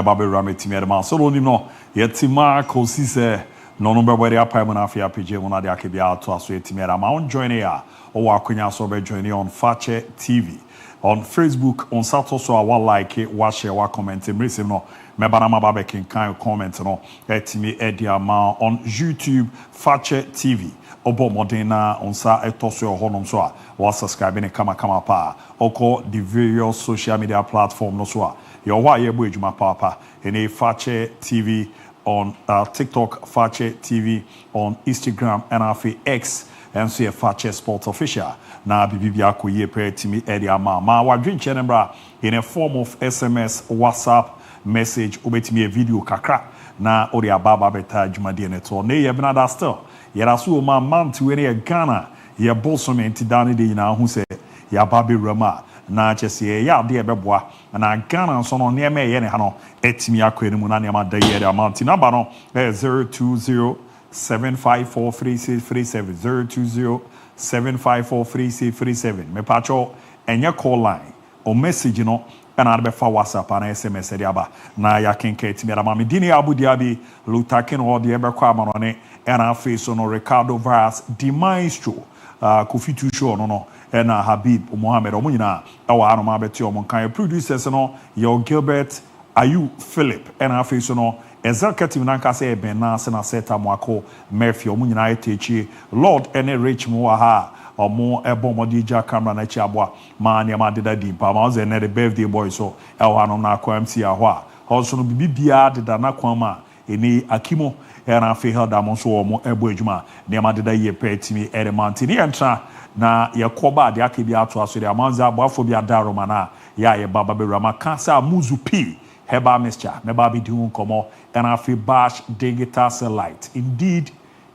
baby rame timi edema so no no yetima kosi se no no be apa mu na afia page mu na de akebia to aso yetimi edema on join here o wa kwanya so be join on Fakye TV on Facebook on Saturday so I will like it, wa share, wa comment, embrace no. Me banama babe can comment no. Etimi ediama on YouTube Fakye TV. Obo modena on sa etoso honom so a wa subscribe ne kama pa. Oko the various social media platform no so a. Yo wa ye bo ejuma papa. Ene Fakye TV on TikTok, Fakye TV on Instagram and afi X. And so a Fakye Sport Official. Na bibia ko ye prayer timi area ma wadwin chenembra in a form of SMS, WhatsApp message, obetimi a video kakra na ori ababa beta jumadi neto. Ne ye benada still. Yerasu ma man to any Ghana ye bosom enti dani de na hu se ya babe rama na chese ya de beboa na Ghana so no ne me ye ne ha no etimi akwani mu na ne ma da ye area ma ti number no 020 7543637 020-7543637. Me pacho enye call line or message no and I'll be for WhatsApp and SMS ediaba na ya kenke me mami dini ABOU DIABY lutakin or the ebe kwa manone and our face on Ricardo Vaz the maestro Kofi Tusho no and Habib Mohammed Omunina our anoma beti omonkan producers no your Gilbert Ayu Philip and our face no executive nanka say ben na se na seta mwako Murphy omu nyina etechi Lord ene rich mu ha omo ebo modija camera na chi aboa ma ne ma deda di pa ma ze ne the birthday boy so e wa no na kwa MC ahwa also no bibia deda na kwa ma eni akimo era fe held am so omo ebo adwuma ne ma deda ye petimi eremanti ni entra na ye koba de akebia ato aso de amanza aboafo bia daroma na ya ye baba be rama kansa muzu p Heba Mr. Nebabi Dun Komo and I feel bash digital satellite. Indeed,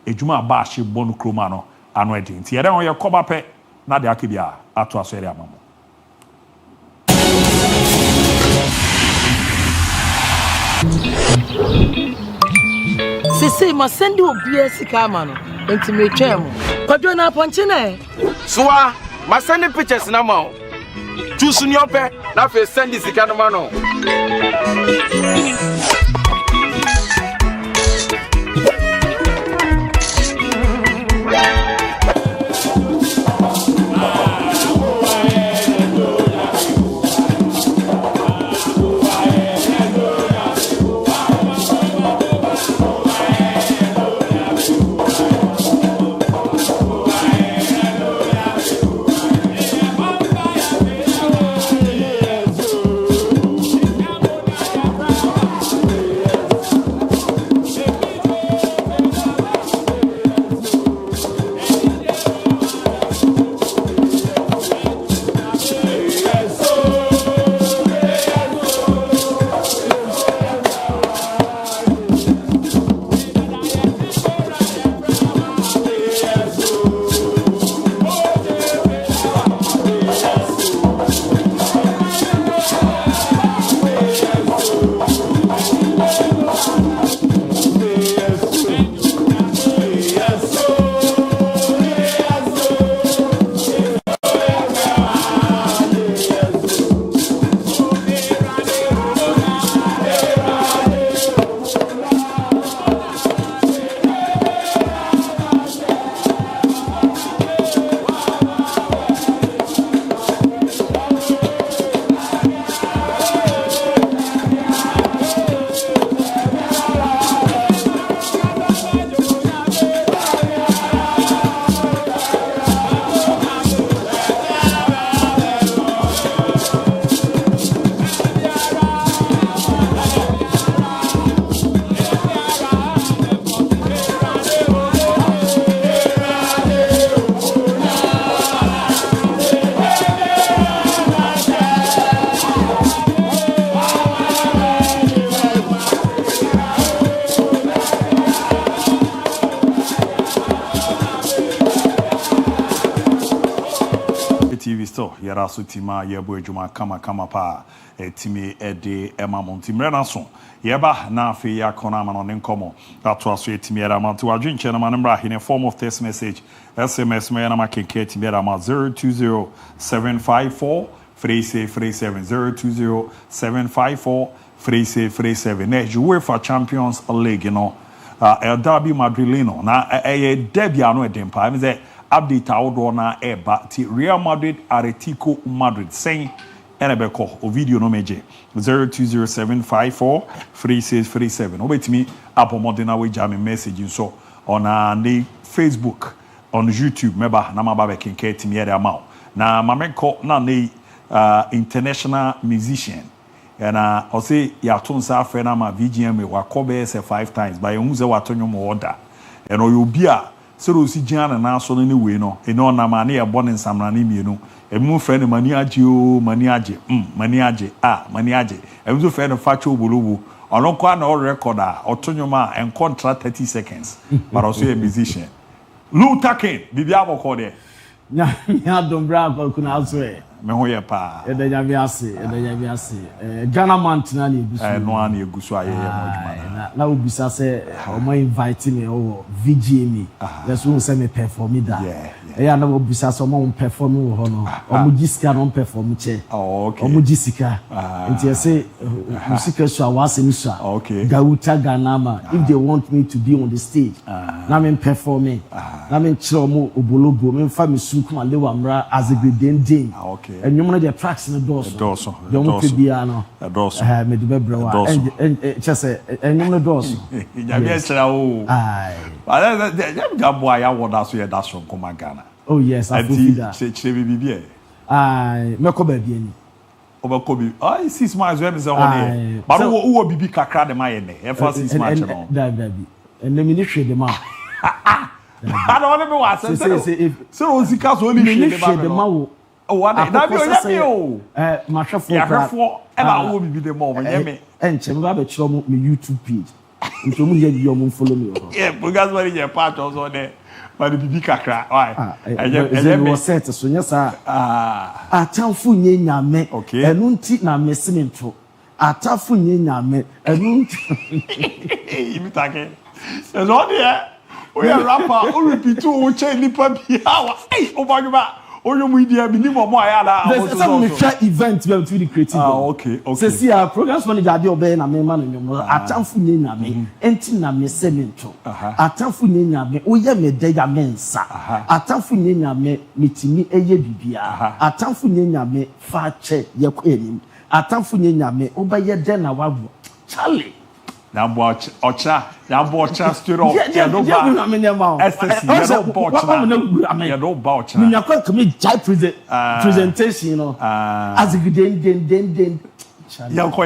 a Juma bash bonu krumano and wedding. Tiara on your coba pe na de akibia atwa seria mamo. Sisi ma send you obia sika ma no enti me twem. Kwadwo na ponche na. Soa, ma send pictures na ma. Choose your pet, na fe send this kind of man. yara so tima yebo adwuma kama pa timi ede ema monti mrena so yeba na afi ya kona ma no ne nkomo ato aso timi era ma to adwen che na ma mra in a form of text message SMS me na ma keke timi era ma 020754 37 020 754 free 7 na UEFA Champions League no El Derby Madrileno na derby ano edempa me say update awodo na eba ti Real Madrid Atletico Madrid saying enebeko o video no meje 0207543637 obetimi apomodena we jam message so on the Facebook on YouTube meba na maba be kenke timi ere ama na mamenko na ne international musician and I say ya tunsa afre na ma VGM wa kobe say 5 times by unze watonyo mo order and o bi a se ro si giana na so ne we no e no na ma na e born nsamra na mienu e mu friend mani age o mani age mani age mani age e mu friend facho obolobo ono kwa na o record a otonyo ma en contract 30 seconds but also a musician Lutakin bibia boko de nya dombra ko kuna aswe me ho ye pa edanya biase Ghana man tina na egusu no an egusu aye mo na obisa se o mo invite me o VGM yes we say me perform da ya na obisa se o mo perform wo ho no o mo gisika no perform che okay o mo gisika nti say musika so awase ni so gauta Ghana ma if they want me to be on the stage na me perform na me chiro mo obolobo me fa me su kuma lewa mra as a good day and you know the tracks in the doors. Don't be ano. Me do bebrawa. And just say and you know doors. Yes. Aye. But that boy I want that so that's from Ghana. Oh yes, I feel that. Say bibi. Aye, me ko ba bi ani. Obakobi. 6 months when is on. But who bibi kakra de my ne. E for 6 months no. That. And the ministry de ma. I don't want to be what say. So Zika so only share the ma. Oh, what that be o mahwefo ya na wo bibi de mo nyeme enche ba be chiro mo YouTube page nti mo ye bi o mo follow me o yeah because when you part also there but the bibi kakra why me set so nya sa atamfo nye nyame enu nti na mesimento atafo nye nyame enu nti imitake so there we are rapper o repeat o che nipa bi awa o ba Oyo mu idea bi ni mo aya da some try event be to the creative okay say see our programs manager dey obey na me ma no nyom atamfo nye nyame enti na me semento atamfo nye nyame oye me de ya mensa atamfo nye nyame mitimi eye bibia atamfo nye nyame fa che ye ko enim atamfo nye nyame obaye de na wabo Charlie na watch ocha straight up ya do ba SSC ya do bocha me nyakwa come jai presentation you know as a den yako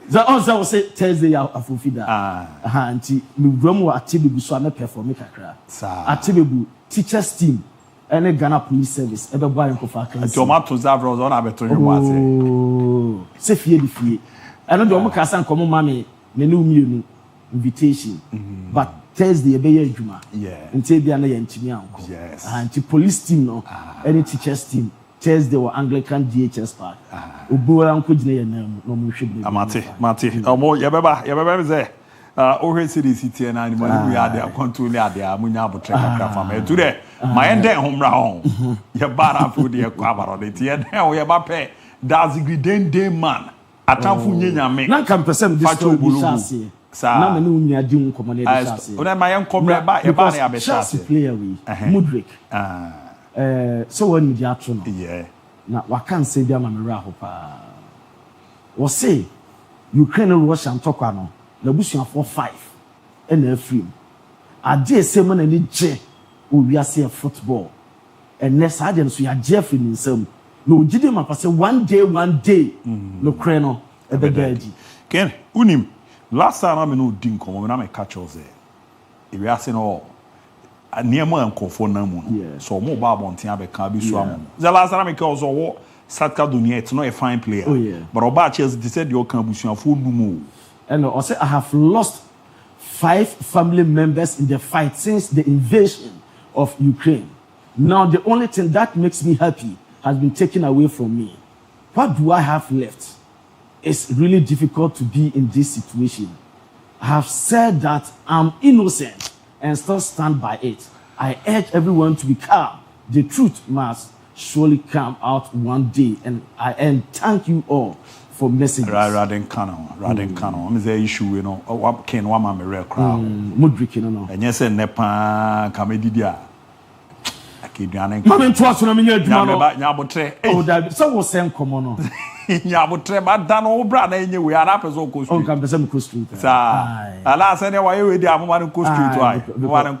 the also say Thursday ya afofida anti me bramu atibebu so na perform kakra atibebu teachers team ene Ghana Police Service ebe boy nko fa kan tomato zavros on abeto nyu ase se fie di fie eno do mo kasa nkomo mame me no mienu invitation but Thursday ebe ye adwuma nti bia na ye ntimi anko anti police team no any teachers team Thursday or Anglican DHS park obuwa nko gina ye na no mo hwebe mate omo ye beba ze o series tie na ni mo ya de control ya de amunya abotre kakra fa ma tu de ma ende homra ho ye bara fu de kwa baro de tie de o ye ba pe that's the man atamfu nyanyame na kan person this story bi chance na me no nya di nkomo na de chance o na ma ye nkomre ba ye ba na ya be chance player we Mudrik so when you atu no na wakan se bia ma me ra ho pa wo say Ukraine Russia ntokwa no na busuafo 5 and a free ade esem na ni je o wiase football and next ade so ya je free nsem no gide ma pa say one day no kreno e be gaji ken unim last time I no din komo na me catch us e wiase no aniemo enkofo na mu so mo ba bonten abeka bi so am the last time I call so wo Satka Dunia it's not a fine player but oba Chelsea they said you can busuafo numu. And I say I have lost 5 family members in the fight since the invasion of Ukraine. Now the only thing that makes me happy has been taken away from me. What do I have left? It's really difficult to be in this situation. I have said that I'm innocent and still stand by it. I urge everyone to be calm. The truth must surely come out one day. And thank you all for messages. Radin Kano. I'm the issue, you know, what can one man real crowd? Mudrick, no. And yes, and Nepa Camedia. I keep running. Mamma twas when I'm in your Yabotre. Oh, that so was same common. Yabotre, but done all brother in you. We are up as all coast. Oh, come to some coast street. Alas, anyway, we did a woman coast street. One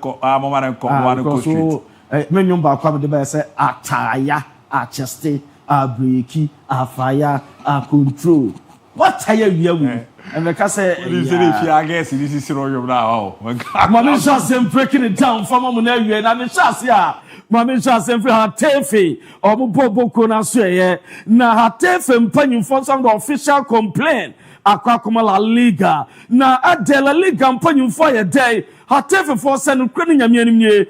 coast street. Many back come the best attire, a chesty, a breaky, a fire, a control. What are you? And the Cassa, I guess this is your now. Mamma shots him breaking it down from Monaria, and I'm a shots, yeah. Mamma shots him for her tefe, or Bobo Conasue, now her tefe and penny for some official complaint. Aquacuma La Liga, now at La Liga and penny for a day. Hatefe for send credit yamye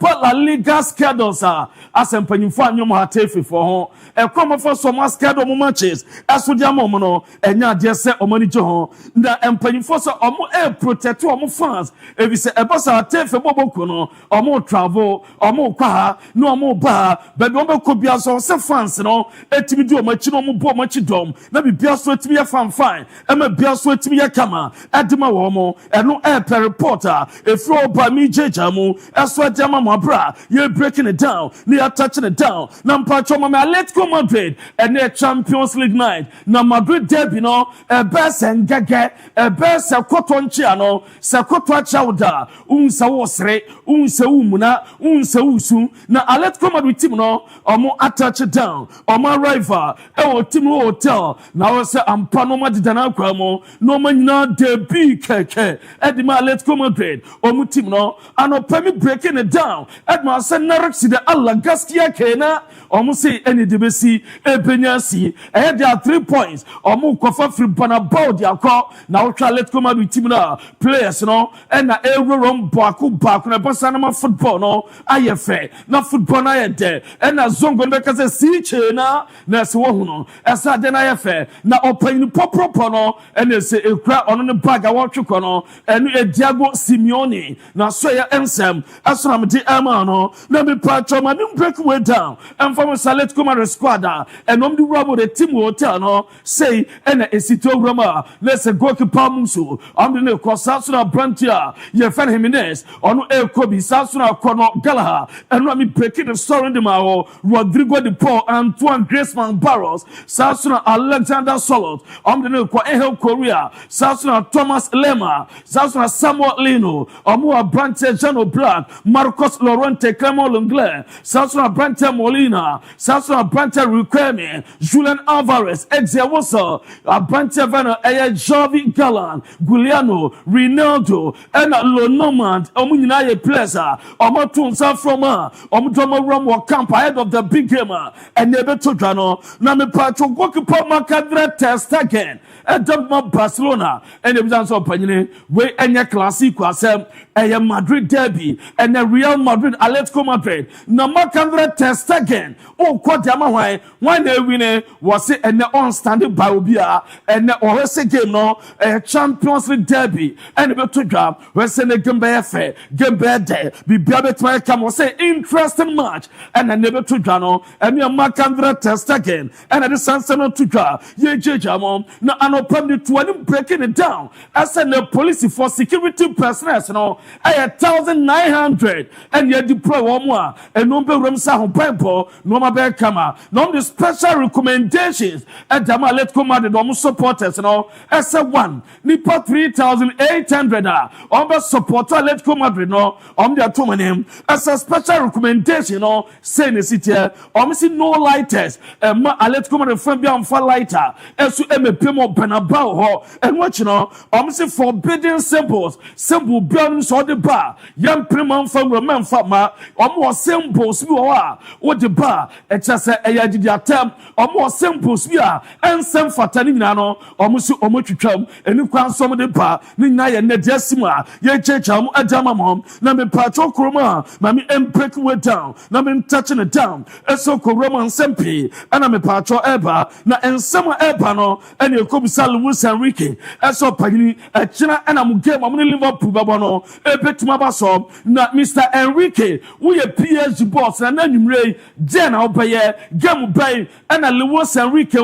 but La Liga schedules as a penny for your hatefe for a come for some schedule matches as with Yamono and ya dear set or money to the penny for some more protect to more fans if you say a boss hatefe bobokono or more travel or more car no more bar but no could be as some fans no et me do much no more much dome let me be a sweat to be a fan fine and me be a sweat to be a camera at the Mawomo and no air per reporter. If you're by me, Jamu, that's what my bra, you're breaking it down, you're touching it down. Nampacho, Mama, let's go Madrid, and their Champions League night. Now, Madrid derby, no, a best and gaga, a best a cotton chiano, Sakotwa chowda, unsa wasre, unsa umuna, unsa usu. Now, I let come with Timno, or more attach it down, or my rival, or Timo Hotel. Now, I say, I'm Panoma di Danagramo, no man, not the big keke, Edima, let's go Madrid. Omutim no ano pemi breaking it down edma say narexi de alla gaskia kena omu say any debesi ebenyasi there are 3 points omu kofa free bana board yakọ na otwa let come out with team na players no and na erorom baku na bossa na football no ayefe na football na yede and na zongo be kase si chena na se wo hu no esa de na ayefe na opan popropo no and say ekura ono ne bag a wotweko no enu ediago Simeone na so ya ensem asram di amano na me patcho ma me break way down and from select come squad and the rubber the team hotel no say and esito rama let's go keep pamuso am the kosa so na brantia ye fan Jimenez ono ekobi saso na kono galaha and me breaking the story the ma Rodrigo de Paul Antoine Griezmann Barros saso na Alexander Solot am the ko ehel Korea saso na Thomas Lema saso na Samuel Lino Omo Brante Jano Black, Marcos Laurente Clement Lenglet, Sasuna Brante Molina, Sasuna Brante Rukwemi, Julian Alvarez, Exewosa, Brante Vena, Javi Galan, Gugliano, Ronaldo, and Lonomand, Omuninaye Plaza, Omotunsa Froma, Omudoma Romo Camp ahead of the big gamer, and Nebeto Jano, Name Pacho Gokipo Macadre test again. And Barcelona and the Bizanzo Panini, way and your classic was a Madrid derby and a Real Madrid, Atletico Madrid. Number 100 test again. Oh, Quadama, when they win was it and the on standing by Ubia and the Orese game no a Champions League derby and the to drop where send a game by fair, game by day, be Biabet my come was say interesting match and I never to Jano and your Mark 100 test again and at the Sanson to drop. Ye Jamon, no, permit to breaking it down. I send the police for security personnel, you know, 1,900 and you deploy one more and no be Ramsa on Pempo, no my kama, no the special recommendations at Dama let come out the supporters, you know, as a one, Nipa 3,800 on the supporter let come out, no, on the atomium as a special recommendation, you know, saying the city, or missing no lighters, and I let come out the friend beyond for lighter, as to MP about her and what you know, I'm saying forbidden symbols, symbol burns on the bar, young priman from Roman Fama, or more symbols you are, what the bar, and just a attempt, or more symbols we are, and some fatanino, or Monsieur Omochum, and you can some of the bar, Nina and Nedesima, ye checham, Adama mom, Name Pacho Kroma, Mammy and break way down, Name touching it down, and so Roman Sempi, and I'm a Pacho Eba, na and summer Ebano, and you come Louis Enrique, as so Pagini, a China and I'm game, I'm Liverpool Babano, ebetuma ba so na Mr. Enrique we PSG boss na nanwumre je na obeye game bay and Lewis Enrique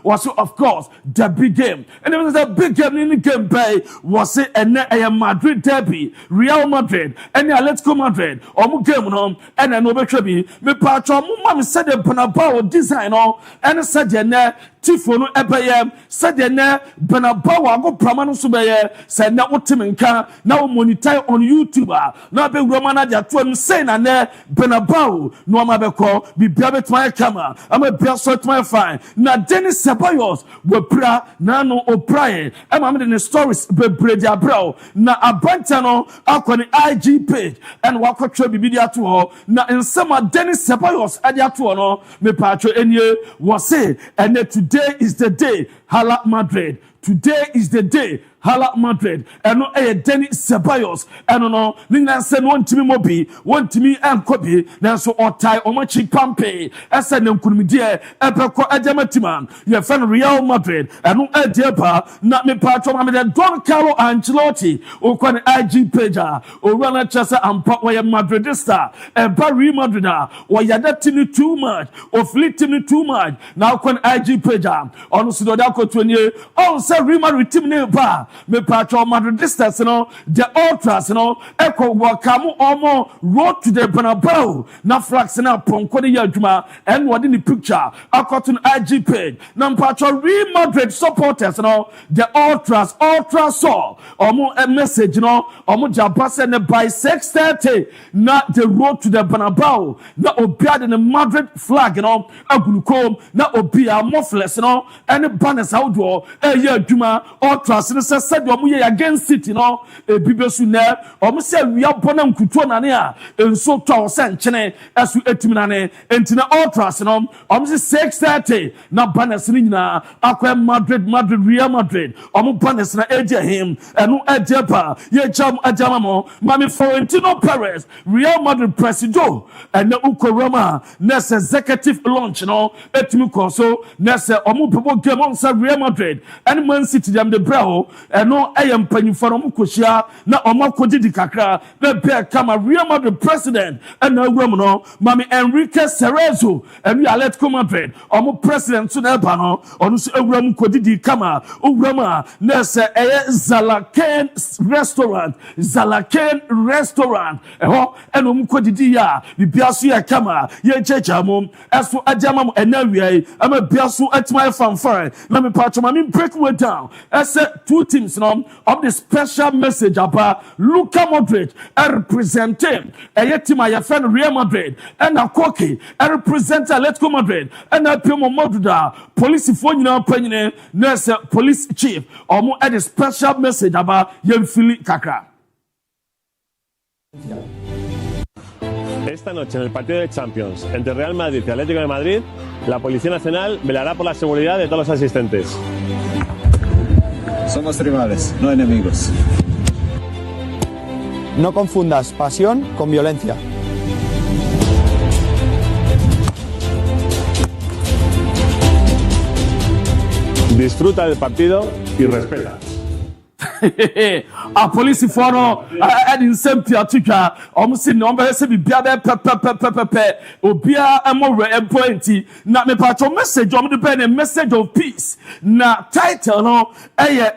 was of course the big game and it was a big game in the game bay was it a Madrid derby Real Madrid and Atletico Madrid or game home and an overtrabi me patron mum said the Bernabeu design and said Tifono ebeye said the Bernabeu go pramano subeye said na utiminka now monitor on YouTube now be Romana dia to say na Bernabeu no mabeko bi biabet my camera I'm a biasot my fine na Dennis Ceballos we pra na no opraye am am the stories be bredia bro na abantano akoni IG page and wakotwe bibidia to ho na nsema Dennis Ceballos adia to no me patro enye was say and today is the day Hala Madrid. Today is the day Hala Madrid and no Dennis Ceballos and no Nina send one to me mobi one to me and copy now so or tie or my cheek pampe as I know could be dear Epico Adamatiman your friend Real Madrid and no Depa not me part of Don Carlo Ancelotti or can IG page or run a chassa and pop where Madridista and Barry Madrida or Yadatini too much or fleeting too much now can IG page on Sudodako 20 also Real Madrid team nearby. Me patro Madridistas, the ultras, echo wakamu omo road to the Bernabeu. Na flax na ponkodi yajuma and what in the picture. According to IG page. Na patro Real Madrid supporters, the ultras saw omo a message, omo jabase ne by 6:30. Na the road to the Bernabeu. Na obia the Madrid flag, agunukom. Na obia mofles, and banners outdoor. Juma ultras said against City bibesu na say we are born and kutuana and so to send chene as we etimane entina ultras say 6:30 na banners ni na akwa Madrid Real Madrid banners na eje him enu ejepa ye jam ajamamo mami Florentino Perez Real Madrid president and na ukorama next executive launch etimi koso next popo game on Real Madrid and Man City them the bro and no am penny for Mukoshia na omako di kakra na be kama Real Madrid president and na no mami Enrique Cerezo and we Atletico Madrid president so na ba no onu so ewram kodidi kama owrama na se Zalaken restaurant eho and omkodidi ya bibiaso ya kama ye checha mom eso ajama enawia ama biaso atma fanfare na me patcho mami break way down as two teams of the special message about Luka Modric representing a team I friend Real Madrid and a Koke represent Atletico Madrid and a Pimo Madrida police phone penny nurse police chief or more at a special message about Yemfili Kakra. Esta noche en el partido de Champions entre Real Madrid y Atlético de Madrid, la Policía Nacional velará por la seguridad de todos los asistentes. Somos rivales, no enemigos. No confundas pasión con violencia. Disfruta del partido y respeta. A police for in Sempia Tika, almost in number se bia pepe obia amore empointi na me patro message the pen message of peace na title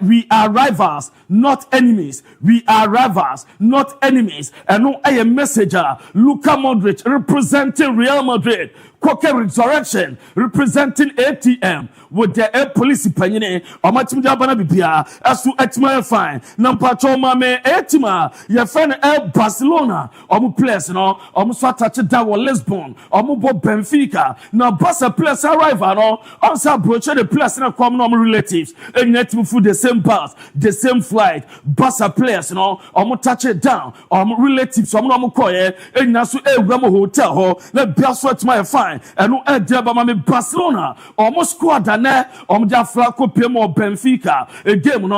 we are rivals not enemies, we are rivals not enemies and no a messenger Luka Modric representing Real Madrid, Koke Resurrection representing ATM with the police penine or matimja bana bibia asu etima fine na mpacho mame etima your friend Barcelona omu place omu so touch down Lisbon omu bo Benfica na Barca place arrival also broach the place na come no relatives and net for the same bus the same flight Barca place omu touch it down omu relatives omu no koye and na so ewram hotel ho na bia so etima fine and no e dia ba mame Barcelona omu squad na omu ja Flaco Pemo Benfica a game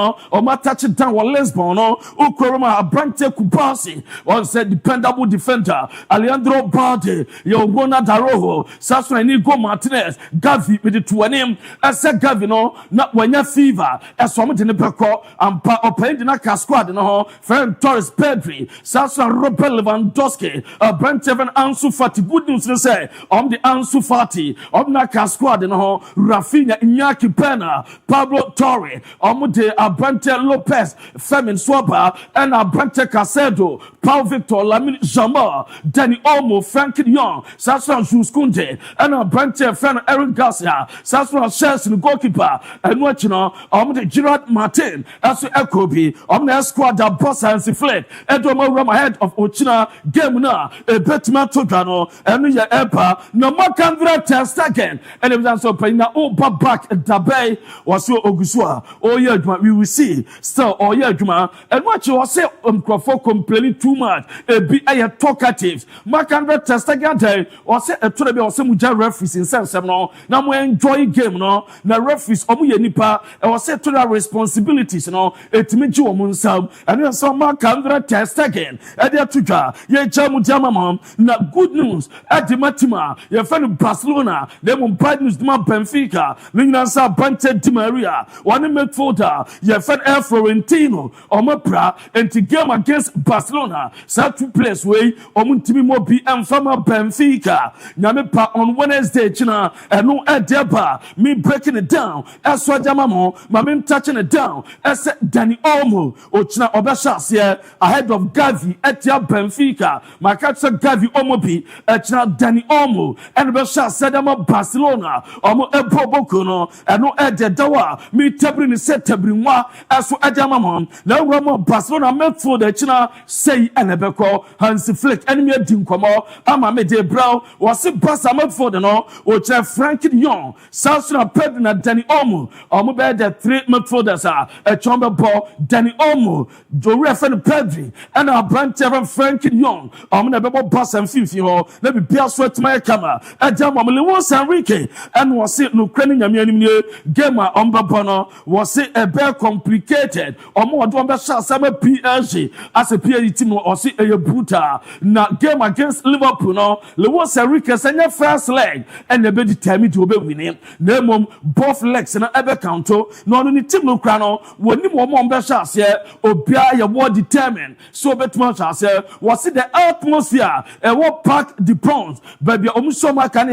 touch it down Lisbon no ukoroma abrante Kubasi on said dependable defender Alejandro Balde Ronald Arojo Sasra Nigo Martinez Gavi with the two name as a Gavino not when you fever as one in the Beko and opened in a squad no friend Torres Pedri Sasra Robert Lewandowski Brent Evan Ansu Fati good news to say on the Ansu Fati on Naka squad no Rafinha Iñaki Pena Pablo Torre Omude Abrante Lopez Femin Swaba and Abrante Casedo Paul Victor Lamine Jamal Danny Olmo Frankie Young Sasra Juskunde and Abrante Fan Eric Garcia Sasra Chelsea goalkeeper and watching Omude Gerard Martin as Ekobi Omna squad that boss and Siflet Edomo Rama head of Ochina game na a betman Togano and ya Epa no more Candra test again and it was also playing na Oba back Dabe was so Ogusua oh yeah we will see still oh yeah Juma and what you say for complaining too much a be a talkative Macandra test again day or say a told or some referees in sense no now we enjoy game no na referees omu nipa and was say to the responsibilities no it me ju omunsam and then some Macandra test again and they to ye jamu jamam na good news at the Matima ye fan Barcelona them bad news ma Benfica Lingansa Bante Di Maria one midfielder ye fan Air Florentino Omapra and to game against Barcelona so two place way omuntimi mo bi amfama Benfica nyame pa on Wednesday china and no edeba me breaking it down as so jamamo ma touching it down as Danny Olmo ochina obesha ahead of Gavi etia Benfica makatsa Gavi Omobi echina Danny Olmo and besha sedama Barcelona omo eboboko no and no ededawa me tabri ni setebrinwa aso adamamo na ramo Barcelona midfield echina say enebeko Hansi Flick enemy dinkomo ama me de brow was Barca midfield no oche Frankie Young Sasra Pedro na Danny Olmo omo be the three midfielders a chombe ball Danny Olmo Jore fan Pedri and our branch Evan Frankie Young na bebo boss and fifi ho na be bia so atma kama adam Lewis Enrique and was it no crane nyame game omba no was it a bit complicated omo do be sha sama PSG as a PSG team or see a brutal na game against Liverpool no Lewis Enrique senya first leg and the be determined to be winning na mom both legs na ebe counto no no ni team no kra no woni mo be sha se obia ye more determined so betman sha se was it the atmosphere and what pack the prawns baby omusoma can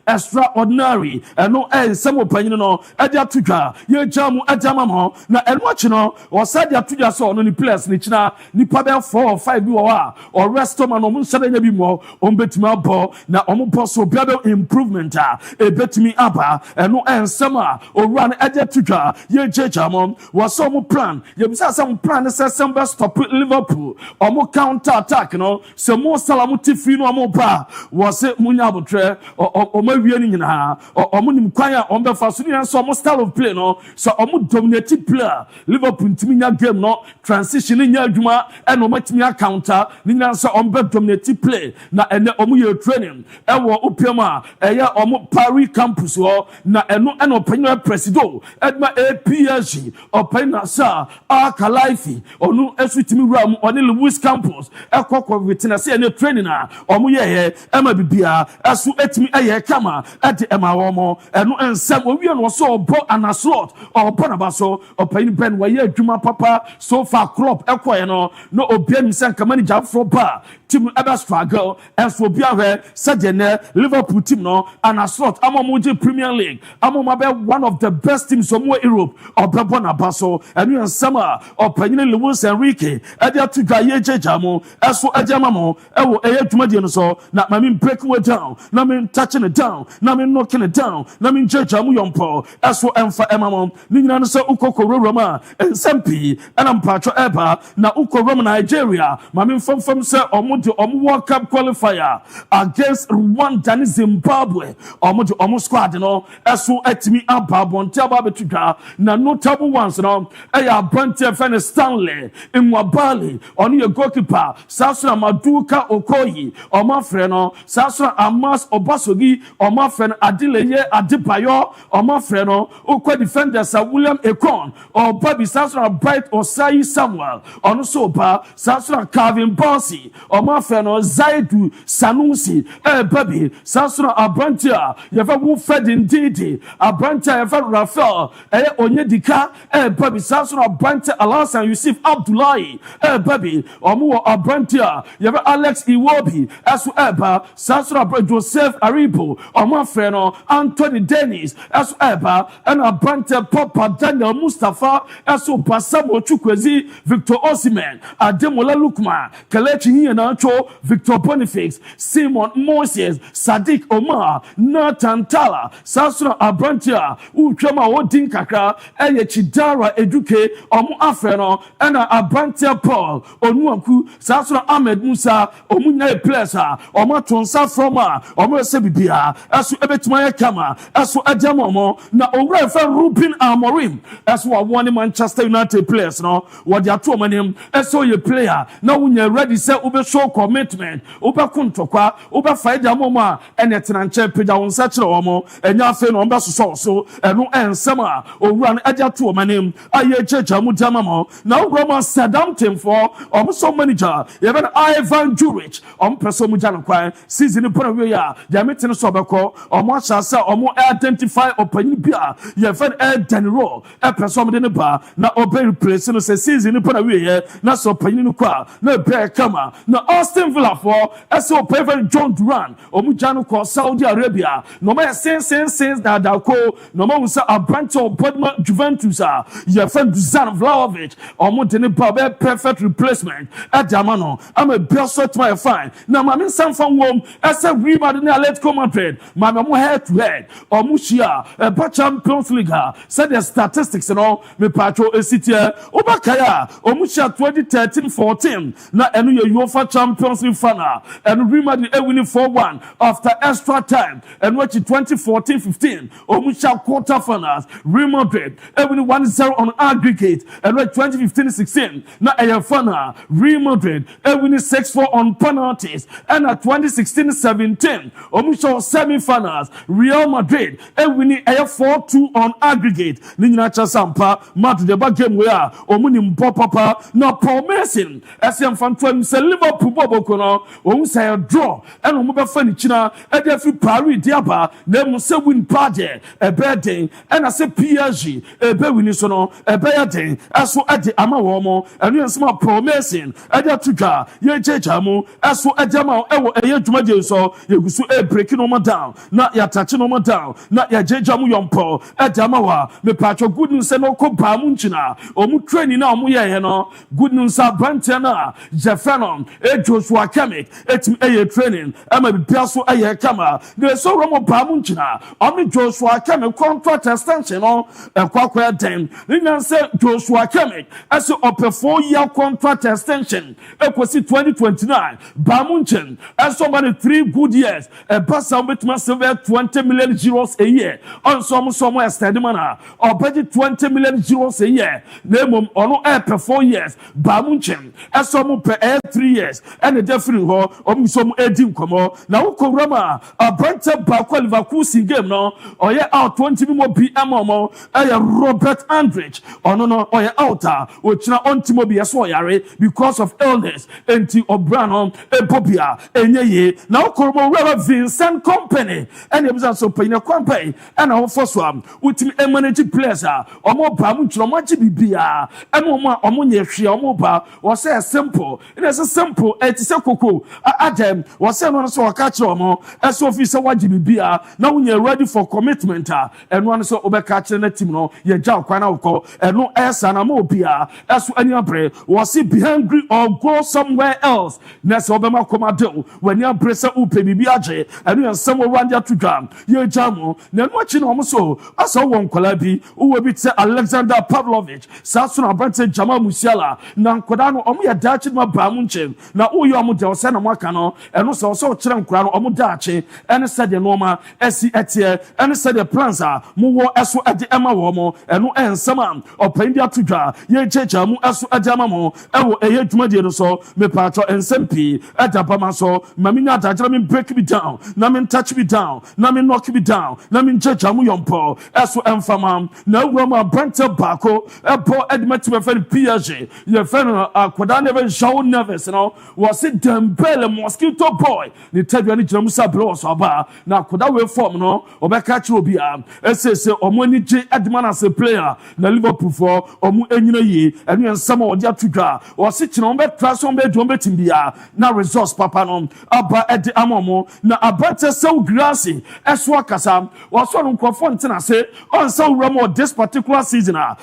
extraordinary and no some opinion no edia tudwa ye jamu adamamo na enwachi no was said ya tudwa so no ni players ni china ni pa be 4 or 5 bi wa or rest man omu nsade nya bi mo ombetimi abo na omu boss obia be improvement e betimi aba no ensema o run edia tudwa ye jejamo was some plan ye bisa some plan say some stop Liverpool omu counter attack no so mo salamu tifi no omu ba was it munya abotre o mawie ni nyina omu nim kwan a ombe fa so ni so omu style of play no so omu dominate player Liverpool ntimi nya game no transition nya adwuma and o matimi counter ni nya so ombe dominate play na ene omu ye training e wo opiam a eye omu Paris campus ho na eno opanya presido edma PSG opanya sa Akalifi onu esutimi ram oni Lewis campus ekokọ witness ene training a omu ye ema bibia asu etimi eye kama ade ema womo eno ensem owie no so obo anaslot obo na baso opani ben waye adwuma papa so far club ekoye no obianim sen ka manager for bar team ebe struggle enso obia hwe sajene Liverpool team no anaslot amomoje Premier League amomabe one of the best teams somewhere Europe obebo na baso eno ensem a opani Lewis Enrique ade atudwa ye jejamo eso ajamamo ewo eye adwuma die no so na mami break way down na me touching it down na me knocking it down na me jejamo yompo eso emfa emamom ni nyina no so ukokoro roma ensempi ana mpacho eba na ukoro Nigeria mami fam say omo World Cup qualifier against Rwanda and Zimbabwe omo squad no eso etimi ababonte ababetudwa na notable ones no eya Brante Fan Stanley Nwabali oni your goalkeeper Sasra Maduka Okoyi MON-FRI no Sasra Amas Obasogi MON-FRI Adeleye Adebayo MON-FRI no ukwa defenders William Ekon or Bobby Sasra Bright Osai Samuel ɔno so ba saa so na Calvin Bonsi ɔmo afɛ no Zaidu Sanusi baby saa so na abrantia yɛfɛ wo Fedin Didi abrantia yɛfɛ Rafael Onyedika baby saa so na abrantia Alasan Yusuf Abdullahi baby ɔmo wɔ abrantia yɛfɛ Alex Iwobi ɛso ɛba saa so na Joseph Aribo ɔmo afɛ no Anthony Dennis ɛso ɛba ɛna abrantia Papa Daniel Mustafa ɛso Basamo Chukwuezi Victor Osimhen Ademola Lukman Kelechi Iheanacho Victor Boniface Simon Moses Sadiq Omar Nathan Tala Sasra Abrantia Uchama Odin Kakra Eye Chidara Eduke Omu Afeno Ena Abrantia Paul Onuanku Sasra Ahmed Musa Omunya Plesa Oma Tonsa Froma Omu Sebibia Asu Ebetmaya Kama Asu Ajamomo Na Orefa Ruben Amorim Asu Awani Manchester United players no what they are two manim so you player now when you're ready say ube show commitment ube kuntokwa ube fight the mama and yet an champion on such a homo and ya fin on basu so and no and summer or run at your two manim aye church amudamamo now Roman Saddam team for almost manager even Ivan Jurich on Preso Mujano Kwai season in Panaria the meeting sobako or much as or more identify open beer you find a Daniro a person in the bar now obey place no say season ni pona we here na so panyin no kwa na be kama na Austin Villa for so President John Duran omujano ko Saudi Arabia no ma sense na da ko no ma unsa abrancho Bodma Juventus ya fan Dusan Vlahovic omo de ba be perfect replacement adamano am a best my fine na ma min san fan wom asa Real Madrid na Atletico Madrid ma mo head to head omushia ba Champions League said the statistics and all me patro esitia Obakaya, Omusha 2013-14, na enu ye UEFA Champions League final, and Real Madrid winning 4-1 after extra time, and watch 2014-15, Omusha quarterfinals, Real Madrid winning 1-0 on aggregate, and watch 2015-16, na aya final, Real Madrid winning 6-4 on penalties, and at 2016-17, Omusha semi-finals, Real Madrid winning 4-2 on aggregate, Nina Chasampa, Madrid the game where omuni mpo papa na Paul Mason asem fantom se Liverpool boboko no o say draw and o mo be fa ni china e dey fi Paris diaba na mo se win party e be den and I say PSG e be win so no e be ya den aso ade ama wo mo enu ensema Paul Mason e dey tuga ye jeja mo aso ade ma e wo e ye dwuma je so ye gusu e break no mo down na ya touch no mo down na ya jeja mo yompo e dey ama wa me patcho good news se no ko ba mu nchina omu training na omu ye no good news abrantia na Jefferson Joshua Kemik etim eye training ama bibia so eye kama de so romo ba mu nchina omu Joshua Kemik contract extension no kwakwa den nina say Joshua Kemik as a 4-year contract extension ekosi 2029 ba mu nchin as somebody 3 good years basa betima save 20 million euros a year on some extend mana or budget 20 million euros a year name ono per 4 years ba mu nchin as some per 3 years and definitely ho some edim komo na ukowrama abranche ba Leverkusen game no oye out 20 mo BM mo Robert Andrich ono no oye out ochina ontimo bi eso yare because of illness enti obrano ebobia enyeye na ukowrama Vincent company and ebisa so payina company and ho foso ultimate manage players omo ba mu nchiro mo bibia and omo nye hwe omo ba was say simple it is a simple it is a koko adam was say no so waka kire omo eso officer waji bibia na unye ready for commitment and one so obeka kire na team no ye ja kwa na ukọ eno esa na mo bia eso ani abre was be hungry or go somewhere else na so obema komado when you abre say upe bibia age eno ensem owande atudwa ye jamo na no chi na omo so asa won kola bi uwe bi te Alexander Pavlovich saso na brante Jamal Musiala na nkoda no omo ya dachi ma ba mu nchem na uyo omo de ose na mwaka no eno so kire nkura no omo dachi ene said no ma esi etie ene said the plans mo wo eso ade ema wo mo eno ensema opandi atudwa ye checha mu eso ade ama mo ewo eye dwumade no so me pato ensempi adaba ma so maminya dajira me break me down na me touch me down na me knock me down na me checha mu yompo eso emfama na ugro ma brante bako ball at Matthew PSG. Your friend Quadan never show nervous, you know. Was it Dembele mosquito boy? The Tabiani Jamusa blows about now could I will form no or back at you be SS or money J Edman as a player, the Liverpool for or Muenye, and you and some of the Africa or sitting on bed, class on bed, Timbia, now resource papa on Abba at the Amomo, now a better so grassy as Wakasam was one of Fontina say on so Ramo this particular season, a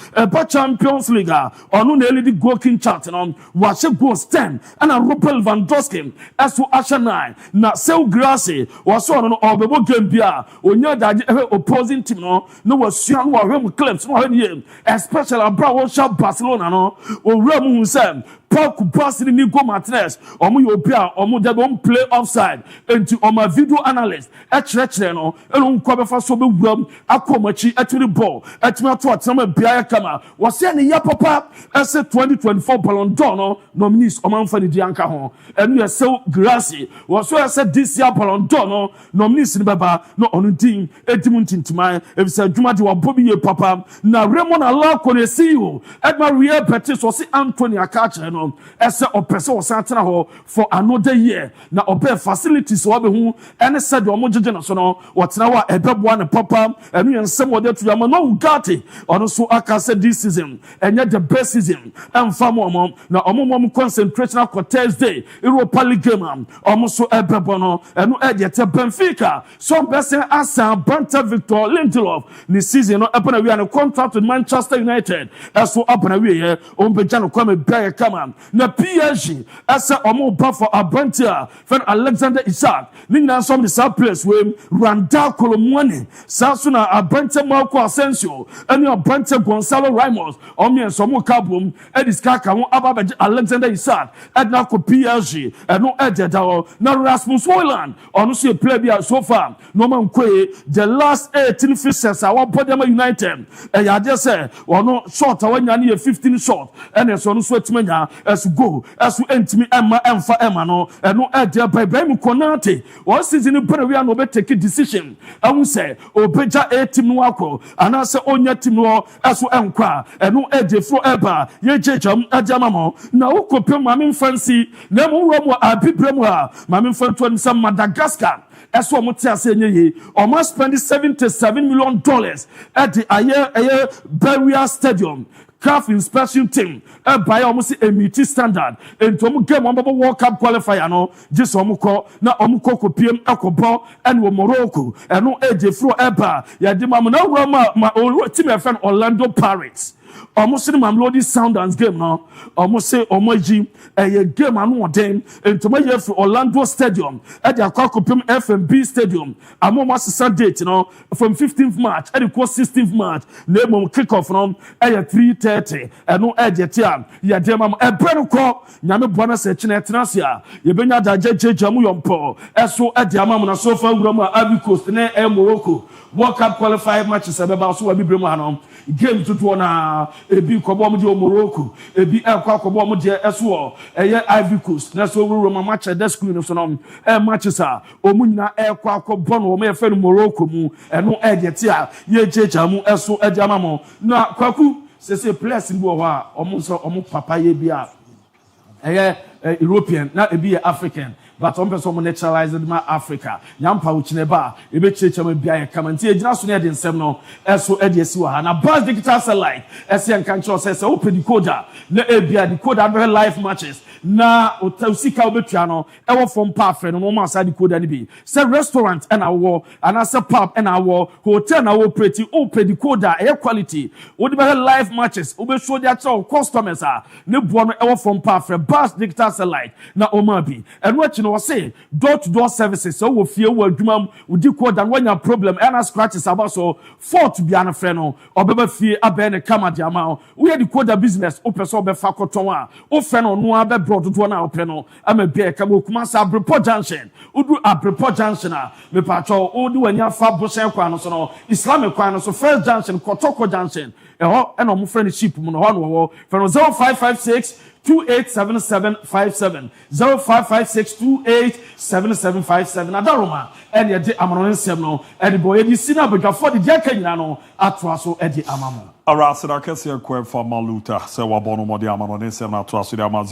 Champions League or no nearly the working chart on watch it goes 10 and a Rupel Van Doskin as to Asher 9 now so grassy was one of the game beer or near that opposing team no was young or home clips no especially a Bravo Shop Barcelona no or Ramo Sam Paul Kubasi Nico Martinez or Muyopia or Mudabon play offside into my video analyst at Churchano and Uncover for so well Akomachi at the ball at Matua Tama Biakama was sending Yapapa as a 2024 Ballon d'Or nominees or MON-FRI Dianca and we are so grassy was so I said this year Ballon d'Or nominees in Baba no on team Edmonton to my if said Jumadi or Bobby Papa now Raymond Allah Kone see you at my real Petis was Anthony Akacha as a person was Santana Hall for another year. Now, obey facilities or who and said, Omogen, what's now a bab one papa, and we and some other to Yamano Gatti, or also I can say this season, and yet the best season, and far more now, Omom concentration for Thursday, Europa League game, almost so a babono, and no idea to Benfica, some best as a Banter Victor Lindelof, this season, upon a we a contract with Manchester United, as for up and away, Ombejano come back, come on. Na PSG asa omo ba for Abrantia for Alexander Isaac nina some the sub place we Randa Colomwani Sasuna Abrantia Marco Asensio and Abrantia Gonzalo Ramos omi and some kabum ediska ka won aba Alexander Isaac edna ko PSG and no ededa na Rasmus Hojlund ono so play bia so far no man kwe the last 18 fixtures our Podema United e ya dey say ono short awanya na 15 short and so no so etimanya as go as we entimi emma no no ede by Ibrahim Konate one season in we no be take decision I say obeja a team no akọ and say onya team no as we enkwa no ede fro eba ye jejam ajamamo na ukopem mamin fancy na mo romo abibremu ha mamin fanto ni some Madagascar as we mutia say nye almost spend $77 million at the aye Beria Stadium CAF inspection team by almost a meeting standard and to game on World Cup qualifier no just omuko na omuko ko PM akobo and wo Morocco and no age fro eba ya di ma na Roma ma team e friend Orlando Pirates almost in Mamlodi Sounders game no almost say omoji a game anu odem into my year for Orlando Stadium at the Akokopim FMB Stadium amo was date you know from 15th March at the 16th March name kick off no at 3:30 and no edge tiam ya dem am e breno ko nyame bona se chine tenasia ye benya da jejejamu yompo eso at the amam na so fa wura mu Ivory Coast na Morocco World Cup qualifier matches abeba so wa bibremu hanom game tutu na ebi kobo mo de Morocco ebi ekwa kobo mo de eso Ivory Coast na so wura ma match the screen so no matches a omunyina ekwa kobo no mo efe Morocco mu eno edete a ye jejejamu eso ede amam na kwaku se place in bo ha omo papa ye bia European na ebi African but on person naturalized ma Africa nyampa uchineba ebe chechema bia kama nti ejina so ne de nsem no eso ede esi wa ha na bus digital satellite ese enkan cho se open decoder na ebia decoder be live matches na otausika obetua no ewo from parfait no ma sa decoder ni bi se restaurant and awo and se pub and awo hotel na operate open decoder e quality wo de be live matches obe show dia cho customers ne bo no ewo from parfait bus digital satellite na omabi and no say door-to-door services so we fear we adwuma we decoder when problem and scratches about so for to be an friend no obeba fie abene kama dia ma we decoder business o person be fa koton a o friend no abe broad to na open no ama bia kama kuma sa Abrepo junction udu Abrepo junction a me pacho o di wanya fa bosen kwa no so no Islamic kwa no so first junction Kotoko junction eho and o mo friend ship mu no ho no from 0556 287757 0556287757 adaroma and ye de amanon nsem no and boy di sina bedwa for the dia kanyina no atwa so e di amamo Arasida Kessia Queb for Maluta, Sewa Bono Modiama, on Insema to Asudama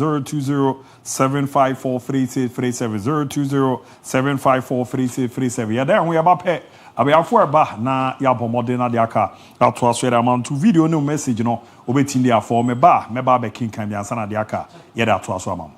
020-754-3637, 020-754-3637. Yeah, there we have a pet. I be after ba na ya bomodena diaka to Asudama to video no message no obetin dia for me ba be king kan dia sana diaka yeah that to Asudama.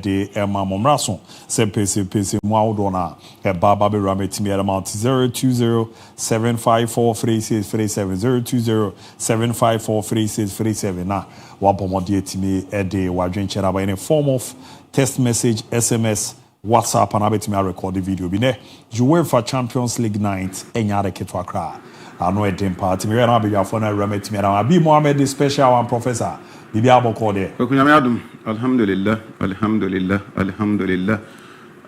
de Emma Momrason, Sepesi Mwaudona, a Baba Rametimi at amount 020-754-3637, 020-754-3637. Now, Wapomodi to me a day, Wadrin Cheraba in a form of text message, SMS, WhatsApp, and Abetimi record the video. Bine, UEFA Champions League night, Enyare Ketwakra. I know a dim party. Me and I be a phone. I remember me. I be Mohammed, the special one professor. Bibi abo kode. Alhamdulillah, alhamdulillah, alhamdulillah.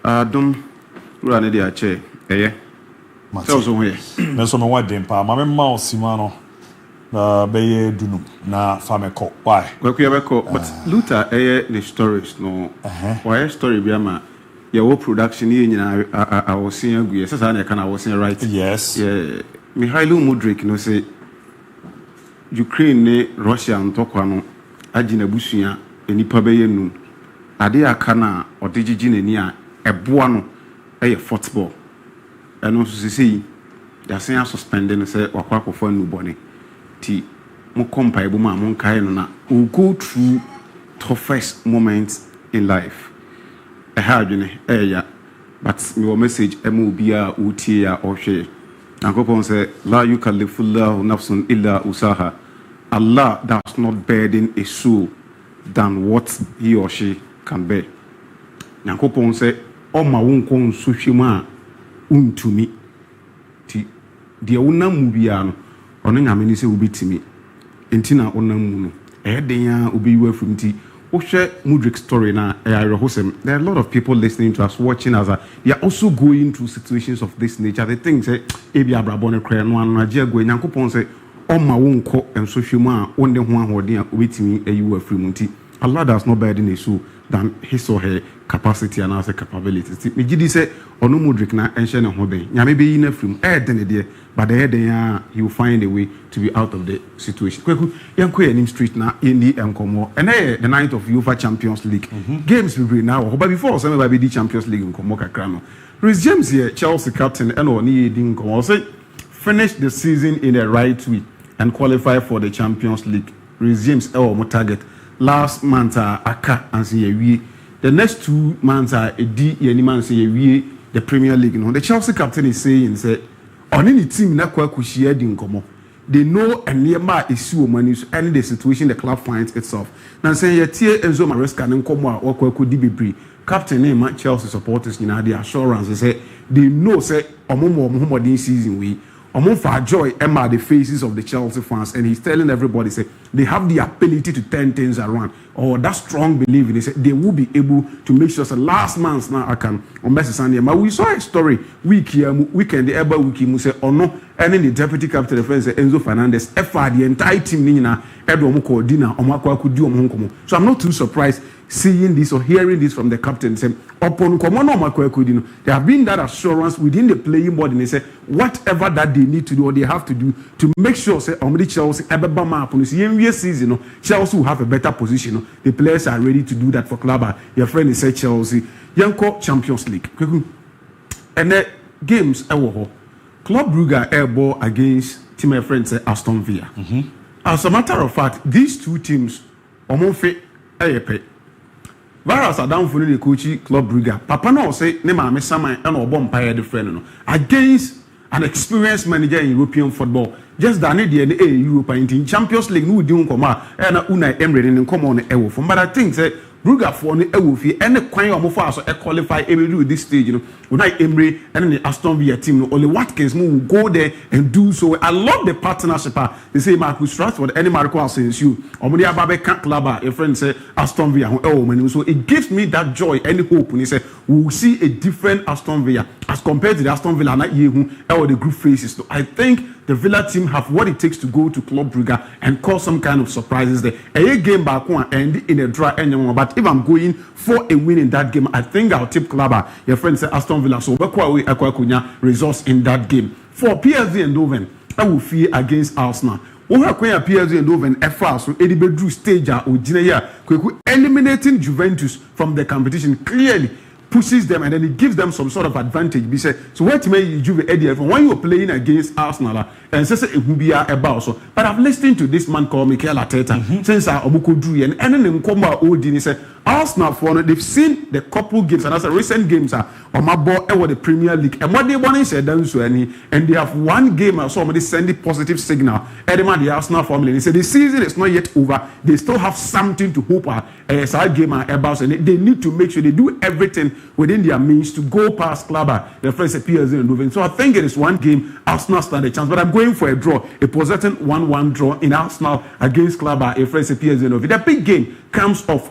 Adum, run the ache. Eh? So here. Me so me wa dim pa. Ma me ma osimano. Beye dunu na fameko. Why? But Luther the stories no. Why story be ama? Your production here I was seeing good. Yes, I was seeing right. Yes. Yeah. Mikhailo Mudrik no say Ukraine ne Russia ntokwa no agina busuya enipa beye num ade aka na odegigi nani a eboa no eye football eno so sisi ya sen suspend no say wakwa akofo anu bone ti mo compare bo ma mo kai no na we go through toughest moments in life adwene ya but me message MOB a utie a ohwe Nankopon say, La yukallifullahu nafsun illa usaha. Allah does not burden a soul than what he or she can bear. Nankopon say, O ma wunkon sushima untumi. Ti dia una mubiano. Ono nyameni se ubitimi. Entina ona munu. Edenya ubi from ti. Oshe Mudrik story na there are a lot of people listening to us, watching us. They are also going through situations of this nature. They think say ebi abrabone kra no anu age go nyankopon say o ma wonko enso hwemu a onde ho ahoden a obetimi ayi wa free munti. Allah does not burden a soul than his or her capacity and also capabilities. Me gidi say onu Mudryk na enhye ne ho den. Nyame be yi na from den de but the head he will find a way to be out of the situation. Kweku yanko enim street na indi enkomo. And the night of UEFA Champions League games we now but before some by the Champions League enkomo kakra no. Reece James here, Chelsea captain and oni edin enkomo say finish the season in the right way and qualify for the Champions League. Reece James our target last month aka and say we the next 2 months are a D man say we the Premier League. No, the Chelsea captain is saying say on any team na kwa kushia di nkomo. They know and nearby issue money so any the situation the club finds itself. Now say ye tie Enzo Maresca nkomo a kwa ku di bebre. Captain name Chelsea supporters you know the assurance say they know say omo season we for joy Emma the faces of the Chelsea fans and he's telling everybody say they have the ability to turn things around or that strong belief in it. They will be able to make sure. So last month now I can on Messi Sunday. But we saw a story weekend the ABOU week mu say no and then the deputy captain the friend say Enzo Fernandez the entire team ni na edo omo ko dinner omo akwa ku di omo nkomo. So I'm not too surprised seeing this or hearing this from the captain say upon komono makwekudino there have been that assurance within the playing body and they say whatever that they need to do or they have to do to make sure say Chelsea ebeba map on this season Chelsea will have a better position. The players are ready to do that for club. Your friend is say Chelsea Yanko Champions League and the games Club Brugge airball against team friend say Aston Villa. As a matter of fact these two teams MON-FRI Varus are down for the coachy Club Brugge. Papa no say ne ma me saman and obom paye the friend no against an experienced manager in European football. Just that the Europe in Champions League no di nkoma and Unai Emery ne nkoma no ewo from but I think say Brugge for no ewo fi and kwan omo for so qualify every this stage you know Unai Emery and the Aston Villa team no only Watkins will go there and do so. I love the partnership. They say Marcus Rashford and Marco Asensio omo dey ababe kan club a friend say Aston Villa so it gives me that joy and hope when he say we will see a different Aston Villa as compared to the Aston Villa na yehu the group phases. So I think the Villa team have what it takes to go to Club Brugge and cause some kind of surprises there. A game back one and in a draw anymore. But if I'm going for a win in that game, I think I'll tip Club. Your friend said Aston Villa. So Akwa results in that game. For PSV and Eindhoven, I will fear against Arsenal. PSV and Eindhoven FR so Eddie Bedru stage eliminating Juventus from the competition clearly pushes them and then it gives them some sort of advantage. So what may Juve Eddie when you're playing against Arsenal and says it will be about so. But I've listened to this man called Mikel Arteta since Obuko Drew and then Nkomba Odin said Arsenal for they've seen the couple games and as a recent games are on my ball over the Premier League and what they want is done so and they have one game or somebody send a positive signal. The Arsenal family and they say the season is not yet over. They still have something to hope at as a game about and they need to make sure they do everything within their means to go past Club. The first appears in Eindhoven. So I think it is one game Arsenal stand a chance, but I'm going for a draw, a possessing 1-1 draw in Arsenal against Club. A first appears in Eindhoven. The big game comes off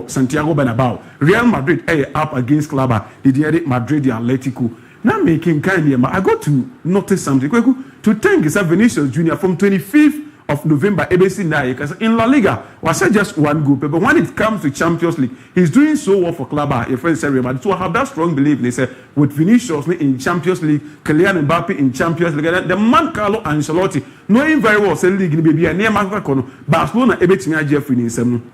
Santiago Bernabeu. Real Madrid up against Club. The DIABY Madrid, the Atletico. Now making kind of I got to notice something. To thank Vinicius Junior from 25th of November, ABC Naya, because in La Liga, was just one group. But when it comes to Champions League, he's doing so well for Club. A friend said, so I have that strong belief. They said, with Vinicius in Champions League, Kylian Mbappe in Champions League, the man Carlo Ancelotti, knowing very well, say League, maybe a near Barcelona, Ebetimia Jeffrey in some.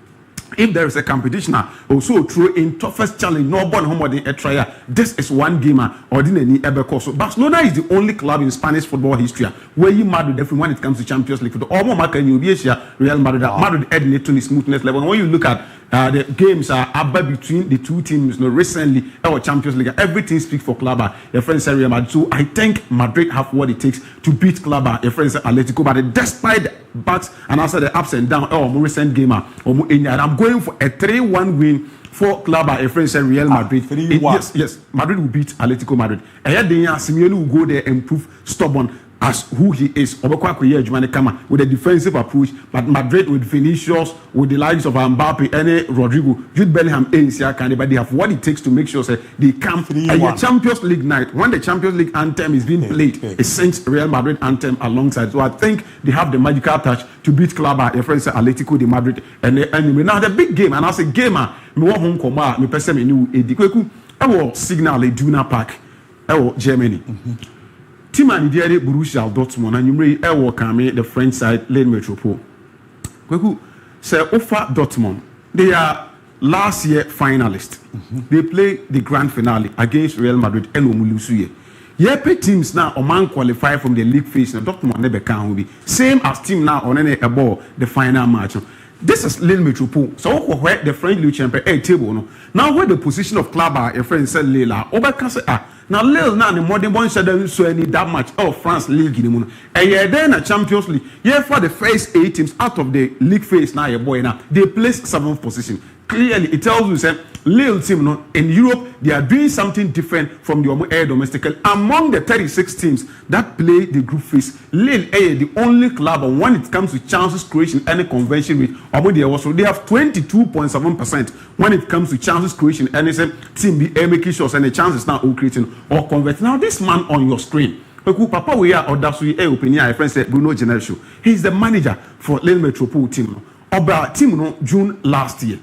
If there is a competition, also throw in toughest challenge, no one home a trial. This is one game or didn't ever cause. So Barcelona is the only club in Spanish football history where you Madrid every when it comes to Champions League. For the almost market you be Real Madrid, Madrid adding to the smoothness level. And when you look at the games are between the two teams recently our Champions League, everything speaks for Club. Your friend said Real Madrid. So I think Madrid have what it takes to beat Club. Your friend said Atletico, but despite the backs and also the ups and downs, more recent game, and I'm going for a 3-1 win for Club. A friend said Real Madrid. Yes, Madrid will beat Atletico Madrid. And Simeone will go there and prove stubborn. as who he is. Obekwa Koye Jumane Kama with a defensive approach, but Madrid with Vinicius, with the likes of Mbappe, and Rodrigo, Jude Bellingham, Siakane, but they have what it takes to make sure that they come at the Champions League night when the Champions League anthem is being played. It sings Real Madrid anthem alongside. So I think they have the magical touch to beat Club, your friends Atletico de Madrid, and now the big game. And as a gamer, me want home come me person me new edikweku. I will signal a Duna Park. I will Germany. Team and the Borussia Dortmund and you may welcome the French side Lane Metropole. Kweku say offer Dortmund. They are last year finalists. They play the grand finale against Real Madrid and Omulusuye. Yepe teams now Oman qualify from the league phase. Dortmund never can be same as team now on any above the final match. This is Lille Metropole. So where the French league champion table no. Now where the position of club are your friend said Lille. Oba say now Lille now the modern one said so any that much of France league in the moon. And yeah then a Champions League. Yeah for the first 8 teams out of the league phase now your boy now they place 7th position. Clearly it tells you that Lille team no, in Europe they are doing something different from the air domestic. Among the 36 teams that play the group phase, Lille is the only club when it comes to chances creation and conversion rate. They have 22.7% when it comes to chances creation and it's a team be making sure and the chances now all creating or converting. Now this man on your screen, Papa we are or that's we opinion. My friend said Bruno General. He's the manager for Lille Metropole team. Oba team no June last year.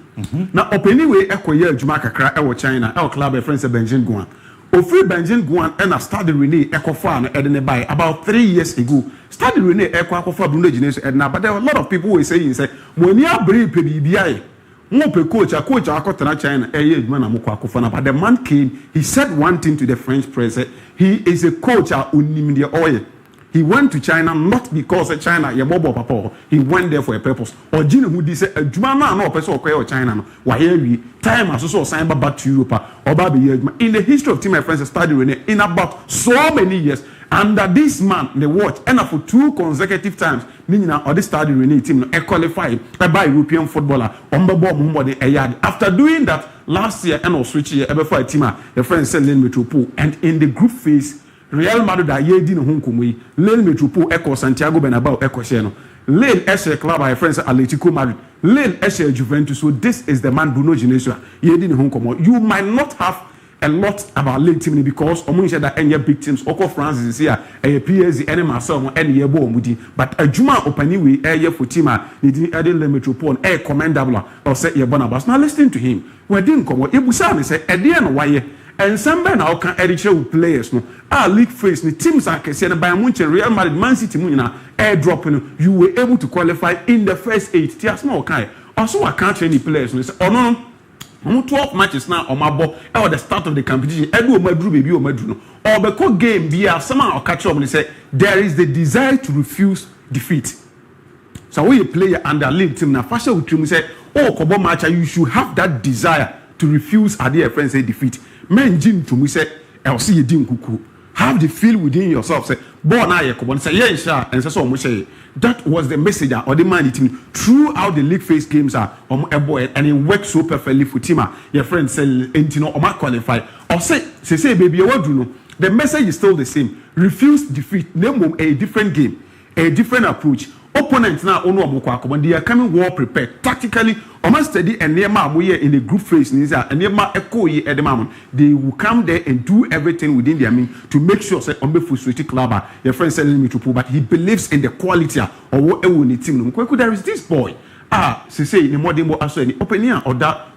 Now open anyway ekoye adwuma kakra e wo China e club e friends Benjamin Guan. Ofri Benjamin Guan and a Stade Rennais ekofa no e de ne buy about 3 years ago. Stade Rennais ekofa Bruno Genesio Edna, but there were a lot of people who saying say when you bring pe bibia mo pe coach akotena China e adwuma na mo kwakofa na, but the man came, he said one thing to the French press. He is a coach onim de oil. He went to China not because of China, your bobo papa. He went there for a purpose. Or Gina who did say, Jumana no person or China. Why we time as also sign back to Europe or Baby. In the history of team, my friends studied in about so many years. Under this man, they watch and for 2 consecutive times, meaning or this study Rennais team qualified by European footballer on the ball. After doing that last year and also switch year before a team, the friends sent Lille Metropole, and in the group phase. Real Madrid are yedi no honkomwe. Lille Metropole echo Santiago Bernabeu echo Sheno. Lille SC club our friends Atletico Madrid. Lille SC Juventus. So this is the man Bruno Genesio yedi no honkomwe. You might not have a lot about Lille team because omo that any big teams oko France is here a PSG any Marseille any yebo omudi, but a juma opaniwe eye for team ni di Lille Metropole commendable or say ye Barnabas. Now listen to him. We didn't come ebusa me say e dey no why. And some men now can edit players no. League phase the teams are saying Bayern Munich, Real Madrid, Man City, airdropping. You were able to qualify in the first 8. There's no kind. Also, I can't train the players. No, say, oh no, 12 matches now on my ball. Or the start of the competition. Edu Madru baby or Madru no. Or because game be someone or catch up and say there is the desire to refuse defeat. So when you play under league team now, fashion with you say, oh, Kobo match, you should have that desire to refuse. Are their friends say defeat? Men Jim to me say, I'll see you dim kuku. Have the feel within yourself. Say, born I say, yeah, sure. And so much say that was the message or the man team throughout the league phase games are a boy and it works so perfectly for team. Your friends say, Entino or qualify. Or say, baby, what do you know? The message is still the same. Refuse defeat. Name a different game, a different approach. Opponents now when they are coming well prepared tactically almost steady and near in the group phase and at the moment they will come there and do everything within their means to make sure that on frustrated club your friend selling me to pull, but he believes in the quality of what team. There is this boy say in the modern also any opinion or that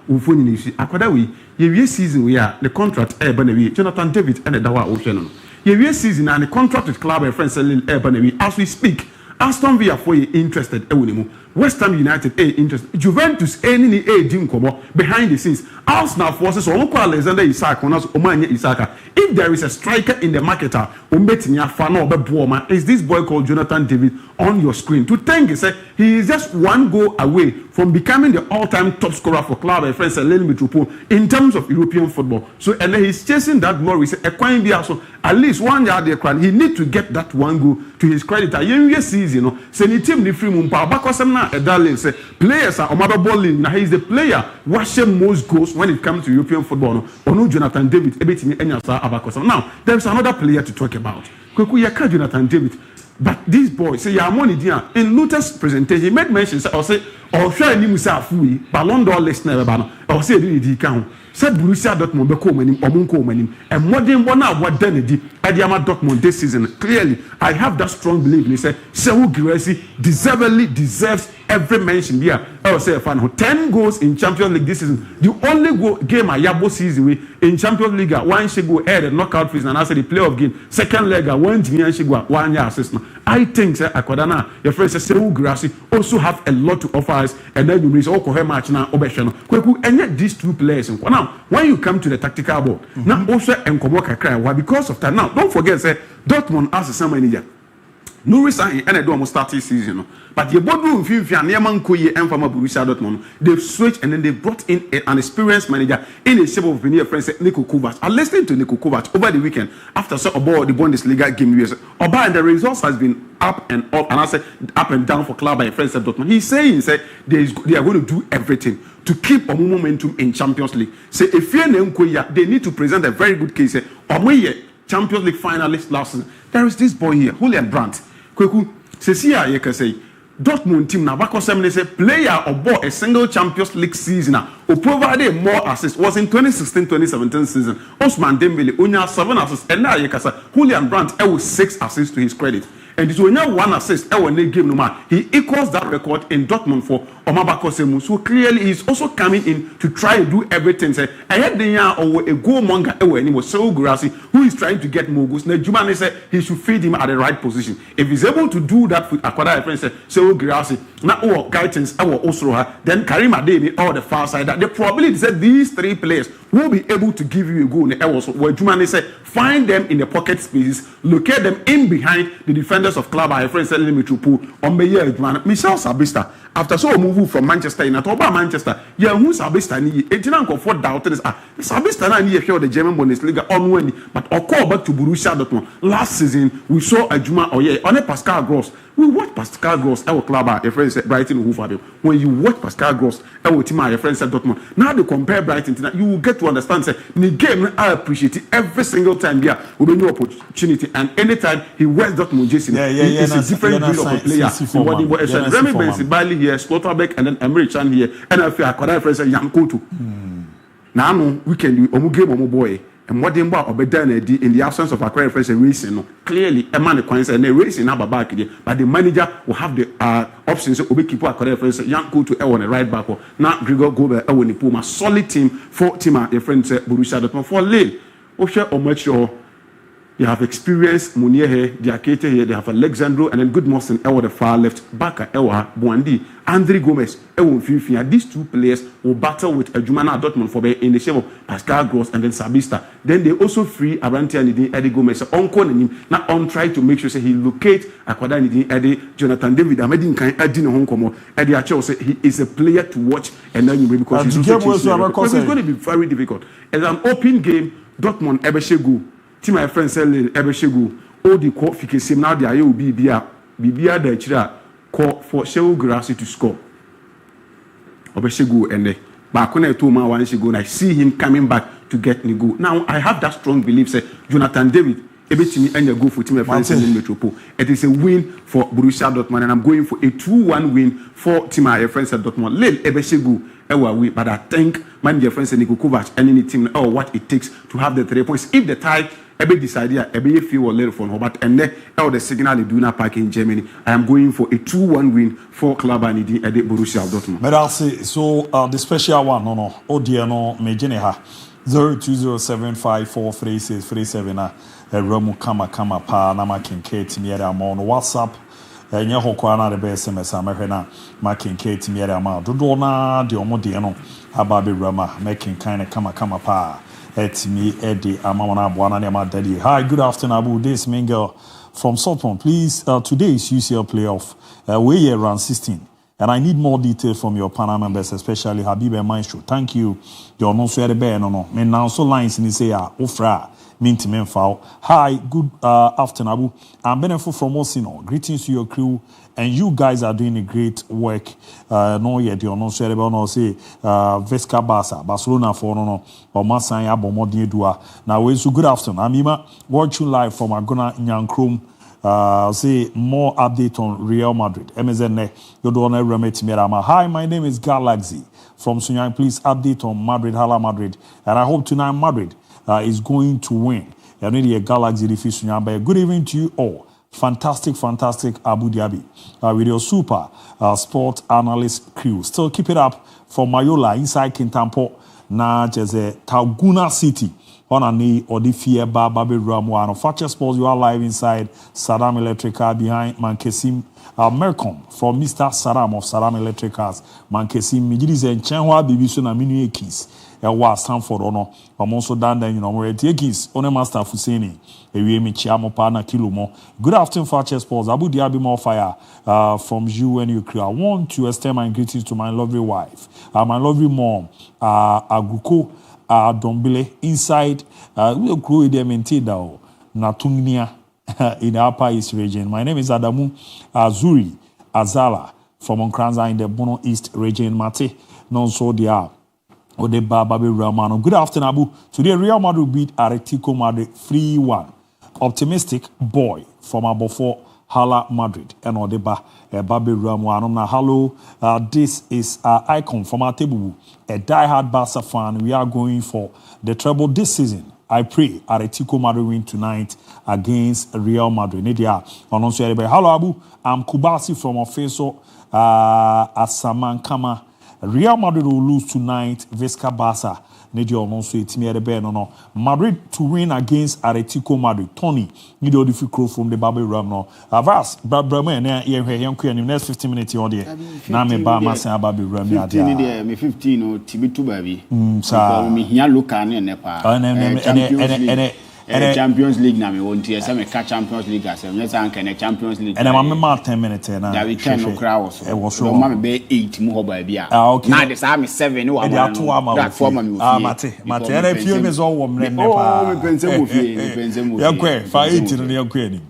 season we are the contract Jonathan David and the Dawa Ocean season and the contract with club and friends selling as we speak. Aston Villa for interested West Ham United interested Juventus any dim kobo behind the scenes Arsenal forces Alexander Isak Isaka. If there is a striker in the market is this boy called Jonathan David on your screen to think he is just 1 goal away from becoming the all-time top scorer for club and friends Lille Metropole in terms of European football. So and then he's chasing that glory. At least 1 yard there, he need to get that 1 goal to his credit. Season, say ni team ni free mumpa bakosem na edale say players are omaba balling. Now he is the player watching most goals when it comes to European football. Ono Jonathan David ebetimi enya sa abakosem. Now there is another player to talk about. Kweku yaka Jonathan David But this boy say yeah money dia in Luther's presentation he made mention say or say or share ni musa afuyi Ballon d'Or listener ba no or say di kan said Borussia Dortmund be ko manim omunko manim and modern bona wada ne di Adiama Dortmund this season clearly I have that strong belief he say Sewu Girassi deserves every mention here I say fan 10 goals in Champions League this season the only game Ayabo season we in Champions League one she go ahead and knockout phase and I say the playoff game second leg one Jimmy she go one year assist I think say Akwadana your friend say Sewu Girassi also have a lot to offer us and then you raise all her match now obesha no kweku and these two players now when you come to the tactical ball now also enkomo kakra why because of that now don't forget say Dortmund as a same manager no reason and I do almost start this season no but the boardroom feel and Yaman Koye and from Borussia Dortmund they've switched and then they brought in an experienced manager in the shape of Vinny friend Niko Kovac. I listened to Niko Kovac over the weekend after so about the Bundesliga game and the results has been up and up and I said up and down for club by friends at Dortmund. He's saying they are going to do everything to keep a momentum in Champions League. Say if you're they need to present a very good case. Champions League finalist last season. There is this boy here, Julian Brandt. Kweku, you can say Dortmund team now back say player or bought a single Champions League season who provided more assists was in 2016-2017 season. Ousmane Dembele only 7 assists and now you can say Julian Brandt 6 assists to his credit. And it's only 1 assist game no man. He equals that record in Dortmund for Omabako Semu. So clearly he's also coming in to try to do everything. Say I had the or a goal monger and he was Sewu Girassi who is trying to get more goals. Now Jumani said he should feed him at the right position. If he's able to do that with Akwada friend said Sewu Girassi, now our guidance our Osroha, then Karim Adeyemi or the far side that the probability said these 3 players will be able to give you a goal. Where Jumani said find them in the pocket spaces, locate them in behind the defenders of club. My friend said Limitrupu on the year Michel Sabista. After so move from Manchester in Atoba Manchester, yeah, who Sabista ni 89 for doubt is Sabista na ni the German Bundesliga on when but or call back to Borussia Dortmund. Last season we saw a Juma on a Pascal Gross. We watch Pascal Gross our club a friend said Brighton who for them. When you watch Pascal Gross our team a friend said Dortmund. Now they compare Brighton to that you will get to understand say the game I appreciate it every single time there will be no opportunity and anytime he wears Dortmund jersey he is a different breed of a player. Remy Benzibali here, Slotterbeck and then Emre Can here and I feel Akwada friend say Yankoto. Now we can do omu game omu boy and what they in the absence of Akwada friend say racing clearly a man and a racing now back but the manager will have the options so obi keep Akwada friend say Yankoto on the right back now Gregor Gober Ewoni Puma solid team for team your friend say Borussia Dortmund for Lille Oshe Omecho. They have experienced Munier here, Diakete here, they have Alexandro and then Goodmanson Ewa the far left, Baka Ewa, Buandi, Andre Gomez, Ewa Fifia. These 2 players will battle with Jumana Dortmund for in the shape of Pascal Gross and then Sabista. Then they also free Arantia Nidin Eddie Gomez, Uncle and him, now on try to make sure say he locate Akwada Nidin Eddie, Jonathan David, Amedin Kan Eddie Hong Komo, Eddie Acho say he is a player to watch and then you because he's it's going to be very difficult. As an open game, Dortmund Ebeshegu. Team my friend say Ebeshegu all the call Fakye now the ayo bibia the chira call for Sewu Girassi to score. Ebeshegu and back when I told my one go and I see him coming back to get the goal. Now I have that strong belief say Jonathan David ebetimi and go for team my friend in Metropole. It is a win for Borussia Dortmund and I'm going for a 2-1 win for team my friends at Dortmund. Lil Ebeshegu but I think my dear friends Niko Kovac and any team what it takes to have the 3 points. If the tie ebe decide ebe feel a little for but and the signal in Duna Park in Germany I am going for a 2-1 win for Club Anidi at Borussia Dortmund. But I'll say so the special one no dear no mejeneha 0207543637 Remu kama pa na makenke timiere amon WhatsApp enye hokwa na the SMS amehwe na makenke timiere amon dodo na de omo de no ababe rama making kind of kama pa at me Eddie Amamana Buana Nema Daddy. Hi, good afternoon, Abu. This Mingle from Saltpond. Please, today is UCL playoff. We're round 16. And I need more details from your panel members, especially Habib and Maestro. Thank you. You're not fair no. Me now so lines in say Ofra. Minty Menfao. Hi, good afternoon, Abu. I'm Benefit from Osino. Greetings to your crew. And you guys are doing a great work. No yet, you're not sure about no say Vesca Barcelona for no or Masaya Bomodie Dua. Now, it's good afternoon. I'm watching live from Agona Nyankrum See more update on Real Madrid. MSN, you don't know. Hi, my name is Galaxy from Sunyang. Please update on Madrid, Hala Madrid. And I hope tonight Madrid is going to win. I need a Galaxy defeat Sunyang. Good evening to you all. Fantastic Abu Dhabi. With your super sport analyst crew. Still keep it up for Mayola inside Kintampo. Na jeze Taguna City. On a knee or the fear Babe Ramwano. Fakye Sports, you are live inside Saddam Electrical behind Mankesim Mercom from Mr. Saddam of Saddam Electricals. Mankesim Mijis and Chenwa Bibiso na Minu Ekis. Ewa Stanford ono. I'm also done then, you know, we're Ekis. One Master Fuseni. Ewe Michiamo Pana Kilumo. Good afternoon, Fakye Sports. Abu Dhabi more fire from you and your crew. I want to extend my greetings to my lovely wife, my lovely mom, Aguko. Dombile inside we'll grow them in Tidao Natungnia in the Upper East region. My name is Adamu Azuri Azala from Onkranza in the Bono East region. Mate, non so they are Odeba Babi Ramano. Good afternoon, Abu. Today Real Madrid beat Atletico Madrid 3-1. Optimistic boy from Abofo Hala Madrid and Odeba Babi Ramano. Now, hello, this is our icon from our table. A die-hard Barca fan, we are going for the treble this season. I pray Atletico Madrid win tonight against Real Madrid. Hello, Abu. I'm Kubasi from Ofeso Asamankama. Real Madrid will lose tonight. Vesca Barca. Madrid to win against Atletico Madrid. Tony, you do the crew from the Baby Ram no. Avas, in next 15 minutes on there. Now me ba masa Baby Ram ya dia. Me 15 o tibitu baby. So me here look an Champions League na me want to say me catch Champions League as me say can Champions League. And I'm ma 10 minutes na. That we can no crowd so. E was so. Ma be 8 mu ho ba bia. Okay. Na this am 7 no am. That form me. Mate. And few me so wo mre ne pa. Oh, me pense mo fie, me pense mo. Ya kwe, fa 8 no ya kwe ni.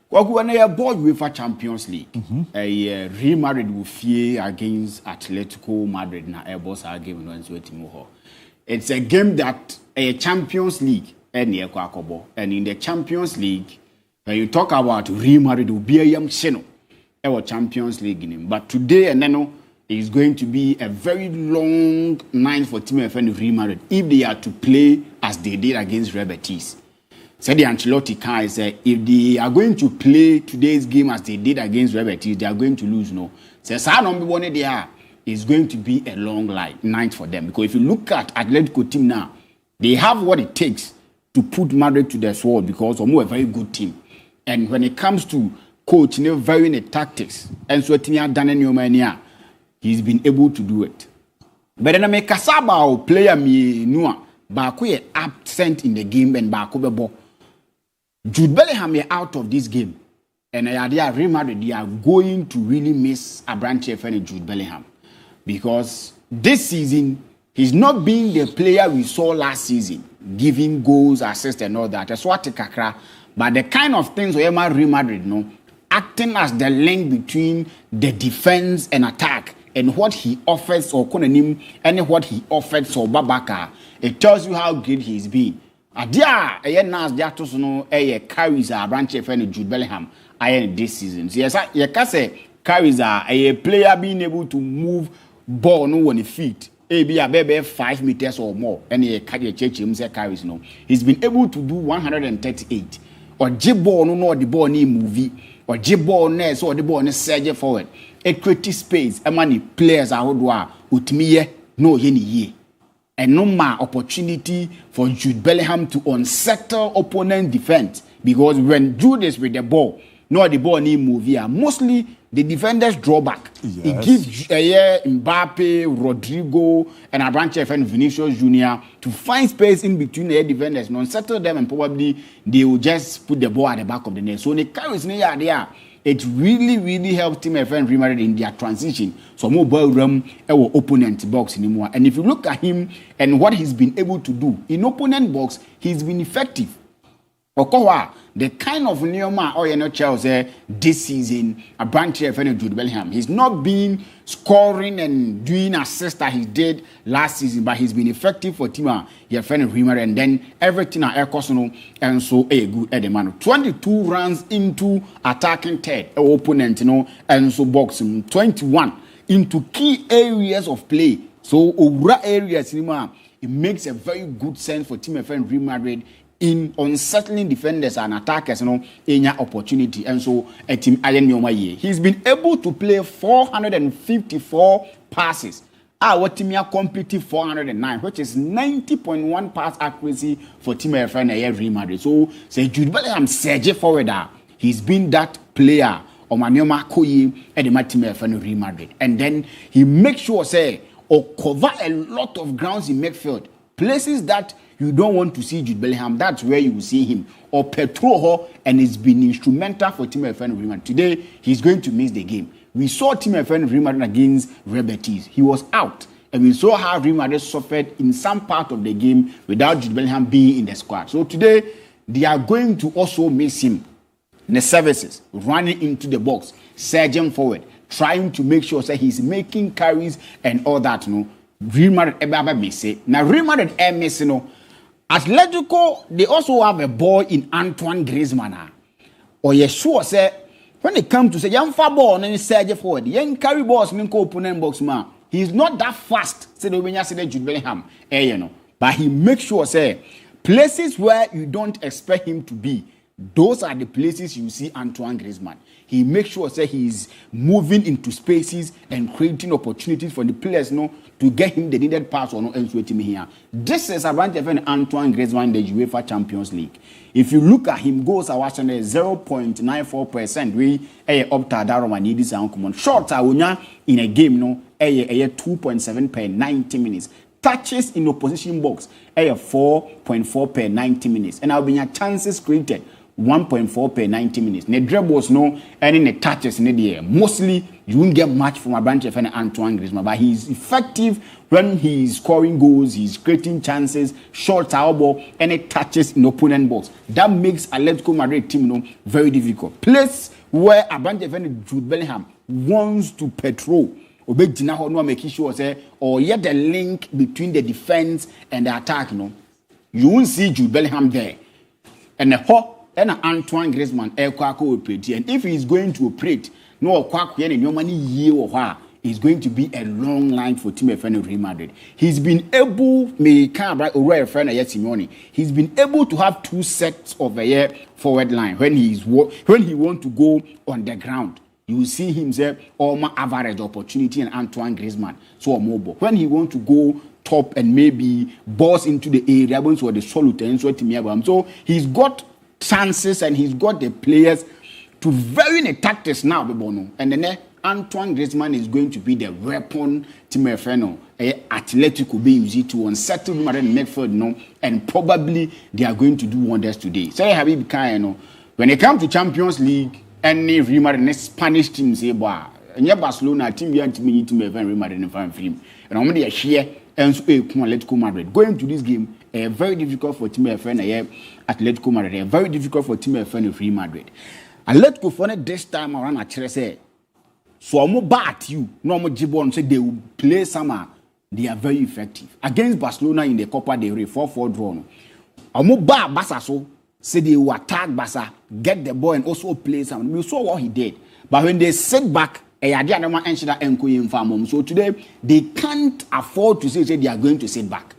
Kwaku na ya board UEFA Champions League. Real Madrid will fear against Atletico Madrid na boss our game no so team ho. It's a game that a Champions League and in the Champions League, when you talk about Real Madrid, will be a young channel, our Champions League in him. But today, and then is going to be a very long night for Team FN Real Madrid if they are to play as they did against Real Betis. Said the Ancelotti can say if they are going to play today's game as they did against Real Betis, they are going to lose. No, says I don't be they are. It's going to be a long night for them because if you look at Atletico team now, they have what it takes to put Madrid to the sword because we're a very good team. And when it comes to coach, very in the tactics, and so he's been able to do it. But then I make Kasaba player me Nua, Baku absent in the game and Baku Bebo. Jude Bellingham is out of this game. And Real Madrid, they are going to really miss a branch and Jude Bellingham. Because this season, he's not being the player we saw last season, giving goals, assists, and all that. That's what kakra. But the kind of things where Real Madrid acting as the link between the defense and attack, and what he offers or Konanim, and what he offers or Babaka, it tells you how great he's been. Adia, a nas diatos no carries a branch of Jude Bellingham this season. So yes, I can say carries a player being able to move ball no on the feet. Maybe 5 meters or more, and he carries no. He's been able to do 138. Or J-ball no the ball ni movie, or J-ball next or the ball ne surge forward. A creative space, a many players are who with me no any year. And no more opportunity for Jude Bellingham to unsettle opponent defense because when Jude is with the ball, no the ball ni movie, mostly the defenders draw back. Yes. It gives Mbappe, Rodrigo, and Abranche and Vinicius Jr. to find space in between the defenders, non-settle them, and probably they will just put the ball at the back of the net. So when it carries near there, it really helps Team FN Real Madrid in their transition. So more ball room our opponent box anymore. And if you look at him and what he's been able to do in opponent box, he's been effective. Okowa, the kind of Neoma or Chelsea this season, a branch of Jude Bellingham. He's not been scoring and doing assists that he did last season, but he's been effective for Tima, your friend Reamer, and then everything at Ercosono and so a good Edemano. 22 runs into attacking third opponent, and so boxing 21 into key areas of play. So over areas, it makes a very good sense for Team FN Real Madrid in unsettling defenders and attackers, any opportunity. And so a team he's been able to play 454 passes. Our team completed 409, which is 90.1 pass accuracy for Team FN Real Madrid. So say Jude Bellingham Serge forward. He's been that player on Manioma Koye at the Team FN Real Madrid. And then he makes sure say or cover a lot of grounds in midfield. Places that you don't want to see Jude Bellingham, that's where you will see him. Or patrol her, and it's been instrumental for Team FN Real Madrid. Today, he's going to miss the game. We saw Team FN Real Madrid against Real Betis. He was out. And we saw how Real Madrid suffered in some part of the game without Jude Bellingham being in the squad. So today, they are going to also miss him. The services, running into the box, surging forward, trying to make sure that he's making carries and all that, Real Madrid miss it. Now Real Madrid miss Atletico, they also have a boy in Antoine Griezmann. Or you sure say when it comes to say young far ball and surge forward, young carry balls in opponent box man. He's not that fast. Say the when you say Jude Bellingham, but he makes sure say places where you don't expect him to be. Those are the places you see Antoine Griezmann. He makes sure that he's moving into spaces and creating opportunities for the players to get him the needed pass or no elsewhere here. This is a branch of Antoine Griezmann in the UEFA Champions League. If you look at him, goals are watching 0.94%. We up to Daroma need this uncommon. Shots are in a game 2.7 per 90 minutes. Touches in opposition box 4.4 per 90 minutes. And I'll be chances created 1.4 per 90 minutes. Ne dribbles and in the touches in the air. Mostly you won't get much from a branch of Antoine Griezmann, but he's effective when he's scoring goals, he's creating chances, short elbow, and it touches in opponent box. That makes Atletico Madrid team very difficult. Place where a branch of Jude Bellingham wants to patrol. Making sure or yet the link between the defense and the attack. You won't see Jude Bellingham there. And Antoine Griezmann will operate. And if he's going to operate, it's going to be a long line for Team FN Real Madrid. He's been able, he's been able to have two sets of a forward line when he wants to go on the ground. You see him say, my average opportunity and Antoine Griezmann. So mobile. When he wants to go top and maybe boss into the area, so the solute, so he's got chances and he's got the players to vary the tactics now, and then Antoine Griezmann is going to be the weapon Team FN Atletico be used to unsettle Madrid midfield, and probably they are going to do wonders today. So Habib Khan, when it comes to Champions League, any Real Madrid Spanish team say, and Barcelona team be Team FN Real Madrid in fan film, and I'm going to share and so Atletico Madrid going to this game. Very difficult for Team FN Atletico Madrid. Very difficult for Team FN Real Madrid. Atletico for this time around actually say, so I'm bat you. No more Gibon say they will play summer. They are very effective against Barcelona in the Copa del Rey 4-4 draw. I'm bat Barca so say they will attack Barca, get the ball and also play some. We saw what he did, but when they sit back. So today they can't afford to say they are going to sit back.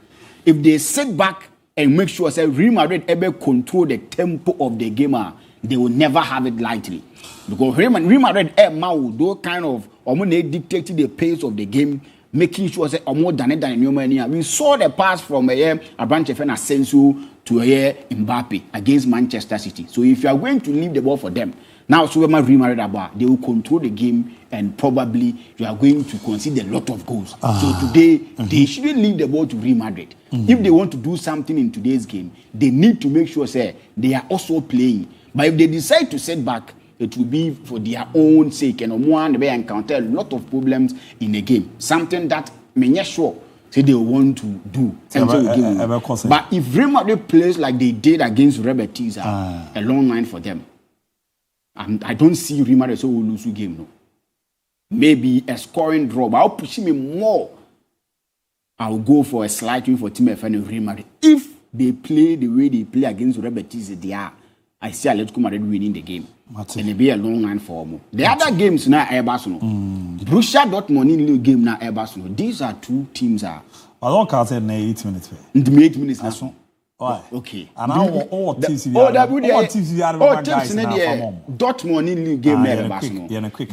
If they sit back and make sure that Real Madrid able control the tempo of the game, they will never have it lightly. Because Real Madrid those kind of they dictated the pace of the game, making sure that more than it. We saw the pass from a branch of Asensio to Mbappe against Manchester City. So if you are going to leave the ball for them, now so Real Madrid they will control the game and probably you are going to concede a lot of goals. So today they shouldn't leave the ball to Real Madrid. If they want to do something in today's game, they need to make sure they are also playing. But if they decide to sit back, it will be for their own sake and they encounter a lot of problems in the game. Something that may sure say they want to do. But if Real Madrid plays like they did against Red Betis, a long line for them. And I don't see Real Madrid so will lose the game. No, maybe a scoring draw. But I'll push me more. I'll go for a slight win for Team FN and Real Madrid. If they play the way they play against Red Betis, I see Atletico Madrid winning the game. And it'll be a long line for them. The other games now, Airbus. Borussia Dortmund in the game now, Airbus. These are two teams. I don't count in 8 minutes. In the 8 minutes now. Why? Okay. And all teams Dortmund in the game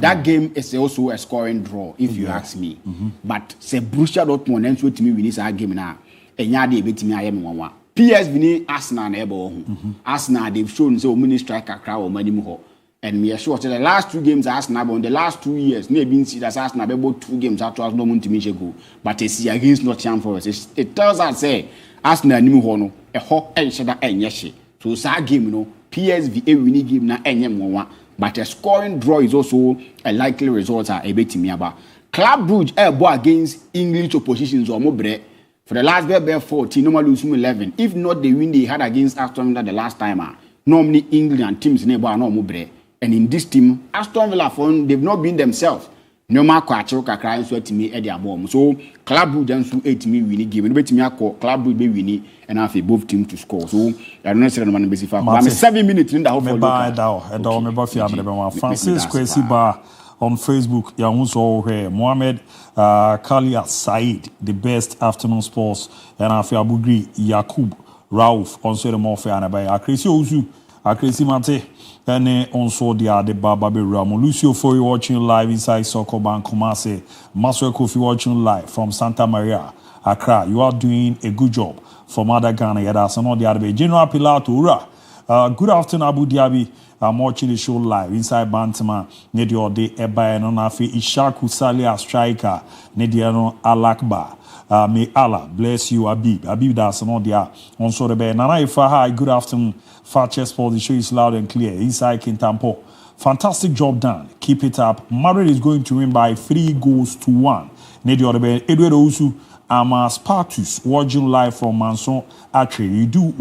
that game is also a scoring draw, if you ask me. But say Borussia Dortmund and so to me we need our game now. And ya dey bet me ayem 1-1. PSV ni Arsenal na ebo ho. Arsenal they've shown so many striker crowd o mani mu ho. And me sure the last 2 games Arsenal won the last 2 years. No been see that Arsenal be about 2 games after Arsenal no to me go. But they see against Nottingham Forest. It tells us say Arsenal ni mu ho no e ho enhyeda enye. So sa game no PSV a winning game na enye 1-1. But a scoring draw is also a likely result a betimi aba. Club Brugge ebo against English oppositions or more for the last bear 14, normally lose 11. If not the win they had against Aston Villa the last time, normally England and teams never no more. And in this team, Aston Villa they've not been themselves. No more Kwachoka crying so to me at their bomb. So Club Brugge and so 8 me winning game. Bet me Club Brugge be winning and have both teams to score. So I don't know man basic fact. I'm 7 minutes in the whole for Francis Kwesi Bar on Facebook, Yahuso Mohamed Kalia Said, the best afternoon sports, and Afi Abugri Yakub Rauf on the MON-FRI and by Akresi Ozu, Akresi Mate, and also the Baba Ramo. Lucio for you watching live inside Soccer Bank Kumase, Maswell Kofi watching live from Santa Maria, Accra. You are doing a good job for Mother Ghana. Yadas and all the other General Pilato, Ura. Good afternoon, Abu Dhabi. I'm watching the show live inside Bantama. Nedio de Eba and Onafi Ishaku Salia striker. Nediano Alakba. May Allah bless you, Abib. Abib that's an audio on so the Nana Ifa. Hi, good afternoon. Fakye Sports. The show is loud and clear. Inside Kintampo. Fantastic job done. Keep it up. Madrid is going to win by 3-1. Nedio de Edward Osu. Spartus watching live from Manson Atri. You do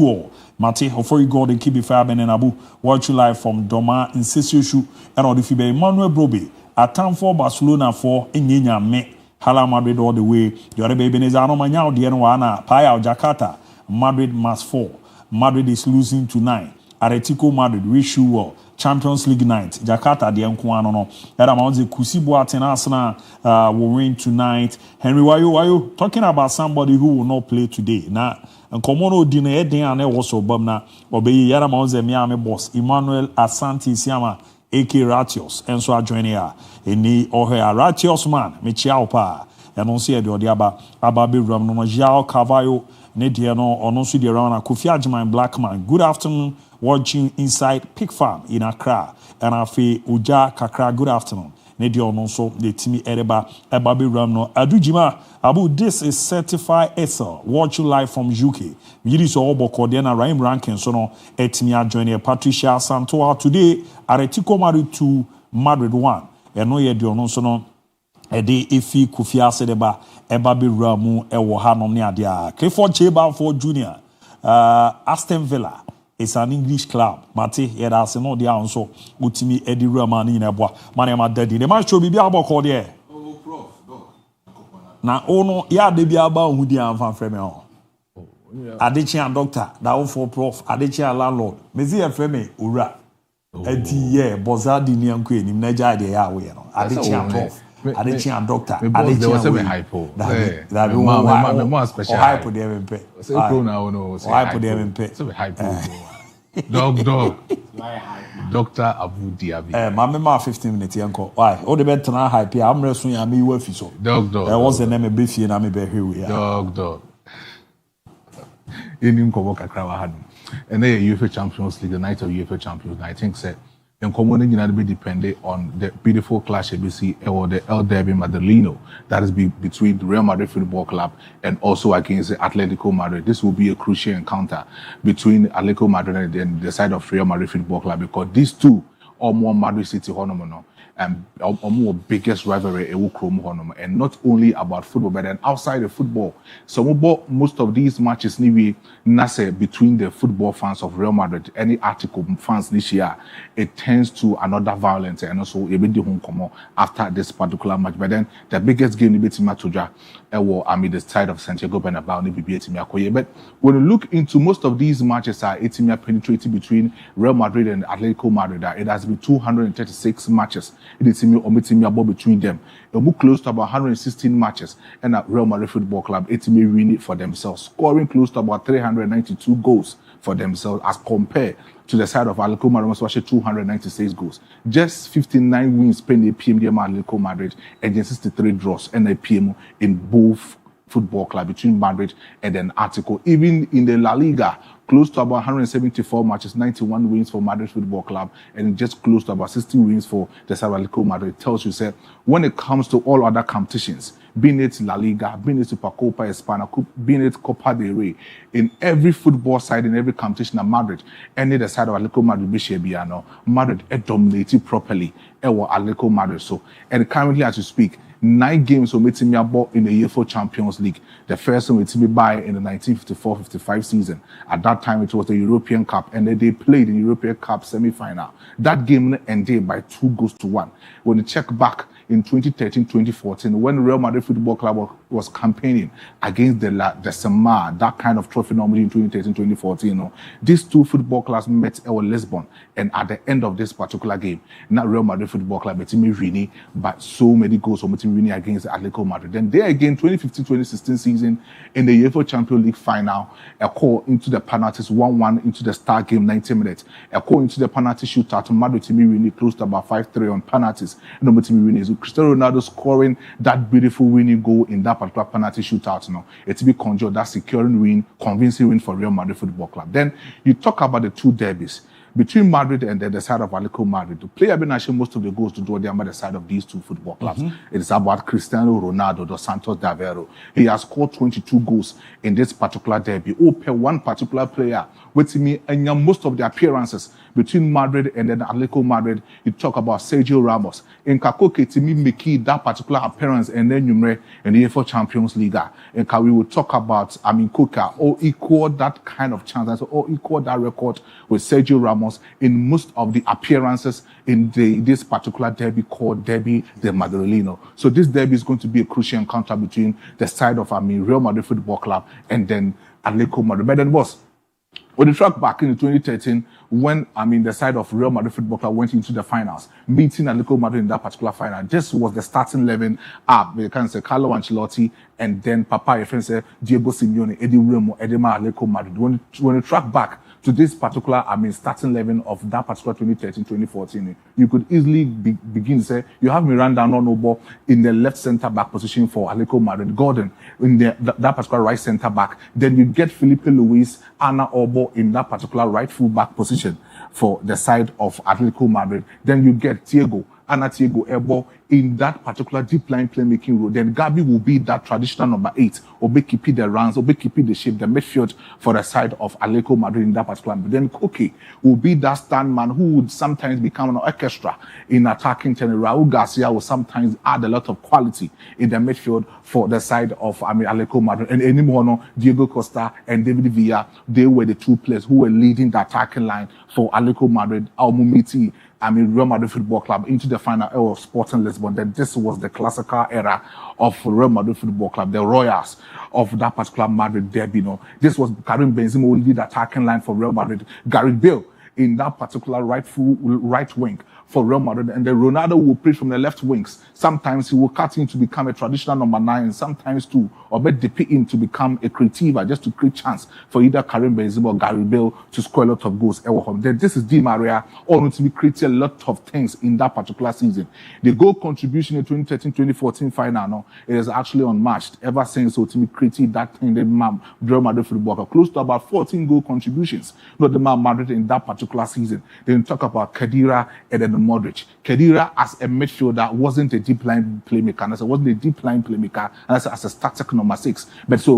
all. Mate, before you go, then keep it fair and Abu watch you live from Doma in Sissu and all the Fibe Emmanuel Brobe. A time for Barcelona for Inyanya me. Hala Madrid all the way. The other baby is Anomanya, the Wana, Paya, Jakarta. Madrid must fall. Madrid is losing tonight. Atletico Madrid, wish you well. Champions League night. Jakarta, the Nkwano. And I'm on the Kusibu Arsenal will win tonight. Henry, why you talking about somebody who will not play today? Now, and Komono dinner and also Bumna, Obey Yaramonze Miami boss, Emmanuel Asante Siama, AK Ratios, and so I join here. Any or her Ratios man, Michiaupa, and on see the Odiaba, Ababi Ramno, Jao Cavallo, Nediano, or no see the around a Kofiajman Blackman. Good afternoon, watching inside Pig Farm in Accra, and I feel Uja Kakra. Good afternoon. Nedio also the Timmy Ereba, Ababi Ramno, Adujima, Abu, this is certified ESL. Watch you live from UK. Yidis Oboko, Diana Raim Rankin, so no, Etimia joining Patricia Santoa today, Atletico Madrid 2, Madrid 1. And no, yet, no, so no, a day ifi Kufia Sedeba, Ababi Ramu, Ewohanom Niadia, Clifford Cheba for Junior, Aston Villa. It's an English club. Mate, that's no dia also. Utimi Eddie Ramani in a bois. Manema daddy. The man should be able to there. Now, oh no, yeah, they be about who they are from me. Adichia doctor, that for prof, Adichia landlord. Mezi a frame, ura. Eti ye, Bozadi Nianque, in Naja de Yahweh. Adichia prof. Adichia doctor. Adichia hypo. That be more special. Hypo there in pay. Hypo there in pay. Dog. Dr. Abu Dhabi. My mema 15 minutes yanko. Why? All the better na hype. I'm wrestling ya me worth so. Dog. There was the name of Biffy and I'm be here. Dog. In him come kakra wa hadu. And then UEFA Champions League, the night of UEFA Champions League, I think said in common be dependent on the beautiful clash ABC or the El Derby Madrileno that is between the Real Madrid Football Club and also against the Atletico Madrid. This will be a crucial encounter between Atletico Madrid and the side of Real Madrid Football Club because these two are more Madrid City Honomono. more biggest rivalry and not only about football but then outside of football. So most of these matches between the football fans of Real Madrid, any article fans this year, it tends to another violence and also after this particular match. But then the biggest game the side of Santiago Bernabeu. But when you look into most of these matches it's penetrating between Real Madrid and Atletico Madrid, it has been 236 matches. It is between them. Close to about 116 matches, and at Real Madrid Football Club, it's win it for themselves, scoring close to about 392 goals for themselves, as compared to the side of Atletico Madrid, which 296 goals. Just 59 wins pen the PM Atletico Madrid, and just 63 draws and a PM in both football club between Madrid and then Atletico. Even in the La Liga, close to about 174 matches, 91 wins for Madrid Football Club, and just close to about 60 wins for the Atletico Madrid. It tells you, sir, when it comes to all other competitions, being it La Liga, being it Supercopa España, being it Copa del Rey, in every football side, in every competition at Madrid, any the side of Atletico Madrid, Madrid dominated properly. Atletico Madrid. So, and currently as you speak, 9 games were meeting me about in the UEFA Champions League. The first one with me by in the 1954-55 season. At that time, it was the European Cup, and they played in the European Cup semi-final. That game ended by 2-1. When you check back in 2013-2014, when Real Madrid Football Club was campaigning against the Sama, that kind of trophy normally in 2013-2014, these two football clubs met at Lisbon, and at the end of this particular game, not Real Madrid Football Club, it's me winning by so many goals, so much winning against Atletico Madrid. Then there again, 2015-2016 season in the UEFA Champions League final, a call into the penalties, 1-1 into the start game, 90 minutes. A call into the penalty shootout, Madrid to me winning close to about 5-3 on penalties. No to me winning. So Cristiano Ronaldo scoring that beautiful winning goal in that particular penalty shootout. It's be conjured that securing win, convincing win for Real Madrid Football Club. Then you talk about the two derbies between Madrid and the side of Atletico Madrid. The player been actually most of the goals to draw them by the side of these two football clubs. It is about Cristiano Ronaldo dos Santos Aveiro. He has scored 22 goals in this particular derby. Per one particular player, with me and most of the appearances between Madrid and then Atletico Madrid. You talk about Sergio Ramos. In Kakoke to me make that particular appearance and then Numre in the UEFA Champions League. And we will talk about Kuka or equal that kind of chance or equal that record with Sergio Ramos in most of the appearances in this particular derby called Derby de Madrileno. So this derby is going to be a crucial encounter between the side of Real Madrid Football Club and then Atletico Madrid. But then when you track back in 2013, when the side of Real Madrid Football Club went into the finals, meeting Atletico Madrid in that particular final, this was the starting 11 up. They can say Carlo Ancelotti and then Papa say Diego Simeone, Eddie Remo, Edema Atletico Madrid. When you track back to this particular, starting 11 of that particular 2013-2014, you could easily begin to say, you have Miranda Nonobo in the left center-back position for Atletico Madrid, Gordon in that particular right center-back. Then you get Felipe Luis, Ana Obo in that particular right full-back position for the side of Atletico Madrid. Then you get Thiago Ebo in that particular deep line playmaking role. Then Gabi will be that traditional number 8, or be keeping the runs, or be keeping the shape, the midfield for the side of Atletico Madrid in that particular. But then Koke will be that stand man who would sometimes become an orchestra in attacking tenor. Raul Garcia will sometimes add a lot of quality in the midfield for the side of Atletico Madrid. And anymore, Diego Costa and David Villa, they were the two players who were leading the attacking line for Atletico Madrid. Al-Mumiti, Real Madrid Football Club into the final of Sporting Lisbon. Then this was the classical era of Real Madrid Football Club, the Royals of that particular Madrid derby. This was Karim Benzema who lead the attacking line for Real Madrid. Gareth Bale in that particular right wing for Real Madrid, and then Ronaldo will play from the left wings. Sometimes he will cut in to become a traditional number 9, sometimes too, or bet the in to become a creativa, just to create chance for either Karim Benzema or Gareth Bale to score a lot of goals. Then this is Di Maria, all to be creating a lot of things in that particular season. The goal contribution in 2013-2014 final, it is actually unmatched ever since Otimi created that thing. The Real Madrid Football Club, close to about 14 goal contributions. Not the Madrid in that particular season. Then talk about Khedira and then Modric. Khedira as a midfielder wasn't a deep line playmaker, and wasn't a deep line playmaker, and as a static number 6. But so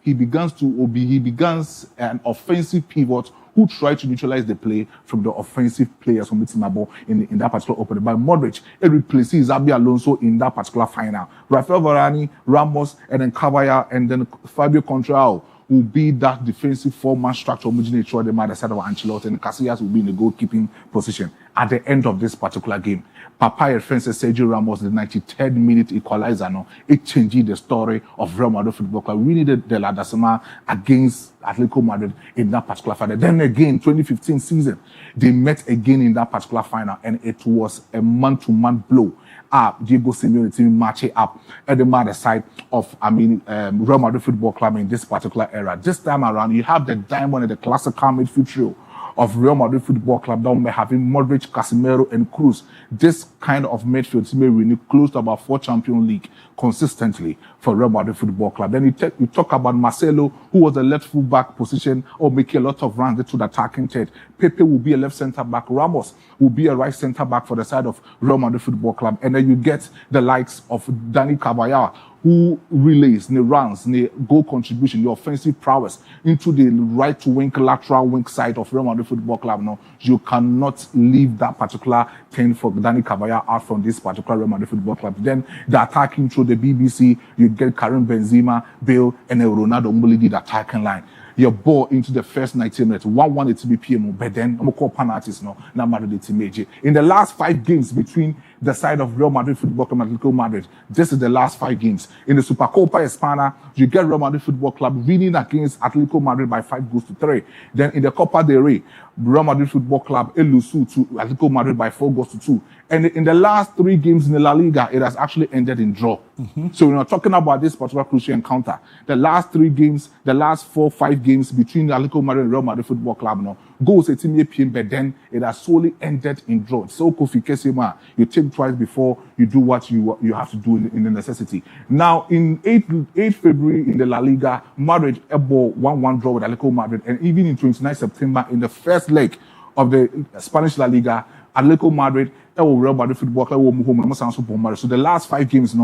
he begins an offensive pivot who tried to neutralize the play from the offensive players from the team in that particular opening. But Modric, it replaces Xabi Alonso in that particular final. Rafael Varane, Ramos, and then Caballero, and then Fabio Contrao will be that defensive four-man structure originated toward the other side of Ancelotti, and Casillas will be in the goalkeeping position at the end of this particular game. Papaya Francis Sergio Ramos, the 93rd minute equalizer, it changed the story of Real Madrid Football Club. We needed the La Decima against Atletico Madrid in that particular final. Then again, 2015 season, they met again in that particular final, and it was a man-to-man blow. Diego Simeone team matching up at the other side of, Real Madrid Football Club in this particular era. This time around, you have the diamond and the classical midfield trio of Real Madrid Football Club down by having Modric, Casemiro, and Cruz. This kind of midfield team really close to about 4 Champions League consistently for Real Madrid Football Club. Then you talk about Marcelo, who was a left full-back position or making a lot of runs to the attacking third. Pepe will be a left centre-back. Ramos will be a right centre-back for the side of Real Madrid Football Club. And then you get the likes of Dani Caballero, who relays, the runs, the goal contribution, the offensive prowess into the right wing, lateral wing side of Real Madrid Football Club. No, you cannot leave that particular thing for Dani Caballero out from this particular Real Madrid Football Club. Then the attacking through the BBC, you get Karim Benzema, Bale, and Ronaldo Mboli did the attacking line. Your ball into the first 90 minutes, 1-1 it to be PMO, but then I'm call penalties now Madrid team. In the last 5 games between the side of Real Madrid Football Club and Atletico Madrid, this is the last 5 games. In the Supercopa España, you get Real Madrid Football Club winning against Atletico Madrid by 5-3. Then in the Copa del Rey, Real Madrid Football Club elusu to Atletico Madrid by 4-2. And in the last 3 games in the La Liga, it has actually ended in draw. So we're not talking about this particular crucial encounter. The last 3 games, the last 4-5 games between Atletico Madrid and Real Madrid Football Club, goals a team PM, but then it has solely ended in draw. So Kofi Kesema, you think twice before you do what you have to do in the necessity. Now in 8 February in the La Liga, Madrid ball 1-1 draw with Atletico Madrid, and even in 29 September in the first leg of the Spanish La Liga, Atletico Madrid, Real Madrid Football Club. So the last 5 games,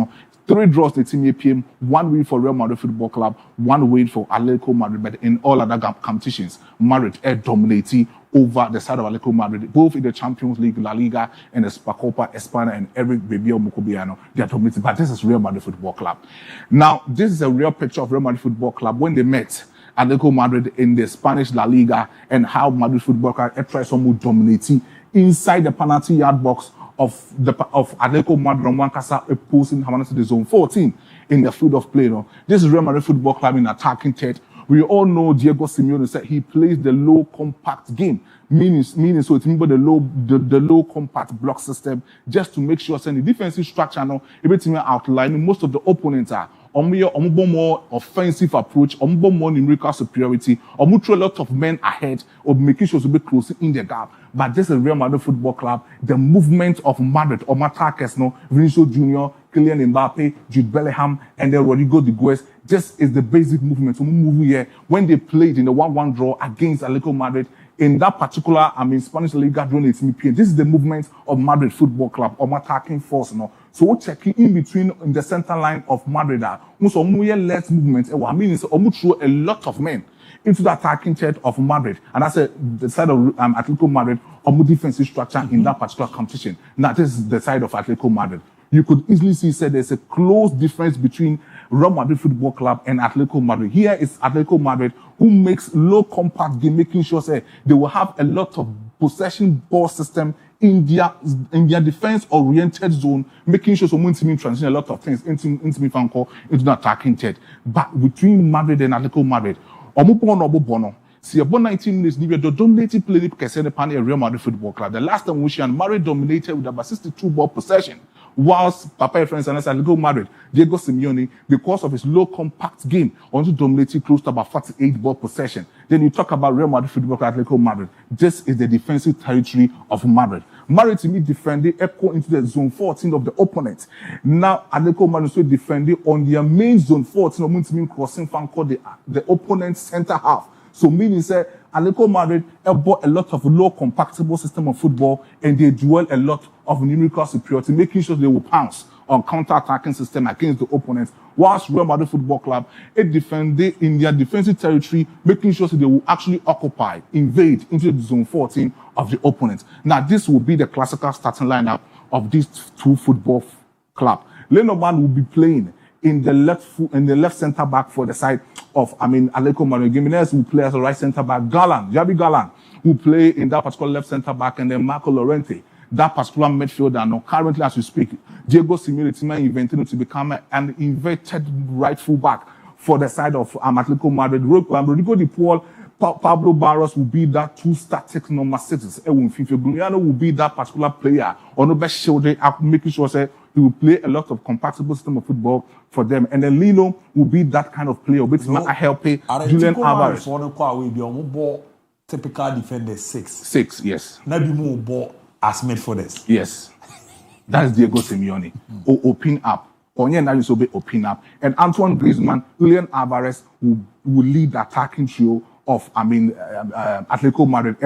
3 draws the team APM, 1 win for Real Madrid Football Club, 1 win for Atletico Madrid. But in all other competitions, Madrid dominating over the side of Atletico Madrid, both in the Champions League, La Liga, and the Supercopa España, and every Bebio Mukobiano, they are dominating. But this is Real Madrid Football Club. Now, this is a real picture of Real Madrid Football Club when they met Atletico Madrid in the Spanish La Liga, and how Madrid Football Club tries to dominate inside the penalty yard box of Atletico Madrid on one casa opposing Havana to the zone 14 in the field of play. This is Real Madrid Football Club in attacking third. We all know Diego Simeone said he plays the low compact game, meaning so it's the low compact block system, just to make sure the defensive structure everything outlining most of the opponents are more offensive approach, more numerical superiority, throw a lot of men ahead, or making sure to be close in the gap. But this is Real Madrid Football Club, the movement of Madrid, or attackers, Vinicius Junior, Kylian Mbappe, Jude Bellingham, and then Rodrigo de Guez. This is the basic movement. So move here when they played in the 1-1 draw against Atletico Madrid in that particular, Spanish Liga draw. This is the movement of Madrid Football Club, or attacking force. So we're checking in between in the center line of Madrid. Less movement. Throw a lot of men into the attacking third of Madrid, and that's the side of Atletico Madrid, or defensive structure in that particular competition. Now this is the side of Atletico Madrid. You could easily see there's a close difference between Real Madrid Football Club and Atletico Madrid. Here is Atletico Madrid, who makes low compact game, making sure they will have a lot of possession ball system in their defense-oriented zone, making sure someone to transition a lot of things into the attacking third. But between Madrid and Atletico Madrid, see about 19 minutes, the dominating play in Real Madrid Football Club. The last time we Madrid dominated with about 62 ball possession, whilst Papaya Friends and Atletico Madrid, Diego Simeone, because of his low compact game, also dominated close to about 48 ball possession. Then you talk about Real Madrid Football Club, Atletico Madrid. This is the defensive territory of Madrid. Madrid to me defending echo into the zone 14 of the opponent. Now Atletico Madrid so defending on their main zone 14, to mean crossing fan called the opponent's center half. So meaning say Atletico Madrid bought a lot of low compactable system of football, and they dwell a lot of numerical superiority, making sure they will pounce on counter-attacking system against the opponents. Whilst Real Madrid Football Club, it defended in their defensive territory, making sure that they will actually occupy, invade into the zone 14 of the opponent. Now, this will be the classical starting lineup of these two football clubs. Lenormand will be playing in the left centre back for the side of Atletico Madrid. Gimenez will play as a right centre back. Javi Galán will play in that particular left centre back, and then Marco Llorente, that particular midfielder. Now, currently, as we speak, Diego Simeone invented to become an inverted right full back for the side of Atletico Madrid. Rodrigo de Paul, Pablo Barros will be that two static number 6. Gugliano will be that particular player on the best shoulder, making sure that he will play a lot of compatible system of football for them. And then Lino will be that kind of player. Help Julian Alvarez. Typical defender 6. 6, yes. Maybe more ball as midfielders. Yes. That is Diego Simeone. Open up. Onye now will be open up. And Antoine Griezmann, Julian Alvarez will lead the attacking trio of Atletico Madrid.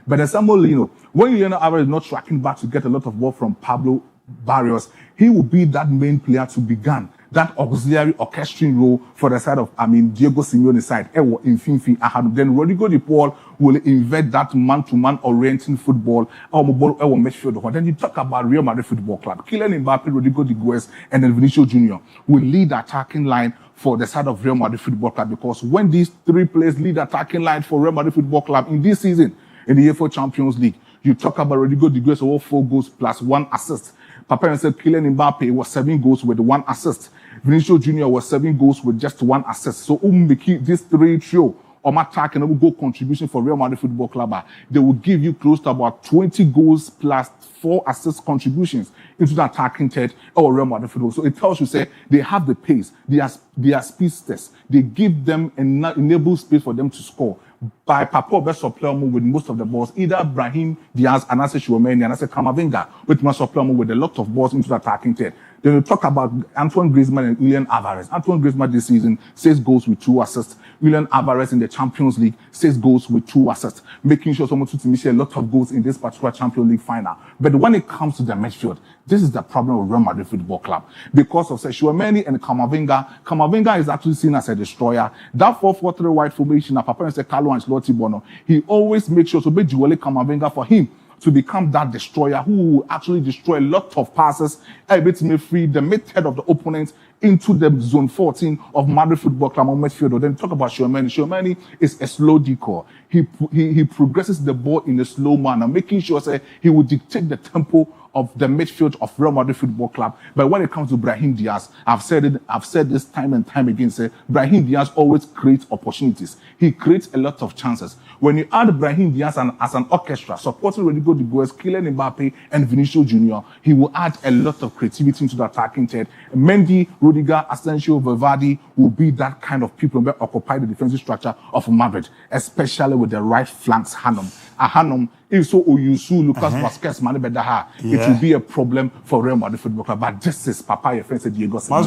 But the Samuel Lino, when Julian Alvarez is not tracking back to get a lot of ball from Pablo Barrios, he will be that main player to begin that auxiliary orchestrating role for the side of Diego Simeone's side. Then Rodrigo de Paul will invert that man-to-man orienting football. Then you talk about Real Madrid Football Club. Kylian Mbappe, Rodrigo de Paul, and then Vinicius Jr. will lead the attacking line for the side of Real Madrid Football Club, because when these three players lead the attacking line for Real Madrid Football Club in this season in the UEFA Champions League, you talk about Rodrigo de Paul over 4 goals plus 1 assist. Papa said Kylian Mbappe was 7 goals with 1 assist. Vinicius Jr. was 7 goals with just 1 assist. So these three trio on attack and goal contribution for Real Madrid Football Club, they will give you close to about 20 goals plus 4 assist contributions into the attacking third or Real Madrid Football. So it tells you, say, they have the pace, they are speedsters, they give them enable space for them to score. By Papo best supply with most of the balls, either Brahim Diaz, Anase Chouameni, Anase Camavinga, with must supply with a lot of balls into the attacking third. Then we talk about Antoine Griezmann and Julian Alvarez. Antoine Griezmann this season 6 goals with 2 assists. Julian Alvarez in the Champions League 6 goals with 2 assists, making sure someone to miss a lot of goals in this particular Champions League final. But when it comes to the midfield, this is the problem with Real Madrid Football Club. Because of Chouameni and Camavinga is actually seen as a destroyer. That 4-4-3 wide formation, Papa said Carlo Ancelotti Bono, he always makes sure to be Joel Camavinga for him to become that destroyer who will actually destroy a lot of passes, able to free the mid-third of the opponent into the zone 14 of Madrid Football Club on midfield. Then talk about Chouameni. Chouameni is a slow decoy. He progresses the ball in a slow manner, making sure that he will dictate the tempo of the midfield of Real Madrid Football Club. But when it comes to Brahim Diaz, I've said this time and time again, say Brahim Diaz always creates opportunities. He creates a lot of chances. When you add Brahim Diaz as an orchestra, supporting Rodrigo de Paul, Kylian Mbappe, and Vinicius Jr., he will add a lot of creativity into the attacking third. Mendy, Rudiger, Asensio, Valverde will be that kind of people who occupy the defensive structure of Madrid, especially with the right flanks, Hanum. If so, Oyusu, Lucas Vasquez, Mane Bedaha, it will be a problem for Real Madrid Football Club. But this is Papa, your friend said Diego Simeone.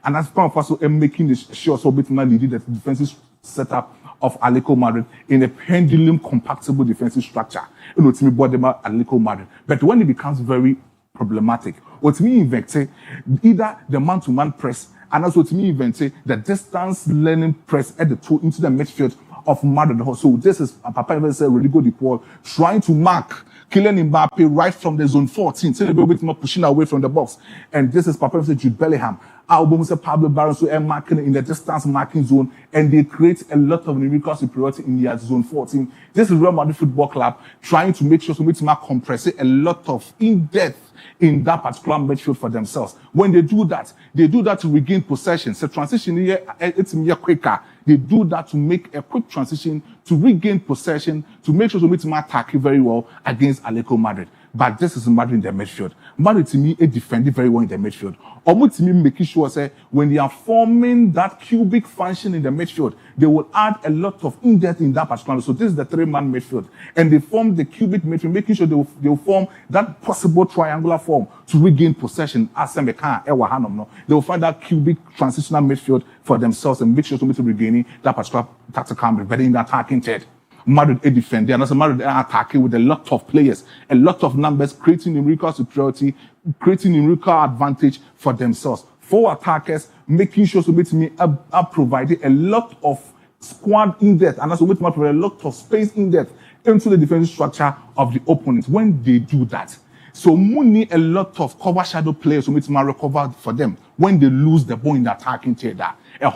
And that's also making sure so bit leading the defensive setup of Atletico Madrid in a pendulum compatible defensive structure. You know, to me, Atletico Madrid. But when it becomes very problematic, or to me, either the man-to-man press, and also to me, the distance learning press at the toe into the midfield of Madrid. So this is Papa even said Rodrigo de Paul trying to mark Kylian Mbappe right from the zone 14, so a little bit more pushing away from the box. And this is Papa said Jude Bellingham. Pablo Barros are marking in the distance marking zone, and they create a lot of numerical superiority in their zone 14. This is Real Madrid Football Club trying to make sure to compress a lot of in-depth in that particular midfield for themselves. When they do that to regain possession. So transition here, it's quicker. They do that to make a quick transition, to regain possession, to make sure to attack very well against Atletico Madrid. But this is Madrid in the midfield. Madrid to me, it defended very well in the midfield. Almost to me, making sure say when they are forming that cubic function in the midfield, they will add a lot of in-depth in that particular. So this is the 3-man midfield. And they form the cubic midfield, making sure they will form that possible triangular form to regain possession. They will find that cubic transitional midfield for themselves and make sure to regaining that particular tactical midfield, but in the attacking third. Madrid a defender, and also Madrid attacking with a lot of players, a lot of numbers, creating numerical superiority, creating numerical advantage for themselves. 4 attackers, making sure to me are providing a lot of squad in depth, and also provide a lot of space in depth into the defensive structure of the opponent. When they do that, so we need a lot of cover shadow players who recover for them when they lose the ball in the attacking theater. And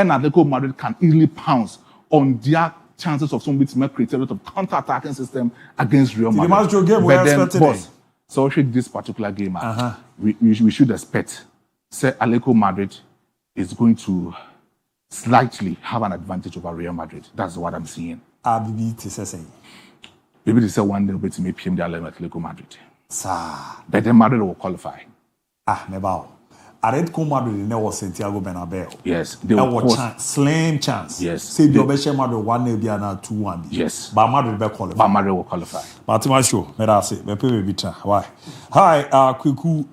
Atletico Madrid can easily pounce on their chances of somebody to create a lot of counter-attacking system against Real Madrid. But then, boss, so this particular game, we should expect, say, Atletico Madrid is going to slightly have an advantage over Real Madrid. That's what I'm seeing. ABOU to say. Maybe they say one day will be to PM their level at Atletico Madrid. But then Madrid will qualify. Nebao. Atletico Madrid never Santiago Bernabeu. Yes, they will slim chance. Yes, say the Obeshe Madrid 1 be na 2-1. Yes, but Madrid will qualify. But Madrid will qualify. Matima show, me da say, me pay me bita. Why? Hi, Kwiku,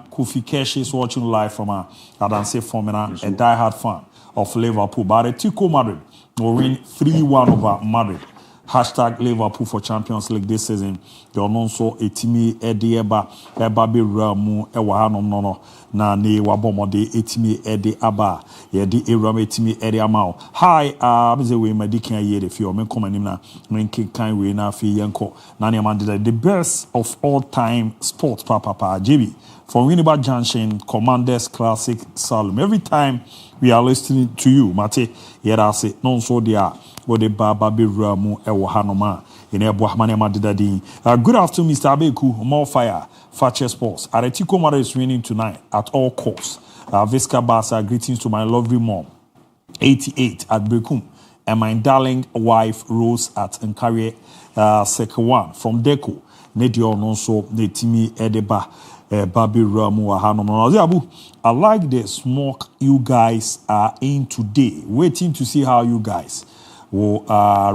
Kofi Keshi is watching live from Adanse Formina, a diehard fan of Liverpool. But Atletico Madrid will win 3-1 over Madrid. Hashtag Liverpool for Champions League this season. The also etimi edieba be ramu ewahanom no na ne wabomode etimi edi aba ye di eram etimi edi amao. Hi, abze we medican ye the few men come na ranking kind we na fi yenko na ne man the best of all time sports papa JB from Winneba Junction Commanders Classic Salem. Every time we are listening to you, Mate, yera say non so dia Bode Baba Biramu Ewahanoma in Ebuahmane Madidadi. Good afternoon, Mr. ABOU, MON-FRI, Fakye Sports. Atletico Madrid is winning tonight at all costs. Visca Barca, greetings to my lovely mom, 88 at Brekum, and my darling wife, Rose at Nkari Sekewan from Deco. Nedio Nonso, Netimi Edeba. Babi Ramu Abu, I like the smoke you guys are in today. Waiting to see how you guys will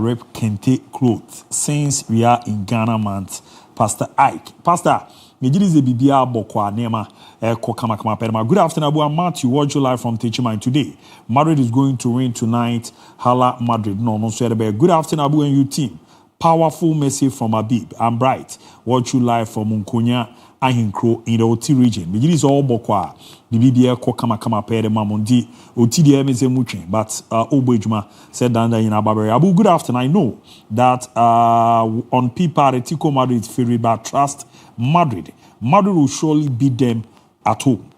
rep kente clothes since we are in Ghana month. Pastor Ike. Pastor, Nijirize Bibia Bokwa Nema Kokama Perma. Good afternoon, Abu. I'm Matthew. Watch you live from Techimine today. Madrid is going to win tonight. Hala Madrid. No, good afternoon, Abu and you team. Powerful message from Abib. I'm bright. Watch you live from Munkonya. Ahinkro in the OT region. Bijili is all bokwa. The BBA ko kama pere mamundi. OT the MSM muchin. But Obejuma said that in Ababari. Abu, good afternoon. I know that on paper, Atletico Madrid is favored, but trust Madrid. Madrid will surely beat them at home.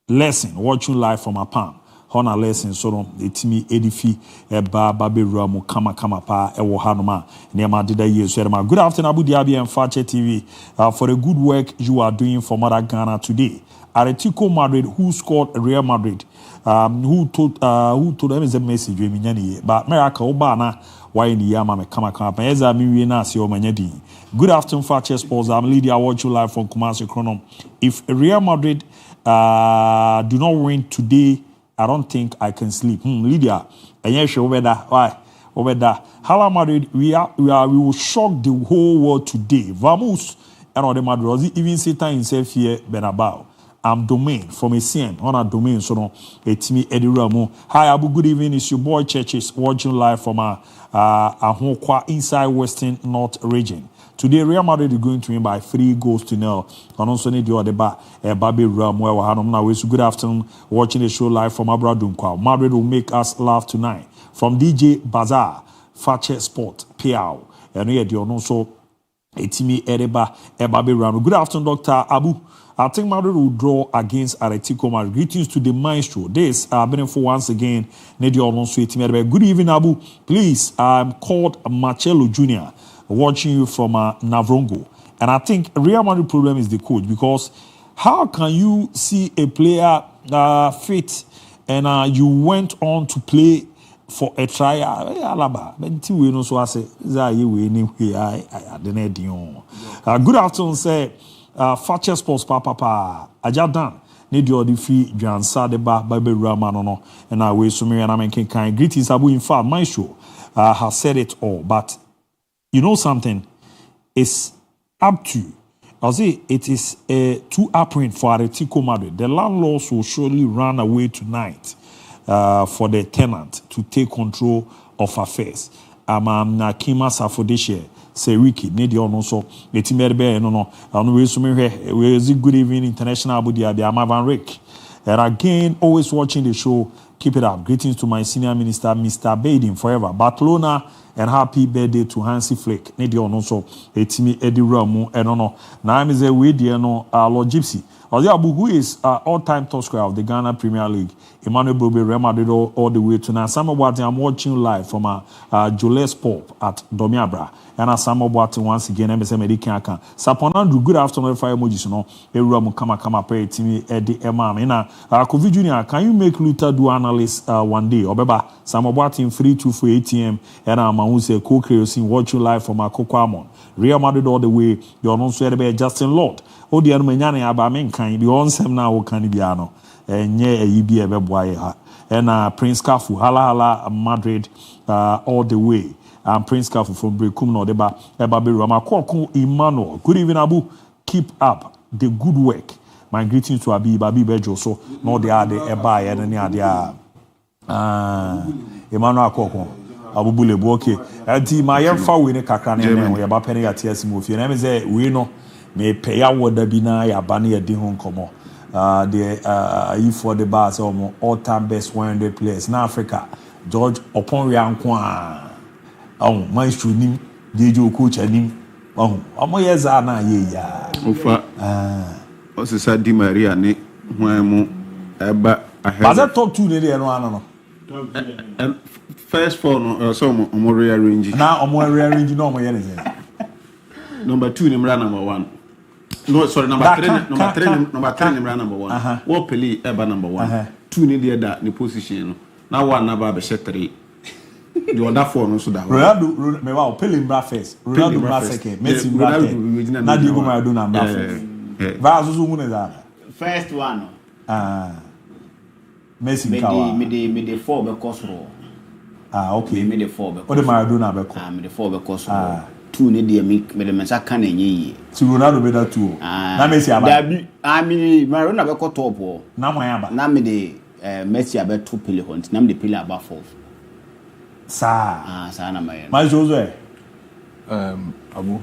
Lesson, watching live from a palm. Hona lesson so the timi edifi eba babewura kama pa ewo hanoma nema dida yesu edema. Good afternoon, Abu DIABY and Fakye TV, for the good work you are doing for Mother Ghana today. Atletico Madrid, who scored Real Madrid, who told them is a message we minyani, but America obana why in the yama me kama pa eza mi na si o manyadi. Good afternoon, Fakye Sports. I'm Lydia, watch you live from Kumasi Chronom. If Real Madrid do not win today, I don't think I can sleep. Lydia, and yes, over there. Why? Over there. Hala Madrid, we will shock the whole world today. Vamos, and all the Madrid, even Satan himself here, Benabao. I'm Domain from a CN on a domain, so no, it's me, Eddie Ramo. Hi, Abu, good evening. It's your boy Churches watching live from a Hokwa inside Western North region. Today, Real Madrid is going to win by 3-0. And also, need your deba, Babi Ram, where we had them now. Good afternoon, watching the show live from Abradunkwa. Madrid will make us laugh tonight. From DJ Bazaar, Fakye Sport, Piao. And we had also a Timi Edeba, Babi Ram. Good afternoon, Dr. Abu. I think Madrid will draw against Atletico Madrid. Greetings to the maestro. This been for once again. Good evening, Abu. Please, I'm called Marcelo Jr., watching you from Navrongo. And I think Real Madrid problem is the coach, because how can you see a player fit and you went on to play for a trial? Good afternoon, sir. Fakye Sports Papa Ajadan need your defeat Jansa deba Baby Ramanono and I will summer and I'm kind. Greetings, Abu. In fact, my show has said it all, but you know something, it's up to you. I'll say it is too apparent for Atletico Madrid. The landlords will surely run away tonight for the tenant to take control of affairs. na Kima Safodeshe say Ricky need you no so etimerbe no we sume we good evening international Abu Dhabi Amavan Rick. And again, always watching the show. Keep it up. Greetings to my senior minister, Mr. Baden, forever. Barcelona, and happy birthday to Hansi Flick. Need you also Etimi Eddie Ramu and no. Now I'm a way dear no Lord Gypsy. ABOU, who is all-time top scorer of the Ghana Premier League. Emmanuel Bobe Real Madrid all the way to now. Some of what I'm watching live from Jules Pop at Domiabra. And some of what once again MSM Medican can. Saponandru, good afternoon, fire emojis, no. Everyone come pray to me, Eddie Emma. Kofi Junior, can you make Luther do analyst one day? Obeba, some of what in 324 ATM, and I'm who say co-creating watching live from MON-FRI. Real Madrid all the way. You're not sure about Justin Lord. Oh, the Armenian Abamin can be on some now, can be ano. And yeah, you be a boy. And Prince Kafu, hala Madrid all the way. And Prince Kafu from Brekum no deba Ebabe Rama Koko Emmanuel. Good evening, Abu. Keep up the good work. My greetings to Babi Bejo. So no they are the Eba and any other Emmanuel Koko. Abu Bulebu okay. And my MON-FRI we ne kakra ne we ba pene ya TS mo fie. Na me say we no me pay award bi na ya ba na ya di ho nkomo. The for the bars all-time best 100 players in Africa. George Oponriankwa. Maestro nim Dejo coach anim. Yeza na ye ya. Ofa. Osisa Di Maria ne hwanmu eba ahead. But that top 2 ne dey no. First 4 no so omo rearrange. Na omo rearrange no omo ye ne. Number 2 number 1. No, sorry, number 3 number 1. What peli eba number 1. 2 ni dey da ni position no. Na 1 na ba be 3. The other 4 no so da. Ronaldo me wa peli mbra first. Ronaldo mbra second. Messi mbra third. Na Diego Maradona mbra fourth. Va so hu ne za. First one. Messi nkawa. Me the 4 be kosoro. Okay. Me the 4 be. O de Maradona be ko. Me the 4 be kosoro. 2 ne dey me the mensa kan enye yi. Ti Ronaldo be da 2. Na Messi aba. Da bi Maradona be ko top o. Na mo aba. Na me the Messi aba 2 pele hunt. Na me the pele aba 4. Sa na mayen. My Jose. Abu,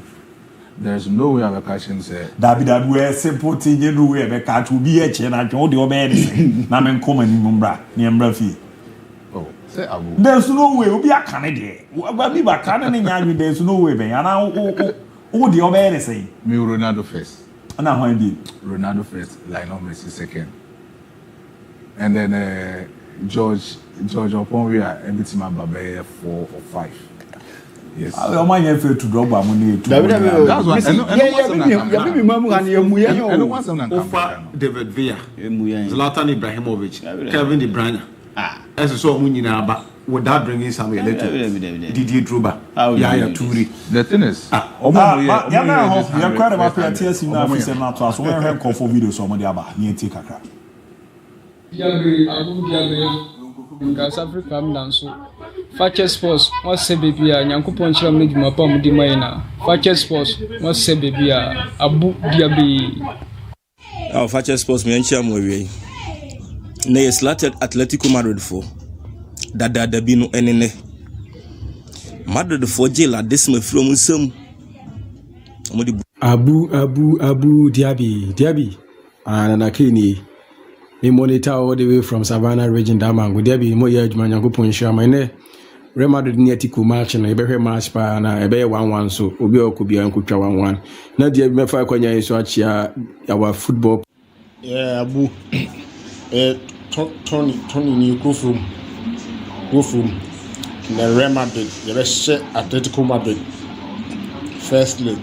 there's no way I'm catching say. David we simple thing you know we be catch will be a chain and all the obey. Na men come ni mbra, ni mbra fi. Oh, say Abu. There's no way we be a Canadian. We be a Canadian, there's no way be. And all the obey say. Me Ronaldo first. Na how be? Ronaldo first, Lionel Messi second. And then George Oponria everything about 4 or 5. Yes. I'm not here to drop money. That's what. David Villa, Zlatan Ibrahimovic, Kevin De Bruyne. As I saw Munina, but without bringing some later, Didier Drogba, Yaya Toure. The thing is, you're quite about to tell us in office and not to us. We're having for videos on the Aba, near Tikaka. South Africa so Fakye Sports what's say baby a Nyankopon chira me djuma pa mu di mai na Fakye Sports what's say baby a ABOU DIABY Fakye Sports me nchia mo wi na yes Atletico Madrid for dada dabi no enene Madrid for jail at this me from nsam ABOU DIABY na kini me monitor all the way from Savannah region Damango there be mo ye adwuma Nyankopon hia mane Real Madrid ni atiku match na ebe hwe match pa na ebe 1-1 so obi okobia nkotwa 1-1 na dia me fa kwanya yeso achia our football ABOU Tony ni go from the Real Madrid the share Atletico Madrid first leg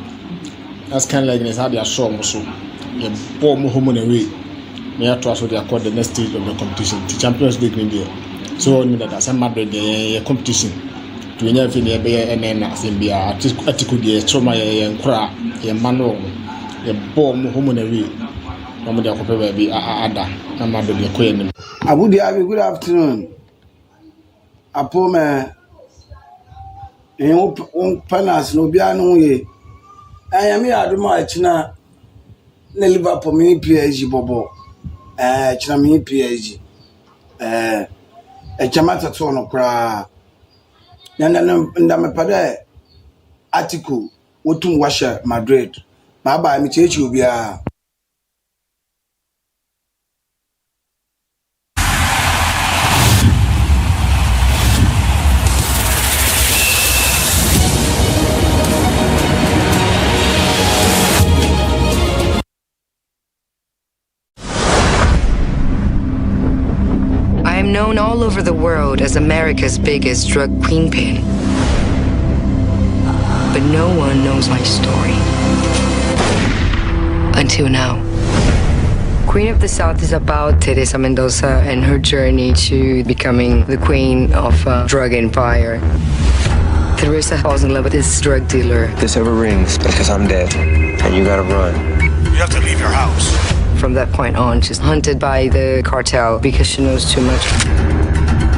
that's kind of like this how they are show so you ball mo home and away me have to also they accord the next stage of the competition the Champions League in there so me that some Madrid the competition to any of the be and Zambia Atletico the choma ye nkra ye mano ye ball mo home and away no me dey akopɛ be ada na Madrid ye ko ye ABOU DIABY, good afternoon. Apome panas no bia no ye ayami aduma achina na Liverpool me PSG bobo china me PSG chamata to no kra Ndamepade article wotum washa Madrid. Baba mi chechi obia. I am known all over the world as America's biggest drug queenpin. But no one knows my story. Until now. Queen of the South is about Teresa Mendoza and her journey to becoming the queen of a drug empire. Teresa falls in love with this drug dealer. If this ever rings, because I'm dead, and you gotta run. You have to leave your house. From that point on, she's hunted by the cartel because she knows too much.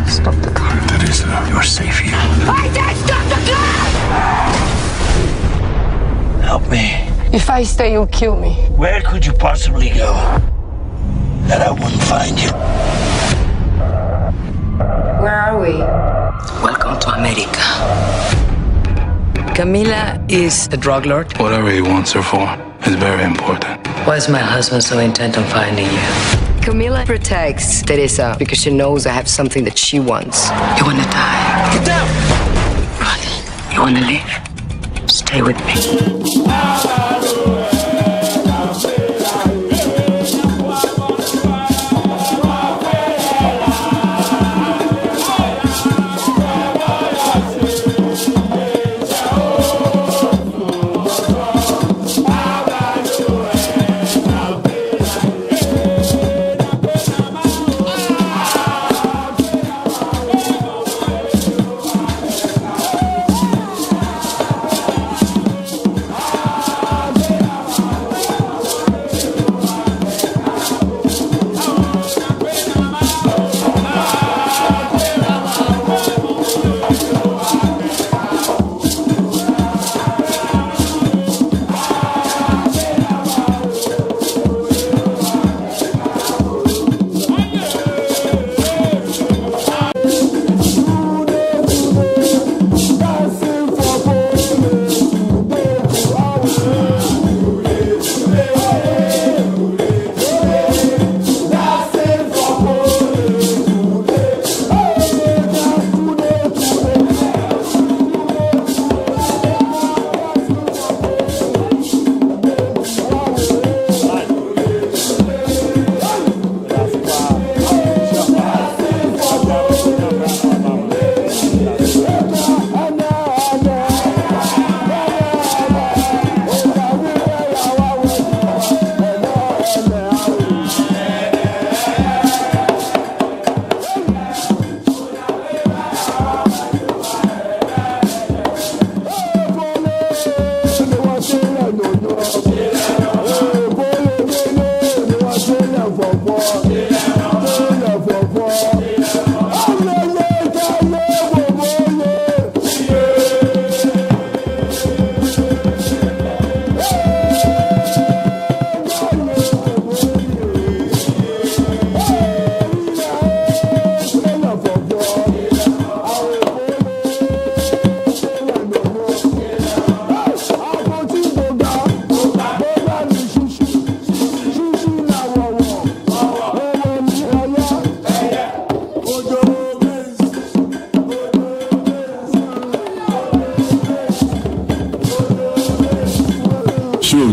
Stop the car. Teresa, you're safe here. I said stop the car! Help me. If I stay, you'll kill me. Where could you possibly go that I wouldn't find you? Where are we? Welcome to America. Camila is a drug lord. Whatever he wants her for is very important. Why is my husband so intent on finding you? Camila protects Teresa because she knows I have something that she wants. You wanna die? Get down! Run. You wanna live? Stay with me.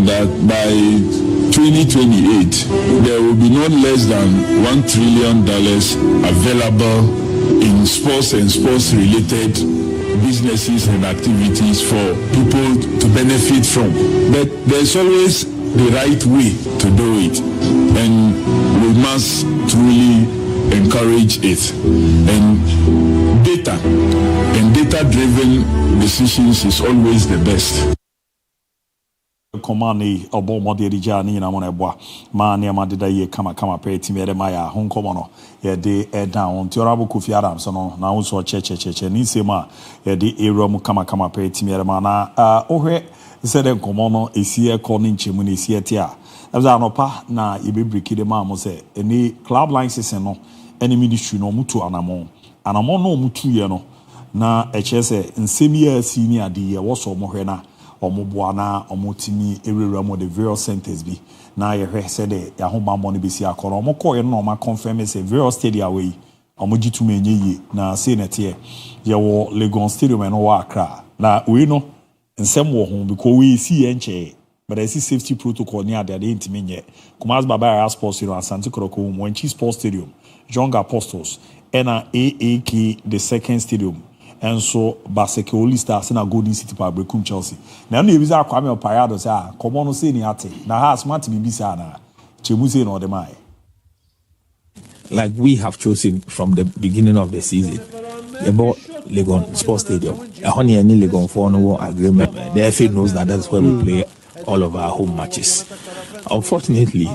That by 2028 there will be not less than $1 trillion available in sports and sports related businesses and activities for people to benefit from. But there's always the right way to do it, and we must truly encourage it. And data-driven decisions is always the best. Komani obo moderi jani na mona eboa ma ne ma deda ye kama pe timi ede ma ya ho nkomo no ye de e down ti orabo Kofi Adams no na wo so che ni sema ye de ero mu kama pe timi ede ma na ohwe se de nkomo no esi e ko ni nchemu na esi ete a abza no pa na ye be break de ma mo se eni club license no eni ministry no mutu anamo no mutu ye no na echese nsemi asi ni ade ye wo so mo hwe na omoboa na omotimi ewura mo the various centers bi na ye hwe se de ya ho bambo no besi akoro omko ye no ma confirm say various stadium we omojitu menye ye na say nete ye wo Lagos Stadium no wa Accra na we no nsem wo ho because we see enche but I see safety protocol near the intimi nye Kumasi Baba Sports Stadium Asante Kotoko Mwenchi Sports Stadium Young Apostles and AAK the second stadium and so Baseke Oli Stars na Golden City Park Brekum Chelsea na no ebiza Kwame Opayado say komo no say ni ate na ha smart bibisa na chemuse no de mai. Like we have chosen from the beginning of the season about Legon Sports Stadium. Honey any Legon for no agreement. The FA knows that that's where we play all of our home matches. Unfortunately,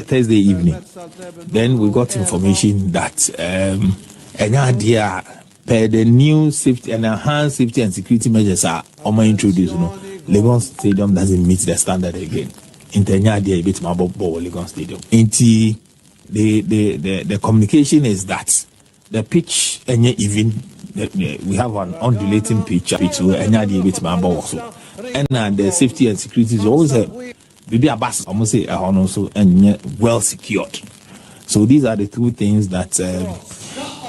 Thursday evening, then we got information that an idea per the new safety and enhanced safety and security measures are introduced. Legon Stadium doesn't meet the standard again. Intenya idea a bit more about Legon Stadium. The communication is that the pitch and even we have an undulating pitch so and the safety and security is always maybe a bus almost say also and well secured. So these are the two things that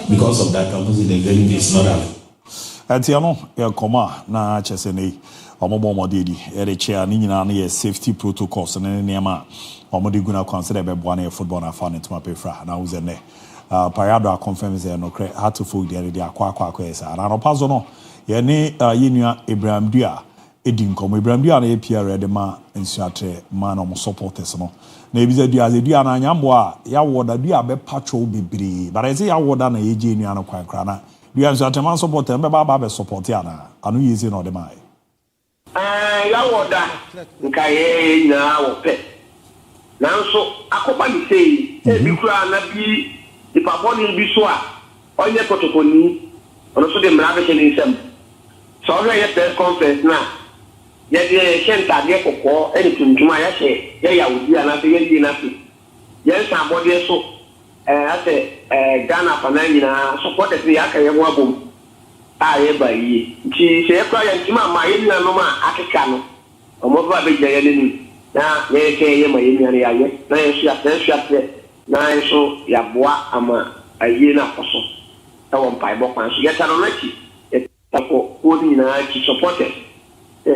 because of that obviously the venue is not available. Atiano ya koma na chesene omomodedi ere chair ni nyina na safety protocols na nema omodi guna consider be bwana football na fan to mapefra na uzene Parado confirms no had to fold the akwa esa na no pazo no ye ne yenua Ibrahim Dua edin komo Ibrahim Dua na APR de ma nsuatre man no supporters no na ebiza Dua na nyambo a ya woda Dua be patcho bebre but I say ya woda na yeje enua no kwankra na Dua nsuatre man supporter be baba be support ya na anu yezi no de mai ya woda nka ye na wo pe nanso akoba ni sei e kura na bi ipaponi bi so a onye protocol ono so de mrabe cheni nsem so we ye press conference na ye de shenta de kokko eni tunjuma ya she ye ya odi ana se ye di na fi ye san body so ate Ghana fanani na support the ya ka ye mo abom a ye ba yi nti se ye kwa ya ntima ma ye na no ma akeka no omo ba be je ye ni na ye ke ye ma ye ni ya ye na ye sua na so ya boa ama aye na koso ta won pai bo kwan so ye ta no nachi e ta ko odi na chi supporter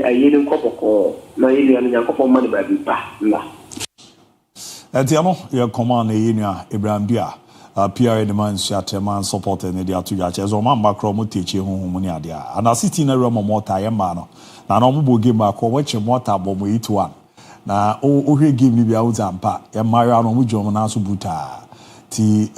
aye ni kopoko na ye ni nya kopoko ma de ba bi pa la atiamo ye command ye ni Ibrahim Dua PR the man man supporter ne dia to ya chezo man makro mo techi honhom ni ade a na city na remo mota ye ma no na no mo bo game akọ wo che mota bo mo 8-1 na o game ni bia uzampa ya Mario no mujom na so buta ti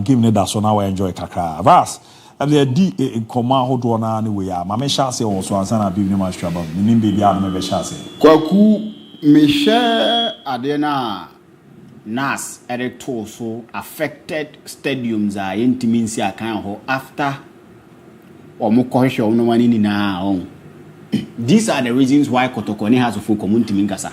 game ne da so na we enjoy kakra vas and the command hodo na ne we ya ma me sha se won so ansa na bi ni ma straba ni be bia no me be sha se kwaku me share ade na nas erecto so affected stadiums are intimacy akan ho after omukohwe no wani ni na on. These are the reasons why Kotoko has a full community minkasa.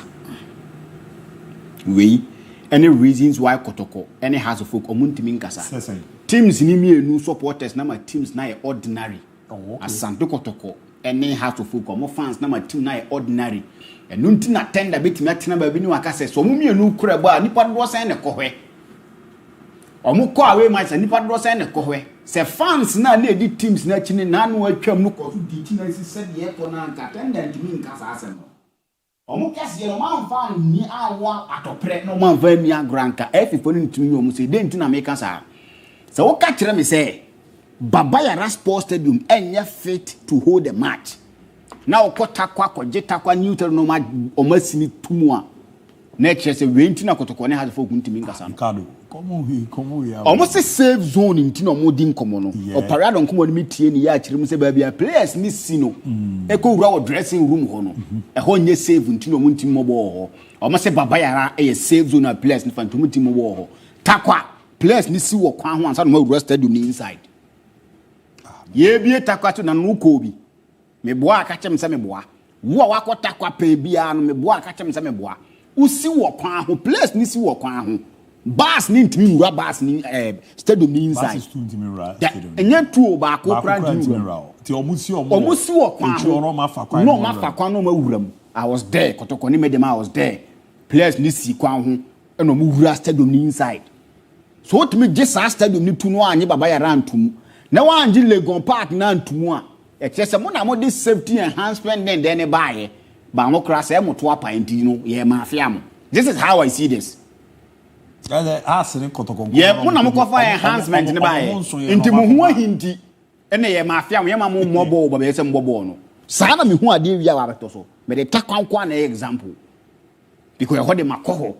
Any reasons why Kotoko any has a full community minkasa. Teams ni me no supporters na my teams na ordinary. Asante Kotoko any has a full como fans na my team na ordinary. And nunti na tender bit me atina ba bi ni waka se so mu me no kura ba nipa do sen ne kohwe. Omu ko away match nipa do sen ne kohwe. Se fans na edi teams na chini na anu atwam no ko di ti na si se de ko na nka attendant mi nka sa asem no omo kase no man fan ni awa atopre no man van mi agranka efifo ni ntumi omu se de nti na me ka sa se wo ka kire me se Baba Sports Stadium enye fit to hold the match na okota kwa jeta kwa neutral no ma omasini tumu a na kire se we nti na Kotoko ne has for ntumi nka sa kado komo ya almost a safe zone in Tino Modin Comono or Parado on Common Miti ya children say baby players ni sino echo raw dressing room hono a honye save in Tino Munti Mobo almost a Babayara a safe zone of players in Fantomuti Mobo Takwa players ni si wo kwan ho ansa no ma stadium inside ye bie takwa to na no kobi me boa aka chem se me boa wo wa takwa pe bia no me boa aka chem se me boa usi wo kwan ho players ni si wo kwan ho Bas ni ntimi wura bas ni stadium ni inside. Bas ntimi wura stadium. Enye tuo ba ko kra ntimi wura. Ti omusi wo kwan. No ma fa kwan. No ma fa kwan no ma wura mu. I was there. Kotoko ni medem I was there. Players ni si kwan ho. Eno mu wura stadium ni inside. So what me just stadium ni tu no anye baba ya rantum. Na wa anje Legon Park na ntumu a. E kese mo na mo this safety enhancement then buy. Ba mo kra se mo to apanti no ye mafia mo. This is how I see this. Yeah, mo na mo kofa enhancement ne buy. Inti mo hu ahinti. Ene ye mafia mo ye ma mo mobo ba be se mbobo no. Sa na me hu ade wi a wa beto so. Me de takwankwa na example. Because ye ho de makoho.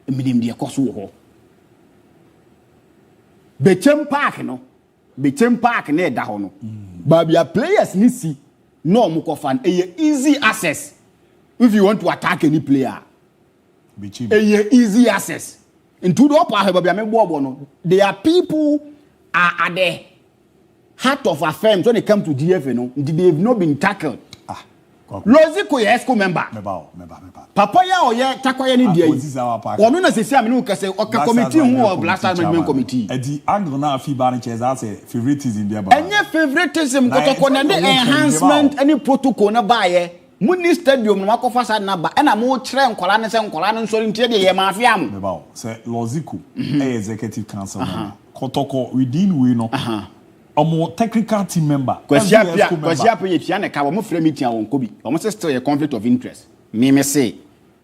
Eminim de ekoso ho. Bechem Park no. Bechem Park na da ho no. Ba bia players ni si no mo kofa easy access. If you want to attack any player. Easy access. Into the upper no. There are people at the heart of affairs when it comes to DFA, no, they've not been tackled. Loziko Esco member. Papa ya oye takwaya ni dia. Ono na sisi amenu kase oka committee who Blasters Management Committee. Edi angle na FIBA ni cheza say favoritism dia ba. Enye favoritism kotoko na enhancement any protocol na baye. Muni stadium no makofa sa na ba na mo kire nkola ne se nkola no nsori ntie de ye mafia mo. Meba o say Loziko executive council kotoko within we no. Omo technical team member. Kwasi apia ye pia na ka wo mo frame meeting awon ko bi. Omo say still a conflict of interest. Me say.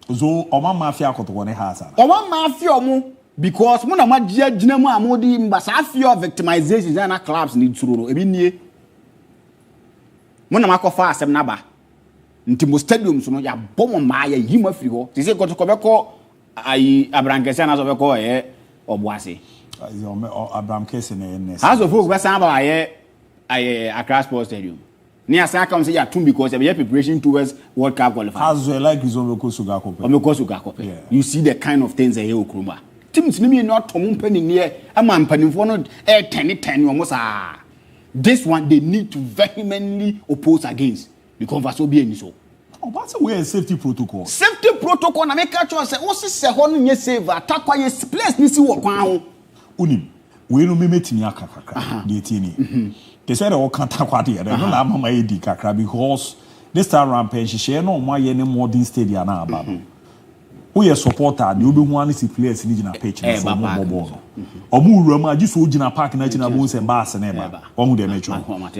So omo mafia kotoko ne ha sa. Omo mafia omo because mo na magia gina mu amodi mbasa fear of victimization na clubs need sururo ebi nie. Mo na makofa asem na ba. Nti mo stadium so no ya bomo ma ya yima firi ho. Ti se kotoko beko ai abrankese na so beko ye obuase. Abraham Kese ne As of folk besan ba aye Accra Sports Stadium. Ni asa come say ya tun because we preparation towards World Cup qualifiers. As well like Izomeko Sugakope. Omeko Sugakope. You see the kind of things here Okroma. Teams ni not tom penny near ama mpanimfo no 10 almost this one they need to vehemently oppose against because for so be any so. Oh, that's a way safety protocol. Safety protocol na make sure say o se ho no nye save attack kwa ye place ni si wo kwan ho. Unim we no memetimi akakaka de tieni they said o kan takwa de no na mama edi kakra because this time around penhye no mo aye ne modern stadium na aba wo ye supporter de obi hu an si players ni gina pitch na so mo bobo omo wura ma agiso gina park na gina bo se bass na eba omo de mecho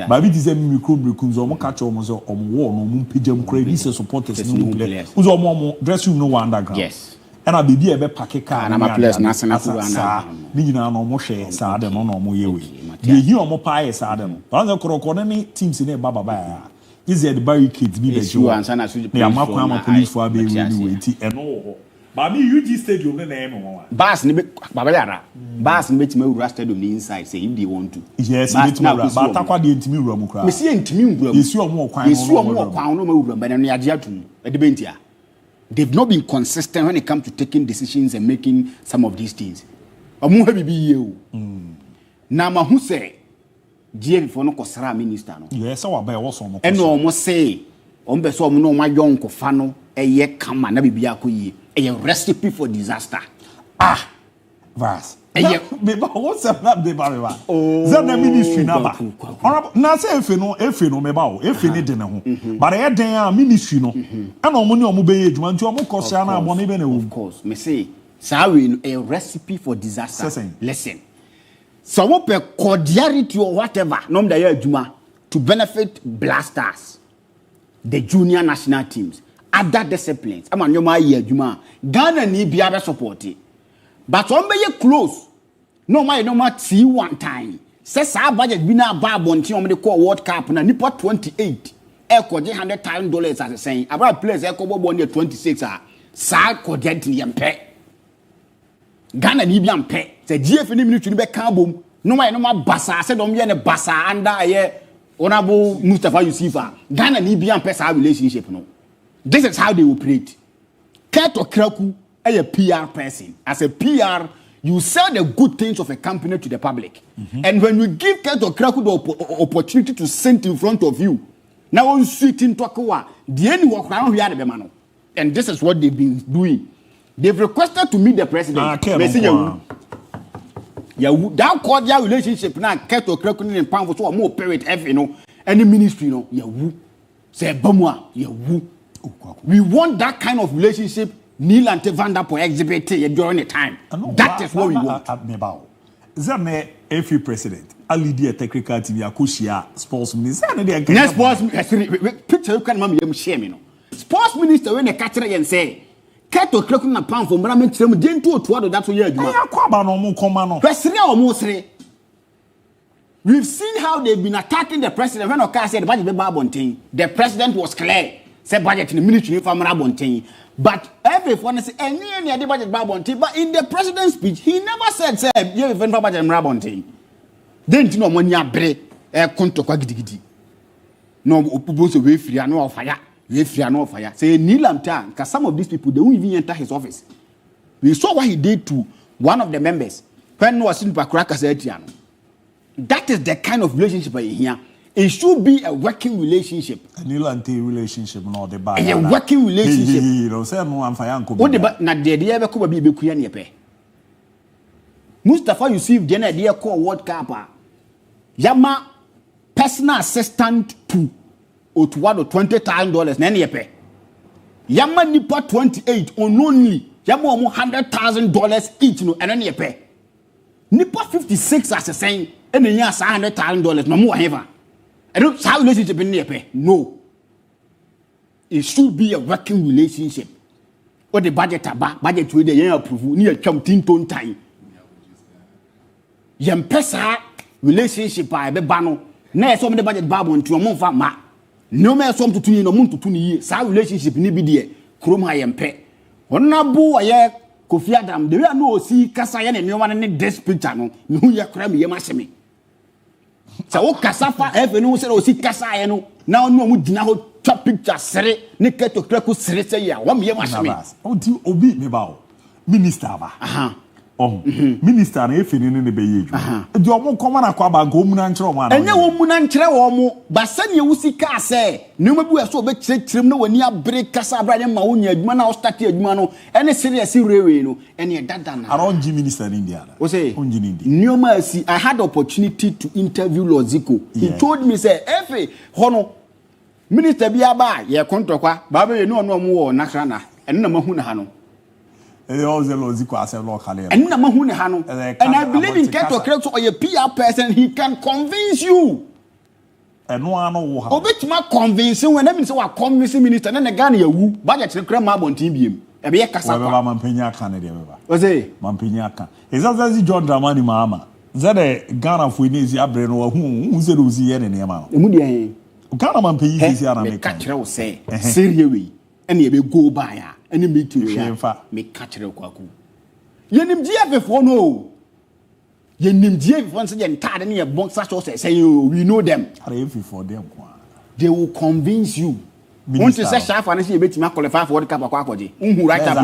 ba bi dize micro so omo catch omo so omo wo no mo pejam kra ni se supporters ni players uzo omo dress room no underground. Yes. Ana baby ebe pake car na ma place national food ana ni nyina no mo hwe saa de no no mo yewe ye hi omo pae saa de no banza korokoro ne teams ne baba ya is the barricades bi be jo na amakwa ama police for be we wait eno ho ba mi UG stadium ne na em ho bas ni baba yara bas ni betima wura stadium ni inside say if they want to yes betima wura ba takwa de ntimi wura mu kra me see ntimi wura mu yesi omo kwan no ma wura ba na ade atum e de bentia. They've not been consistent when it comes to taking decisions and making some of these things. Amu have be you. Na ma hu say DIABY for no kosra minister no. Yes, so ba wo so mo. E no mo say on be so mo no ma yon ko fa no eye kama na bibia akoyi. Eye recipe for disaster. Vas. Me ba what's up na be ba me ba. Zana ministry na ba. Na say efe no me ba o. Efe ni de ne ho. But e den a ministry no. E na omo ni omo be ye adwuma nti omo kosia na abo ne be na wo. Of course, me say sorry a recipe for disaster. Listen. So what per cordiality or whatever nom da ye adwuma to benefit Blasters, the junior national teams, other disciplines. Am anyoma ye adwuma. Ghana ni bia be support it. But on be close. No my no ma see one time. Says our budget be na ba bonti on the call World Cup na nipa 28. E ko $100,000 as saying. About players e ko bo 26 sa ko get yempe. Ghana ni bi ampe. Say GF ni minute ni be kan bom. No my no ma basa say don ye ne basa under ye honorable Mustafa Yusufa. Ghana ni bi ampe sa relationship no. This is how they operate. Kato Kraku a PR person. As a PR, you sell the good things of a company to the public. And when you give Kato Kraku the opportunity to sit in front of you, now you sit in Tokawa, the end work around here, and this is what they've been doing. They've requested to meet the president. That cordial relationship now, Keto Krekuni and Pound for more period F, any ministry, say Bamwa, we want that kind of relationship. Neil and Tevanda for exhibit during the time. That is what we want. Zame every president. Ali dia technical TV akushia sports minister. Next sports picture you can mam share me no. Sports minister when the catcher and say, Keto Krekuni and Pound for Maramen Trim Gento to that year. We've seen how they've been attacking the president when Oka said the budget Babontin. The president was clear. Said budget in the military from Rabontin. But everyone say any budget Babontin. But in the president's speech, he never said you have budget Rabontin. Then you know when you break conto kwa gidi. No upuboso we free no fire. We free no fire. Say Nilam Tan, because some of these people they won't even enter his office. We saw what he did to one of the members. When was in Pakraka said that is the kind of relationship here. It should be a working relationship. A relationship, no the bad. A working relationship. Mustafa Yusuf then idea call World Cup. Yama personal assistant to Otuwado $20,000 nani yepe. Yama nipa 28 on only. Yama $100,000 each no and yepe. Nipa 56 as a saying and then yes $100,000 no more ever. I don't how relationship in there. No. It should be a working relationship. Or the budget budget with the year approve near chumtin tone time. Yam pesa relationship by bano. Na some the budget babon to a month ma. No more some to 2 no moon to 2 years. Sa relationship ni be there. Chrome high and pay. Onabu aye Kofi Adam. There are no see Kasayan and no one in this picture no. No ya cram yamasemi. So o kasafa efe no se o si kasa ye no na onu mu dina ho twa picture sere ne Keto Kreku sere se ya wa me maseme o di obi me ba o minister ba minister na efe ni ne be ye ju di omo koma na kwa ba go mu na nkyere o ma na enye wo mu na nkyere wo mu ba se ne wo si ka se ne ma bu so be kyerem na wani abre kasa abra ne ma wo nya adwuma na o start adwuma no ene serious rewe no ene dada na aronji minister in India o say onji ni Nioma si I had opportunity to interview Loziko. He told me say every hono minister bi aba ye kontokwa ba be no no mo wo nakra na ene na mahu na ha no Loziko as a local and mahu na ha no and I believe in Keto Kreku or a PR person he can convince you and no ano ha obetima convince when them say wa convince minister na Ghana ya wu budget rekra ma bontin biem e be kasa kwa mampenya kan de beba o say mampenya kan ezazazi John Dramani mama zade Ghana fo ni zi abre no hu ze do zi ye ne ne ma no emu de Ghana mampenya zi ara me ka kire wo say serious we ene e be go by a ene meeting we me ka kire kwaku yenim GF for no yenim GF for say entire ne boxer show say we know them are for them they will convince you. Want to say Shafa and see a bit qualify for World Cup akwaje. Right up.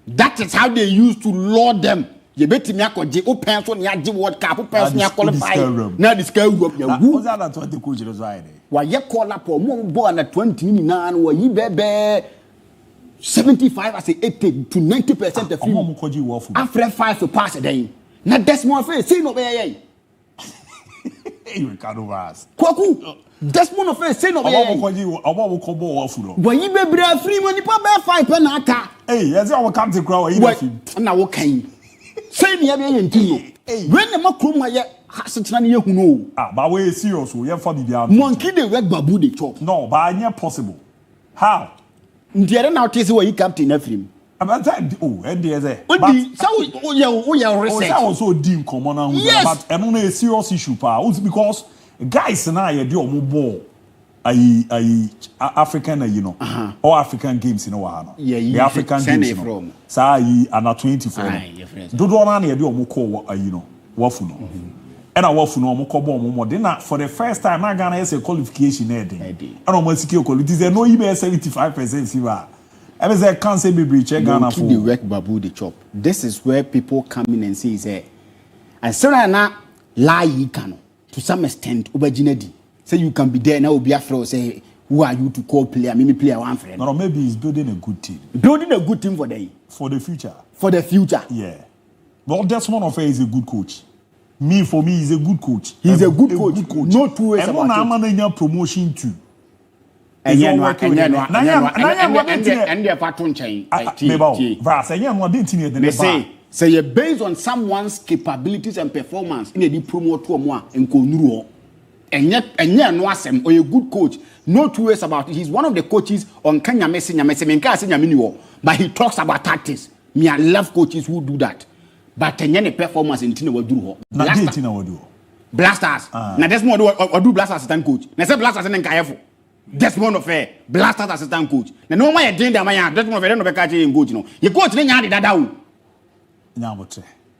That is how they used to lure them. You bet me akwaje open so na di World Cup open so na qualify. Na the scale group ya wu. Was that 20 coach was right. Wa ye call up mo bo na 20 ni na wa yi bebe 75 as 80 to 90% of you. After 5 to pass a day. Na Desmond face say no be ye. You can overs. Kwaku Desmond of face say no be ye. Obo ko bo wo fu no. Wa yi bebre free money pa be 5 pe na aka. Hey, yes I will come to crowd yi na wo kan. Say ni e be ye nti. When the makrom ye hasetena ne ye hu no. But we serious we for bibia. Monkey dey work babu dey chop. No, but anya possible. How? Ndiere na tese we captain Afrim. About that and there but so you research also deem common but and a serious issue because guys and I do more ball African you know all African games in our the African games from say under 24 do na do more call you know wafu no and I wafu no more call more then for the first time I Ghana has a qualification there and almost secure quality there no even 75% silver. I can't say be breach Ghana for the work babu the chop. This is where people come in and say and so na lie you can to some extent ubajinedi say you can be there now be afro say who are you to call player? Maybe player one friend. No, maybe he's building a good team. Building a good team for the future. For the future. Yeah. Well, MON-FRI is a good coach. For me, he's a good coach. He's a good coach. No two ways about it. And I'm promotion too. And say you're based on someone's capabilities and performance in a promote to a more and konuro. And yet no asem or a good coach. No two ways about it. He's one of the coaches on Kenya Messi, but he talks about tactics. Me, I love coaches who do that. But any performance in Tina will do. Blasters. Now that's more do Blasters assistant coach. Now say Blasters and Kayafo. That's MON-FRI. Blasters assistant coach. Now no one doing that. That's more of a coach in coach. You coach then you that down.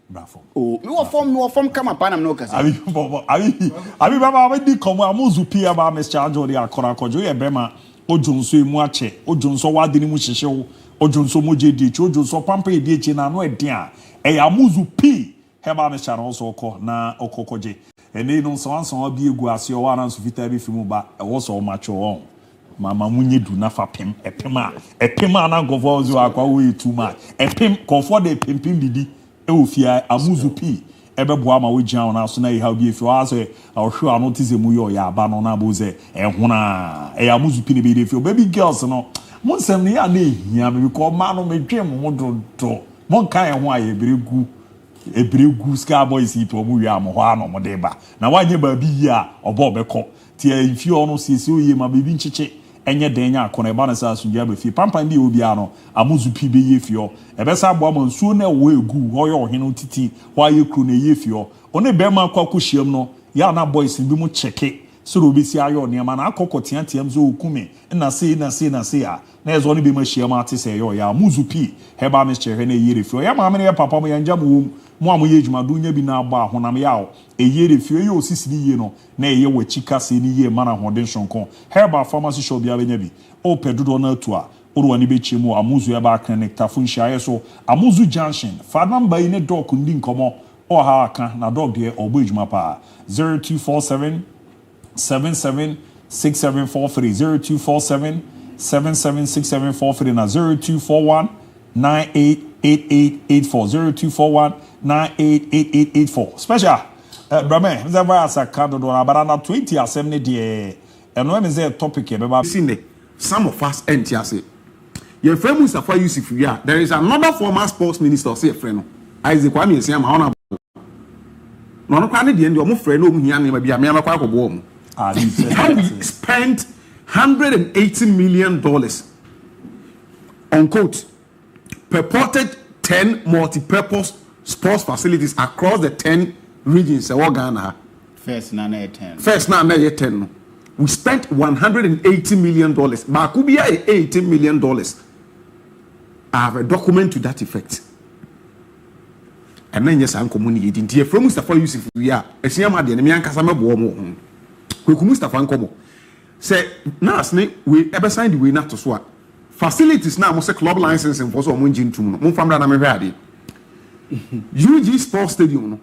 Bravo. Oh, no form come up and I'm no case. Abi baba di komo amuzu pia ba Mr. Ajori akora kojo ye bema ojonso emu ache ojonso wadini mu hyehye ojonso mojedi ojonso pampa edi eche na no eden a e amuzu pi heba Mr. also ko na okokoje ene no so anso abi egu ase o wana so vita bi fimu ba e wo so macho on mama munye du na fa pem epema na govor zo akwa we too much epem comfort de pempim didi Ofia amuzu pi ebeboa ma we gian na so na ha bi efi o ase ahwe ano tize mu yo ya ba no na boze ehuna amuzu pi ne be efi baby girls no monsem ne ya na ehia me ko ma no medwem ho dodo mon kan ho aye ebregu ska boys ipo mu wi am ho ano mo de ba na wanye ba bi yi a obo beko ti efi ono sisi oye ma bebi nchiche enye denya akona eba na sa sunja ba fi pampan bi obi ano amuzu pi be ye fio ebesa abo ma nsuo na wo egu hoye ohene titi hoye kru na ye fio one be ma kwa kohyiam no ya na boys bi mu cheke so obi si ayo ne ma na akokọ tiam zo okume na se a na ezo ne be ma hyiam ate se yo ya amuzu pi heba me chehe na ye fio ya ma me ne papa mo ya nja mo amoye adwuma do nya bi na agba honam yawo eyere fie ye osisiri ye no na eye wachika se ni ye mana hoden shonko herba pharmacy shop bia benya bi o pedodo na atua oro ani be chimu amuzu ya ba clinic tafun shaye so amuzu junction fa number ine doc ndi nkomo o ha aka na doc de ogbo adwuma pa 0247 776743 0247 776743 na 0241 988884 0241988884 special brame mzaba asakado do na barana 20 asem ne de eno me say topic e be ba some of us entiase your friend Mustafa Yusuf ya there is another former sports minister say friend no Isaac Kwame Nsiam ha ona no kwa ne de ndi o mo friend no mu hia ne ba bia me amekwa akobo mu we spent $180 million on quote purported 10 multi-purpose sports facilities across the 10 regions of Ghana. First na 10. No. We spent $180 million. Bakubia $80 million. I have a document to that effect. And then yes, I'm communicating. Dear from Mustafa Yusuf, we are a Siama de Nemian Kasama Bomo. We come Mustafa Nkomo. Say, Nasne, we ever signed the way not to swat. Facilities now must club licensing for so munjin to mo famra na me ready. UG Sports Stadium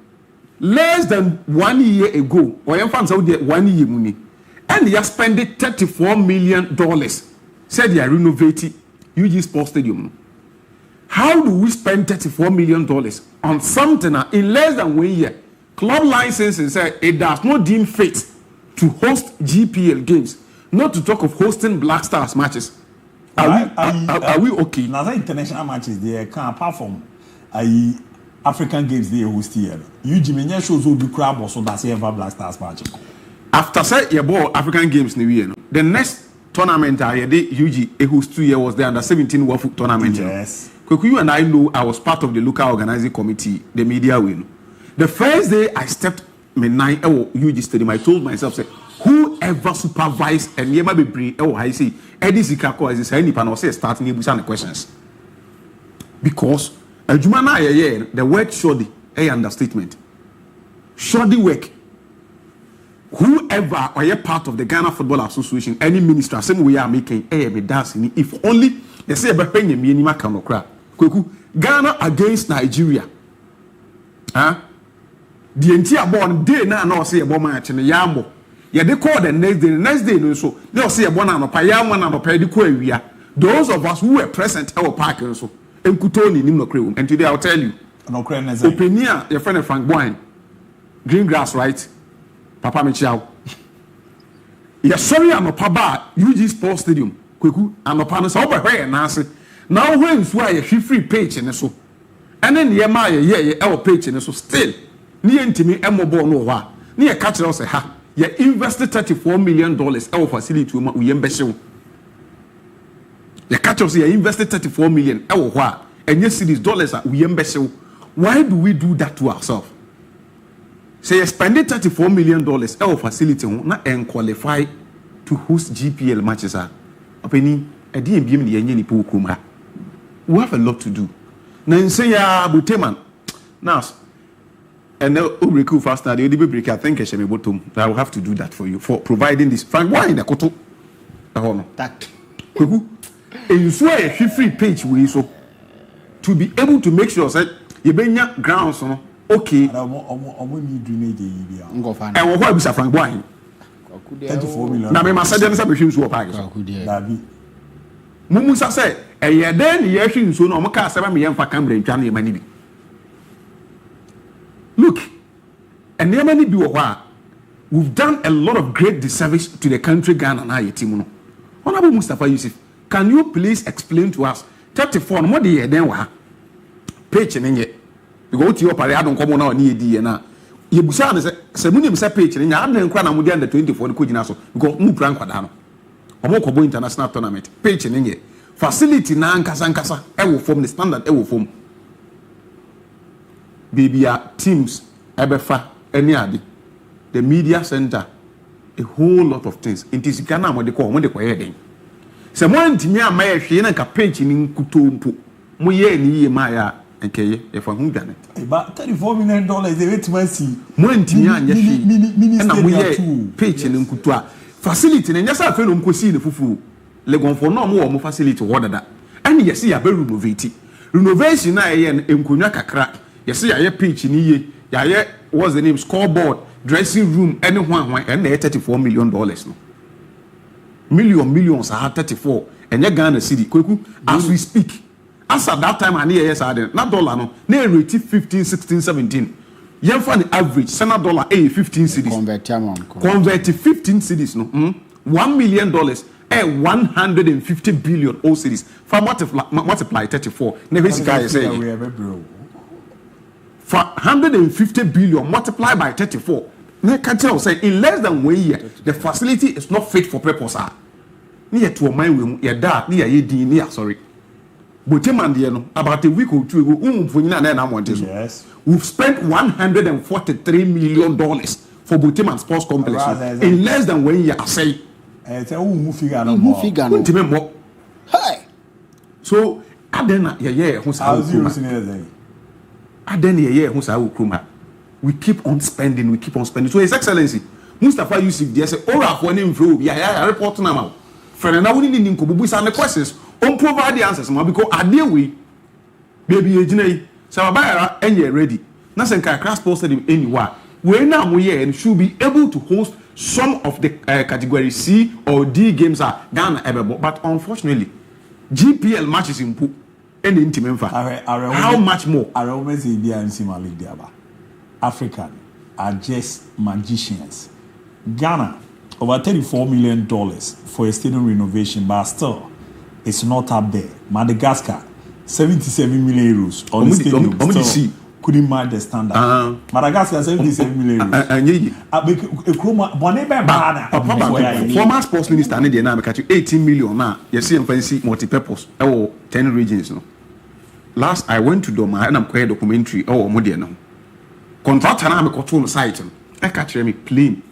less than 1 year ago or yan fans out there 1 year money and they are spending $34 million said they are renovating UG Sports Stadium. How do we spend $34 million on something in less than 1 year? Club licensing said it does not deem fit to host GPL games, not to talk of hosting Black Stars matches. Are we okay? Now the international matches they can apart from African games they host here. You Jimmy shows will be crab or so that's ever Black Stars match. After say your ball African games new year, the next tournament I did UG host 2 years was the under 17 World Foot tournament. Yes. You and I know I was part of the local organizing committee, the media win. The first day I stepped my 9 UG stadium, I told myself say whoever supervised and never be bring I say Eddie Zikako is any panel say starting the questions. Because the word shoddy a understatement. Shoddy work. Whoever or a part of the Ghana Football Association, any minister, same we are making a dancing. If only they say about paying me any makanokra. Ghana against Nigeria. Huh? The entire born day now say about match in the Yambo. Yeah, they call the next day no so. They'll say a one and a payam one and a pay those of us who were present at our park and so Enkutoni Nimno Crew. And today I'll tell you. No crane is opinion, your friend Frank Boyne. Green grass, right? Papa Michao. Yeah, sorry, I'm a papa, UG Sports Stadium. Quick, I'm a partner over here and answer. Now when swear a free page and so. And then the MI, our page and so still. Near intimi Emobo no wa. Near catch us a ha. You invested $34 million our facility to we embassion. You catch us here invested $34 million our wa. And yes, it is dollars we embassion. Why do we do that to ourselves? Say you spend $34 million our facility not and qualify to host GPL matches are. Openi a DMB the Yenny Pukuma. We have a lot to do. Now say ya Buteman. Now and now Ubriku faster the ODB break I think I shall be bottom. I will have to do that for you for providing this. Frank, why in the koto? That Kuku. And you swear a free page we so to be able to make sure that you bring your grounds on okay. And what is a Frank wine? 34 million. Now, my son is a machine to a package. Mumusa said, a year then, the action soon on Maka 7 million for Cambridge, Johnny Manibi. Look, and near many do a while. We've done a lot of great disservice to the country, Ghana and Ayetimuno. Honorable Mustafa Yusuf, can you please explain to us 34 more the year then were page and yet? You go to your parade, I don't come on now near D and you busan se munim se page ni nya adren kwa na mudi under 24 ko gina so because mu plan kwada no omo ko bo international tournament page ni nye facility na nkasa e wo form the standard e wo form bibia teams ebefa any ade the media center a whole lot of things it is Ghana mo de ko ye den se mo ntimi ama ye hwe na ka page ni nkutompo mo ye ni ye ma ya okay, if I'm going about $34 million, they wait to see. And we page in Kutua facility, and yes, I feel on Kosi the Fufu. Legon for no more facility order that. And yes, I very renovate. Renovation, I am Kunaka crack. Yes, I hear pitch in ye. Yeah, what's the name? Scoreboard, dressing room, anyone, and they $34 million. Millions are 34, and you're Ghana City, Kuku, as we speak. As at that time, I near yes, I didn't. Not dollar, no. Near rate 15, 16, 17. Yen for the average, send a dollar, 15 cities. Convert 15 cities, no. $1 million, 150 billion all cities. For multiply 34. Never see guys say. For 150 billion multiply by 34. Ne can't tell say in less than 1 year, the facility is not fit for purpose. Near to a mind, your dad, near ye, sorry. But about a week or two ago, yes. We've spent $143 million for Buteman Sports Complex in less than 1 year. I say, so we keep on spending, So His Excellency, Mustafa Yusuf, they say, report now. Now we need to the questions. Provide the answers, because at the way, baby, Sabaya, and you're ready. Nothing can crash posted him anywhere. We're now here and should be able to host some of the category C or D games are Ghana ever, but unfortunately, GPL matches in Poo and intimate. How much more? African are just magicians. Ghana, over $34 million for a stadium renovation, but still. It's not up there. Madagascar, 77 million euros on the stadium. Still couldn't match the standard. Madagascar, 77 million euros. Former sports minister, 18 million now. You see, fancy multi-purpose. 10 regions. Last, I went to Doma and I'm quite documentary. Modiano. Contract and I'm control site. I catch me plain.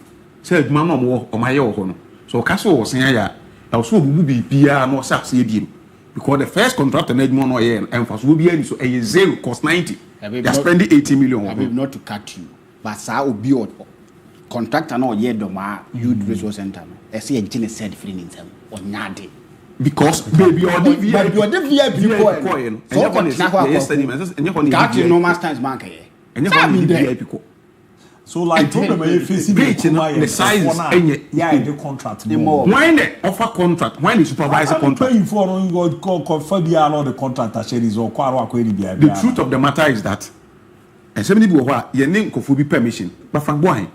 Said, Mamma, or my own. So, Castle was saying, also will be PR no subsidy because the first contract and more no and first will be so a zero cost 90. They are spending 80 million. I will not to cut you, but I will be contractor no year doma youth resource center. I see a genius said feeling them on Nadi. Because baby or the VIP coin. So yesterday and you're no master's market. And you're VIP. So like problem are facing the size the contract more. When they offer contract, when the supervisor contract paying for the contract is or the truth of the matter is that and somebody will your name could be permission but Frank Boy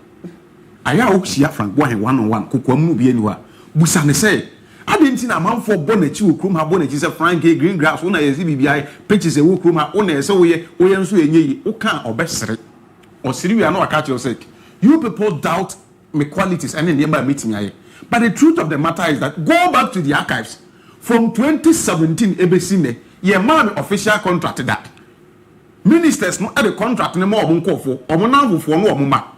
I ya Frank Boy one-on-one kukuamu bi anywhere busane say I didn't see a man for bonnet you come have bonnet is a Frank green grass one is BBI pitches a wook room owner so we so ye can or best or we are not catch your sake. You people doubt my qualities and then nearby meeting here. But the truth of the matter is that go back to the archives from 2017 ABC ye man official contract that ministers not at the contract no more won for or now for no mama.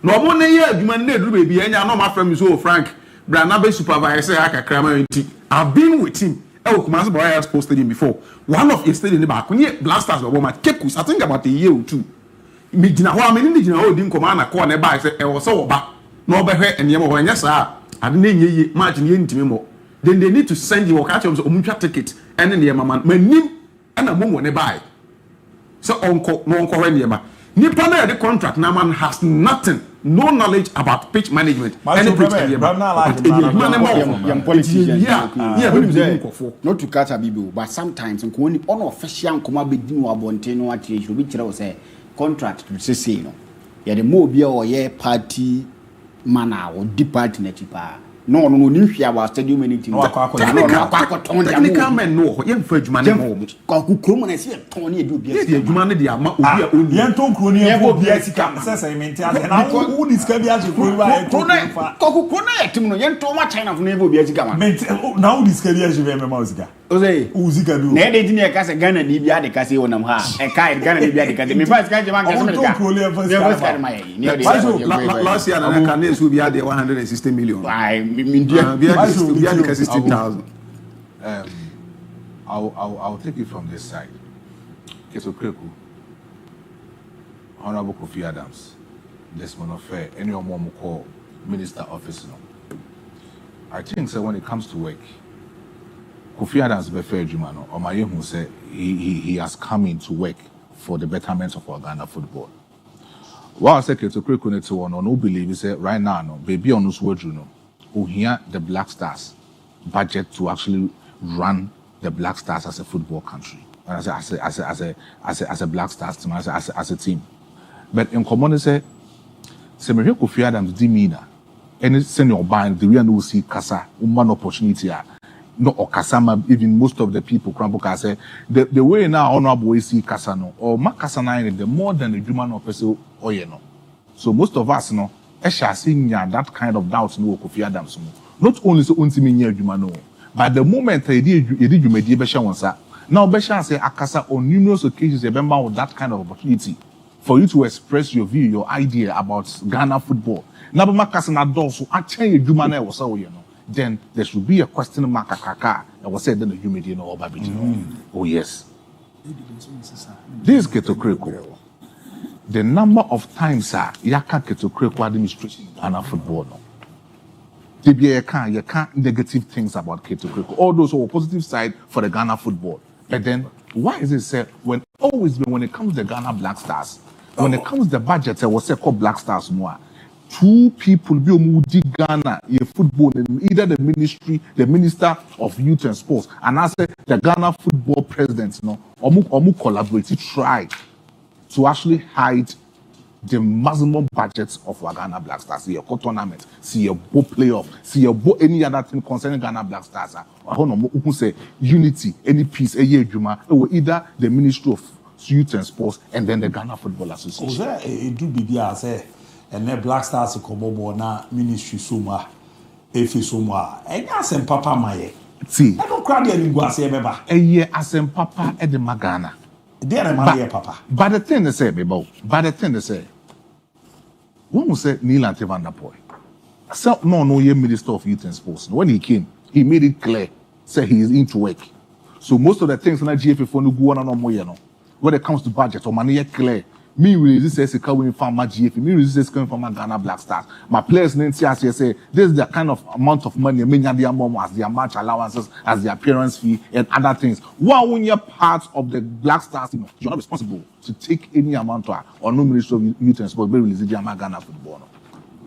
No more year adwuma na edu baby enya no my friend so Frank Branabe supervisor aka krama enti. I've been with him. Kumasi Boy Sports Stadium before. One of yesterday in the back when Blasters were my Kekus I think about a year or two. Me gina ho ameni ni gina ho di nkoma na ko na ba say e wo so wo ba na obehwe eniyemo ho nya sa ade na enye match ni ntimi mo then they need to send you catch them so omuntwa ticket and eniyema man manim na momo ne bai so onko no onko hwe eniyema nipa na the contract na man has nothing no knowledge about pitch management any pitch eniyema not to catch ABOU but sometimes nko ni unofficial nkoma bedin wo abonte no atie obi kire wo say contract to say no ya the mo bia o ye party mana o di party na chipa no ni hwia wa stadium anything technical men no ye mfa adwuma ne mo kwa kukrom na se ton ne edi bia se adwuma ne de ama obi a oni ye ton kro ne e bia sika sese mentia na wo di sika bia je kro ba e ton kwa kukro na ye tim no ye ton ma China no e bia sika ma na wo di sika bia je be me ma sika Ose uzika bi na de dini e ka se Ghana ni bia de ka se wonam ha e ka Ghana ni bia de ka se me fa sika je man ka se me last year na ka ne so bia de 160 million I'll take it from this side. Keto Kreku, Honorable Kofi Adams, this MON-FRI, any of more call Minister Office. I think so when it comes to work, Kofi Adams be fair Jumano, or my who say he has come in to work for the betterment of our Ghana football. While I say Keto Kreku ne to one no believe he say right now no baby on us word you know. Who hear the Black Stars budget to actually run the Black Stars as a football country, as a Black Stars team, as a team. But in common say, Semerio Kofi Adams demeanor, any senior band, the real no see Kasa, one opportunity, no or Kasama, even most of the people, Krampoka say, the way now honorable we see Kasano, or Makasana, the more than the human officer, or you know. So most of us know. That kind of doubts no Kofi Adams. Not only so no, but the moment I did you made Besha now Besha say Akasa on numerous occasions remember with that kind of opportunity for you to express your view, your idea about Ghana football. Now Makasa na do so actually Jumane was so you know. Then there should be a question mark I was said then the humidity no Oh yes. This Keto Kreku. The number of times Yaka Keto Kreku administration in Ghana football no. You can't negative things about Keto Kreku. All those are positive side for the Ghana football. But then why is it said when it comes to the Ghana Black Stars, when it comes to the budget, I was say called Black Stars more. Two people be Mudi Ghana in football, either the Minister of Youth and Sports, and I say the Ghana football president, no, or collaborate to try to actually hide the maximum budgets of our Ghana Black Stars. See a tournament, see a bowl playoff, see a bowl any other thing concerning Ghana Black Stars. Who say unity, any peace, a year Juma, or either the Ministry of Youth and Sports and then the Ghana Football Association. It do be say, and then Black Stars come na Ministry Suma, Efi Suma, and Asem Papa Maye. See, I don't cry the lingua say beba. A year Asem Papa at the Magana. Papa. But the thing they say, one will say Neil Antivandapoy. So no Minister of Youth and Sports. When he came, he made it clear, say he is into work. So most of the things in the GFA for no go on no more, you know. When it comes to budget or money clear, Me resist Sika winning from my GFA, me resist coming from my Ghana Black Stars. My players say this is the kind of amount of money many of their mom as their match allowances, as their appearance fee, and other things. While when you're part of the Black Stars team, you're not responsible to take any amount or no Ministry of Youth and Sport, release the Ghana football.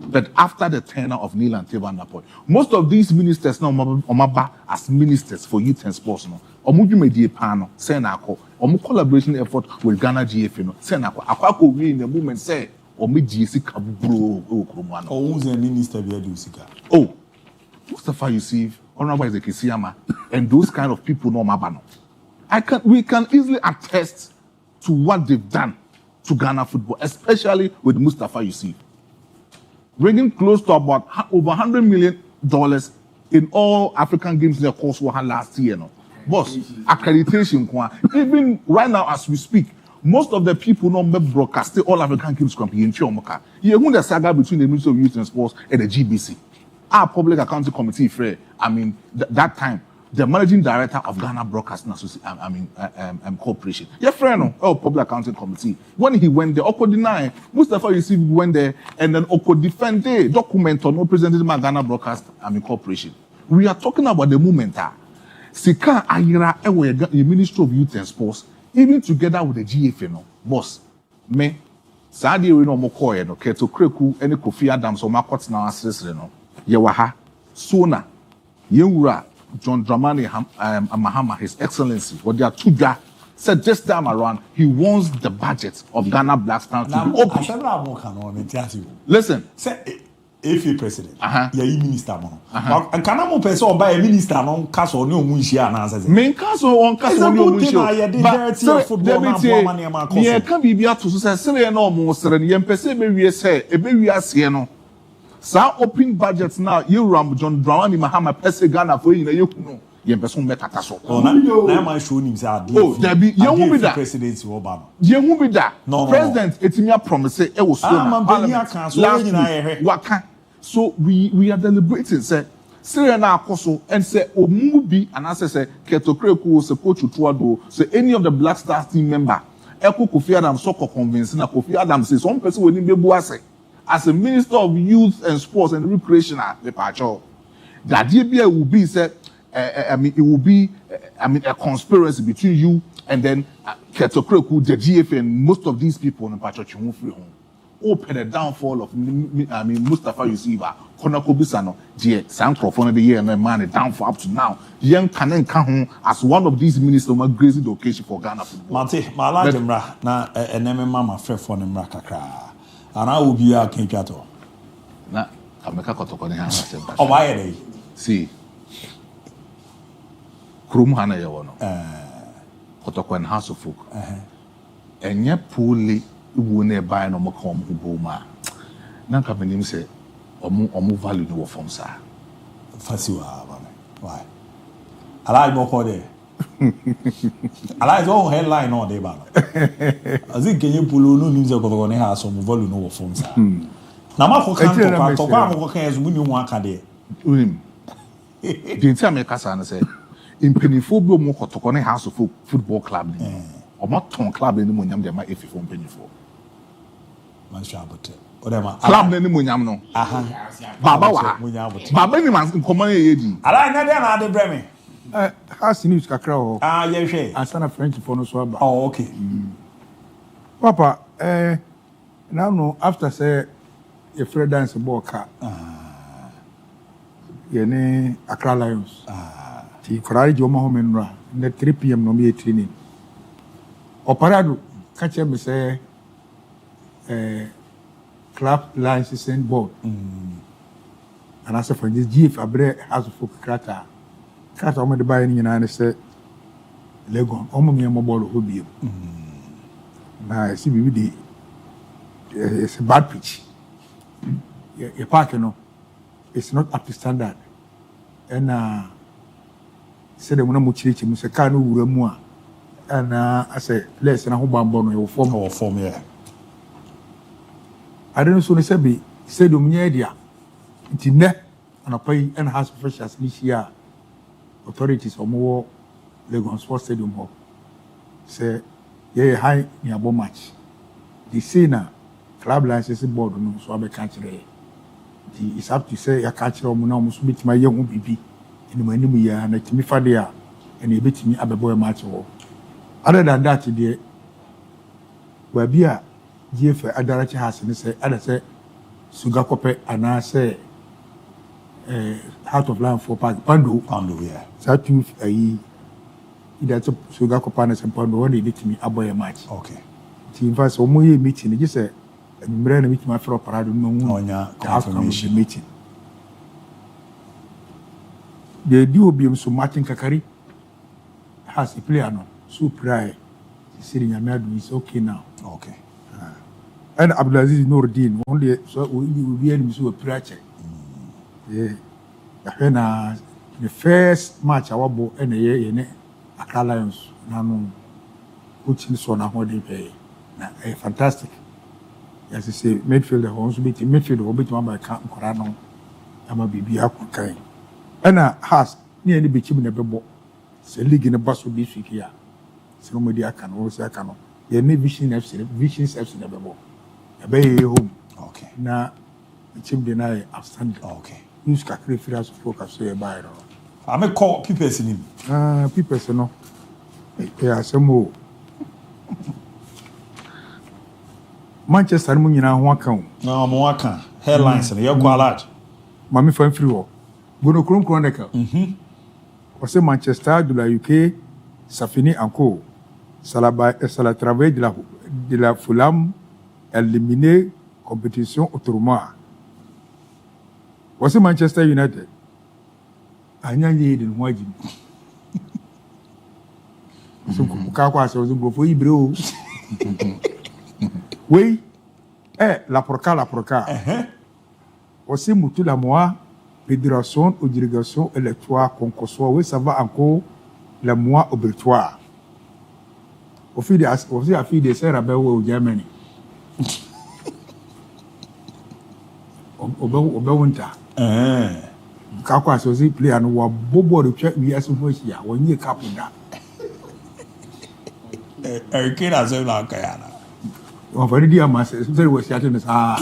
But after the tenure of Neil and Teva Napoy, most of these ministers now omaba as ministers for youth and sports. No, omuju medie pano say na akọ omu collaboration effort with Ghana GFA no say na akọ we in the movement say omu GC kabubro okromo ano. Oh, who's the minister be do sika? Oh, Mustafa Yusuf, Honorable Ezekiel Siama, and those kind of people no omaba no. We can easily attest to what they've done to Ghana football, especially with Mustafa Yusuf. Bringing close to about over $100 million in all African games in the course we had last year. No? Boss, accreditation. Even right now as we speak, most of the people know broadcasting all African games in Chiomoka. You know the saga between the Ministry of Youth and Sports and the GBC. Our Public Accounting Committee, that time, the managing director of Ghana Broadcasting Corporation. Your friend, Public Accounting Committee. When he went there, Oko deny. Mustafa Yusuf went there, and then Oko defend the document on no presented by Ghana Broadcasting Corporation. We are talking about the moment. Sika Ayira Ewe, the Ministry of Youth and Sports, even together with the GFA, no boss. Me, Sadi we no mokoye no Keto Kreku, any Kofi Adams or Makot now assessor no. Yewaha, Sona, Yewura. John Dramani Mahama, His Excellency, what they are two guys, said this time around, he wants the budget of Ghana Black Stars to be open. Listen. Say, if you president, you're minister. And can I person by a minister on castle no munshia answers? Main castle on castle no munshia. Yeah, can be to say, no more, sir, and Yempese, maybe say, a baby as here no. Sa open budgets now, you ram John Dramani Mahama Pese Ghana for you know, Yempeson Metakaso. Oh, now my show names are there be young with that presidency Obama. Young with that. No, President, it's me a promise, it was Waka. So we are deliberating, say, Serena Akoso, and say, Omubi, and I say, Ketokreku, support you to say any of the Black Stars team member, Eko Kofi Adams, so convincing, Kofi Adams says, one person will be Buase. As a Minister of Youth and Sports and Recreation, the DIABY will be said. It will be a conspiracy between you and then Ketokreku, the GFA, and most of these people in Pacho open the downfall of Mustafa Yusufa, Konako Bisano, the Sancrophone of the year and then man downfall up to now. Young Kanen Kahun as one of these ministers of grazing the occasion for Ghana football. Mate, Malajemra, na eneme mama fre for them rakakra. And I will be a kinkato. Na, Kameka Kotokone Hanna. Oh, why are they? See, Krum Hana Yawono, Kotokwen House of Folk, and yet poorly won't buy no more come Uboma. Nanka Benim say, or more value no form, sir. Fasiwa, why? I like more for there. I like all headline all day, but I think can you pull no news of going to have some volume over phones. Now, my can't as when you want a Didn't tell me, Cassan said, in Pennyphobia, more Kotokone House of Football Club, or not Tom Club in the Munyam, they might if you phone Pennyfo. Club in the Munyam, Baba man's in common. I like that, the Bremen. Has news Kakra. Yeah, I stand a French for no swab. Oh, okay. Papa, now no, after say, your friend dance a ball car. Your name, Accra Lions. The Corral Joma Home and Ra, in the 3 p.m. no me training. Operado, catch him say, club licensing board. And I said, for this GF, I break house of folk crata. Cat on the buying in and said, Legon, almost a mobile who be. I see we it's a bad pitch. Your park, you know, it's not up to standard. And said, when I'm much rich, Mr. Kanu Remua. And I said, less than a whole bamboo your form or form here. I don't know, so they said, be said, Umiedia, it's in there, and I pay and has officials this year. Authorities or more Lagos Sports Stadium hall say, yeah, high near match. the same club license board no so abe catchere it's up to say ya catchere mo na mo so betima ye ho bibi eni anim ya na timi fa de a eni e betimi abebo e match wo other than that there wa bi a GF adarachi has ne say ada say suga kope ana say Heart of Lion for Pando yeah so two ida to suga kope ana say Pando one e betimi aboy match okay in fact so mo ye meeting just say mbrɛ na meeting afro parado no hu onya confirmation meeting the DIABY so Martin Kakari has a player no so pray sitting Amadu is okay now okay and Abdulaziz Noordin only so we be any so preacher yeah na the first match our bo na ye ne Accra Lions na no coaching so na ho dey pay fantastic. As I say, midfielder who also beat midfielder who beat one by Corano, I'm a baby Akukai. And has nearly became in a bebo. It's a league in a bus with this week here. Somebody I can also I cannot. You need visions FC in a bebo. A bay home. Okay. Now, the team deny outstanding. Okay. Use sacrifice focus so by I'm a call people in him. People no. Yeah, some more. Manchester mu nyina ho aka o na mo aka headlines na yakwa large mami fan free ho bono kron de ka wase Manchester de la UK Safini Anko ça travail de la Fulham éliminé compétition autrement wase Manchester United anyanye de ho agi so ka kwa so go fo ibre o oui, la proca. Aussi, Moutou la moi, fédération ou délégation électorale concours. Oui, ça va encore le mois obligatoire. Au fil de ces rabais au Germany. Au winter. Kako asosi play and wa bobo de check we aso ho hia wo nye kapunda. Erkin aso la kayana. On va dire à c'est was chatting ça.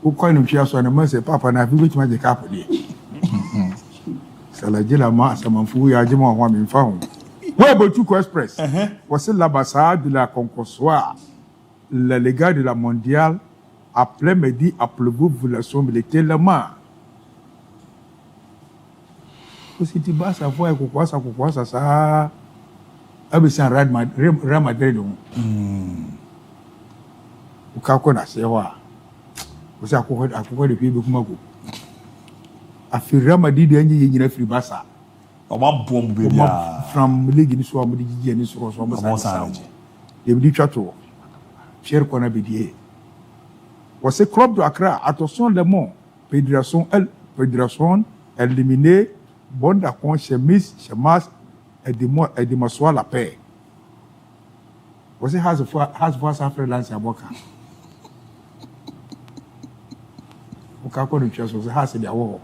Au coin de chia so na ma se papa na fi which ma je cap de. Sala jela ma sa manfu ya jima ho mi fa ho. Ouais Botuko Express. Voici l'ambassade de la Concossoire. Le légat de la mondiale après midi appelez-vous militaire le ma. Aussi tu bas ça voix quoi ça ça. Abisa Real Madrid no. Ukako na sewa. Usi akoko de fi be kuma go. Afi Real Madrid enyi nyina free Barca. Oba bom be bia. From league ni so amudi gigi ni so so sa. They be chato. Pierre Kona Bidie. Voici club de Accra, attention le mot. Fédération éliminée, bonne d'accord, chemise, chemise, et de m'asseoir la paix. Voici has voix à freelance à Boka. Boka ko ni chose, voici has dia wo.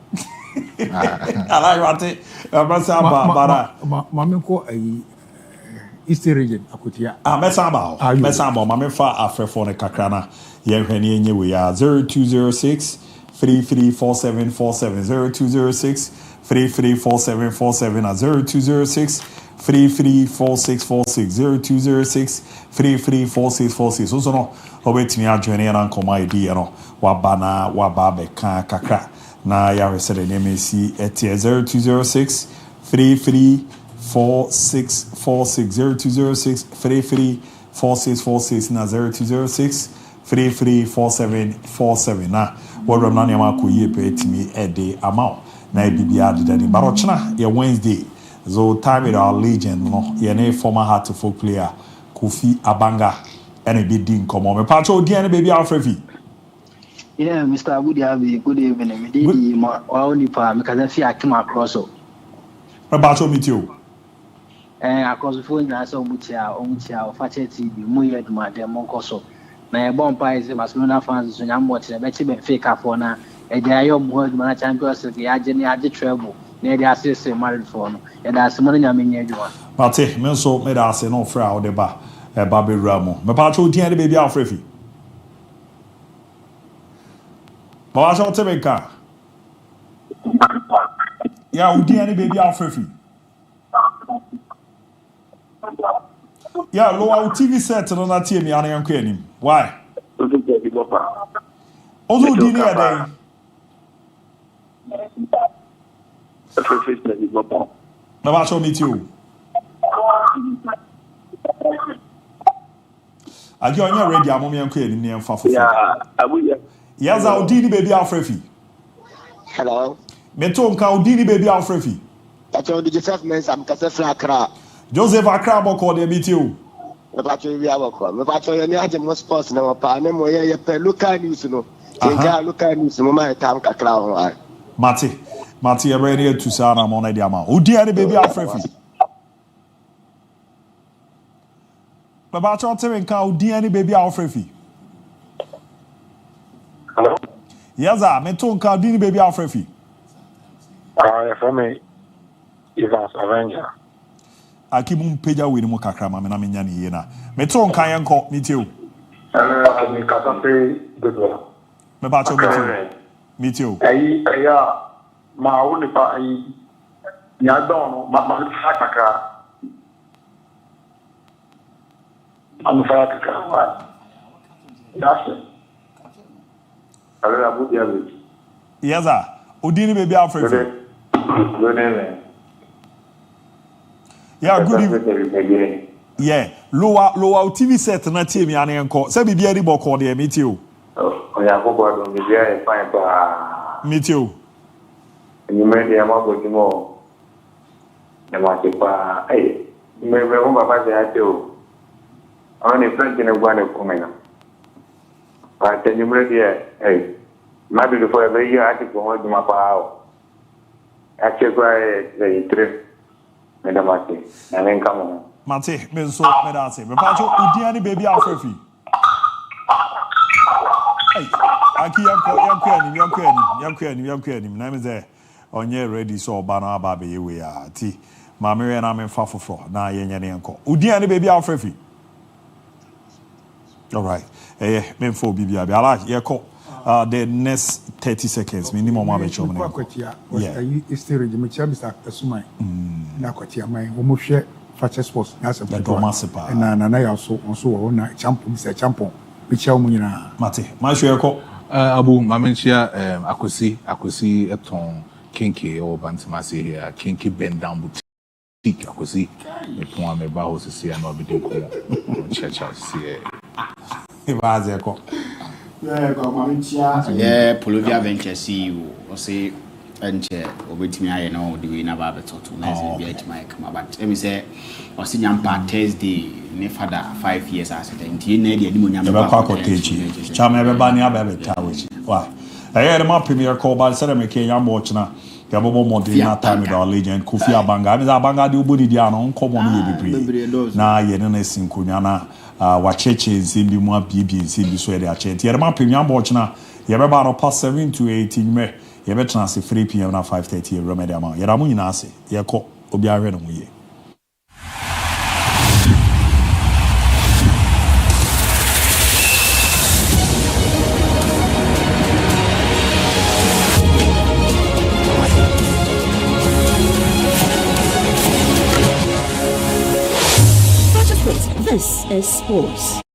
Ala yate, abasa bara. Mame ko Eastern region akotia. Mesamba, mame fa afrefo ne kakra na ye hwani enye we ya 0206 334747 0206 334747 and 0206 334646 0206 334646 so no obetimi adwene na nkoma idea no waba be kan kakra na ya resede nemesi etie 0206 334646 0206 334646 na 0206 334747 na wodrom na nyama koyie pe etimi ede amount na bibia de barochna ye Wednesday so time with our legend no ye na former heart of folk player Kofi Abanga and a bit din come on me patcho dia baby Alfrefi. Yeah, Mr. Abu Dhabi, good evening. Me dey my only pa because I feel I came across so. Patcho meet you. Across the phone na so mutia Fakye TV mu ye duma dem monkoso. Na e bon pa is Barcelona fans so nyam watch na be chi be fake afọ na e dey ayo mo duma na Champions League ya je ni ade treble. Na e dey assist married for no. E da asemo na nyam nya duma. Mate, me so me da ase no fra o de ba. Baby Ramo. Me pacho di any baby Alfrefi. But I shall take a yeah, we any baby Alfrefi. Yeah, low TV set on that team, Yana and Queenie. Why? Also, dinner a day. No, I shall meet you. I join your ready. I'm on Queenie near Fafu. Yeah, I will. Yes, I'll dini baby Alfrefi. Hello. Meton Kaudini baby Alfrefi. That's all the Joseph Mens. I'm Cassandra Accra. Joseph Accra called them meet you. About you, we have a call. About you, you have most sports now. Panem, where you pay local news, no. Local news, no matter time, Accra. Mati, I'm ready to sound. I'm on the amount. Who did the baby Alfrefi? About your telling Kaudini baby Alfrefi. Hello? Yes, sir. Meton Kaudini baby Alfrefi. For me, Evans Avenger. I keep on page with mo kakra ma me na menya ne na me to nkan ye nko meet you I mean Kasape good one me ba cho meet you ya ma wo ni pa ya don ma kakra am fa kakra wa that's it Abu Dhabi yes sir odini baby Africa good name. Yeah, good evening. Yeah, lower TV set na team ya na enko. Se bibia ri boko de meet you. Oh, ya ko do bibia e fine pa. Meet you. You made the amount of more. The market pa. Hey, me mo baba de ateo. Oni friend ni gwa ne komena. Pa te you made the hey. Maybe before the year I go on ma pa. Actually the trip. Mate, me so me da say. Me pa cho udiani baby Alfrefi. Hey, aki yanko ni. Na me say onye ready so ba na ba be we ya ti. Ma me na me fa foforo na ye nya ne enko. Udiani baby Alfrefi. All right. Me fo bibia be ala ye ko the next 30 seconds minimum ma be cho me. Yeah. You still regime Mr. Asumai. Na kwatia mai wo hwe Fakye Sports na se na ya so na champion se champion bi cha mu nyina mate ma hwe ko abu mamenchia akosi eton kinki o bantimase here kinki bend down boutique akosi e pon ame ba ho sisi na obede ko checha sie e ba ze ko ko mamenchia Polovia Venture CEO o say enche obetimi aye no de we na ba betoto na say bi at my come but let me say o si nyampa Thursday ne father 5 years as it nti na de animu nyampa ba ko techi chama be ba ni aba be tawechi why the ma premier call ba say me Kenya watch na ya bobo modern na time with our legend Kofi Abanga me Abanga de obodi dia no nkomo no bebre na ye ne sinkunya na wa cheche nsimbi mu abibi nsimbi so de a chenti the ma premier watch na ye be ba no past 7 to 18 me you better transfer 3 p.m. na 5:30 remedy amount. You ramu nyina ase. Ye ko obi ahwe no ye. This is sports.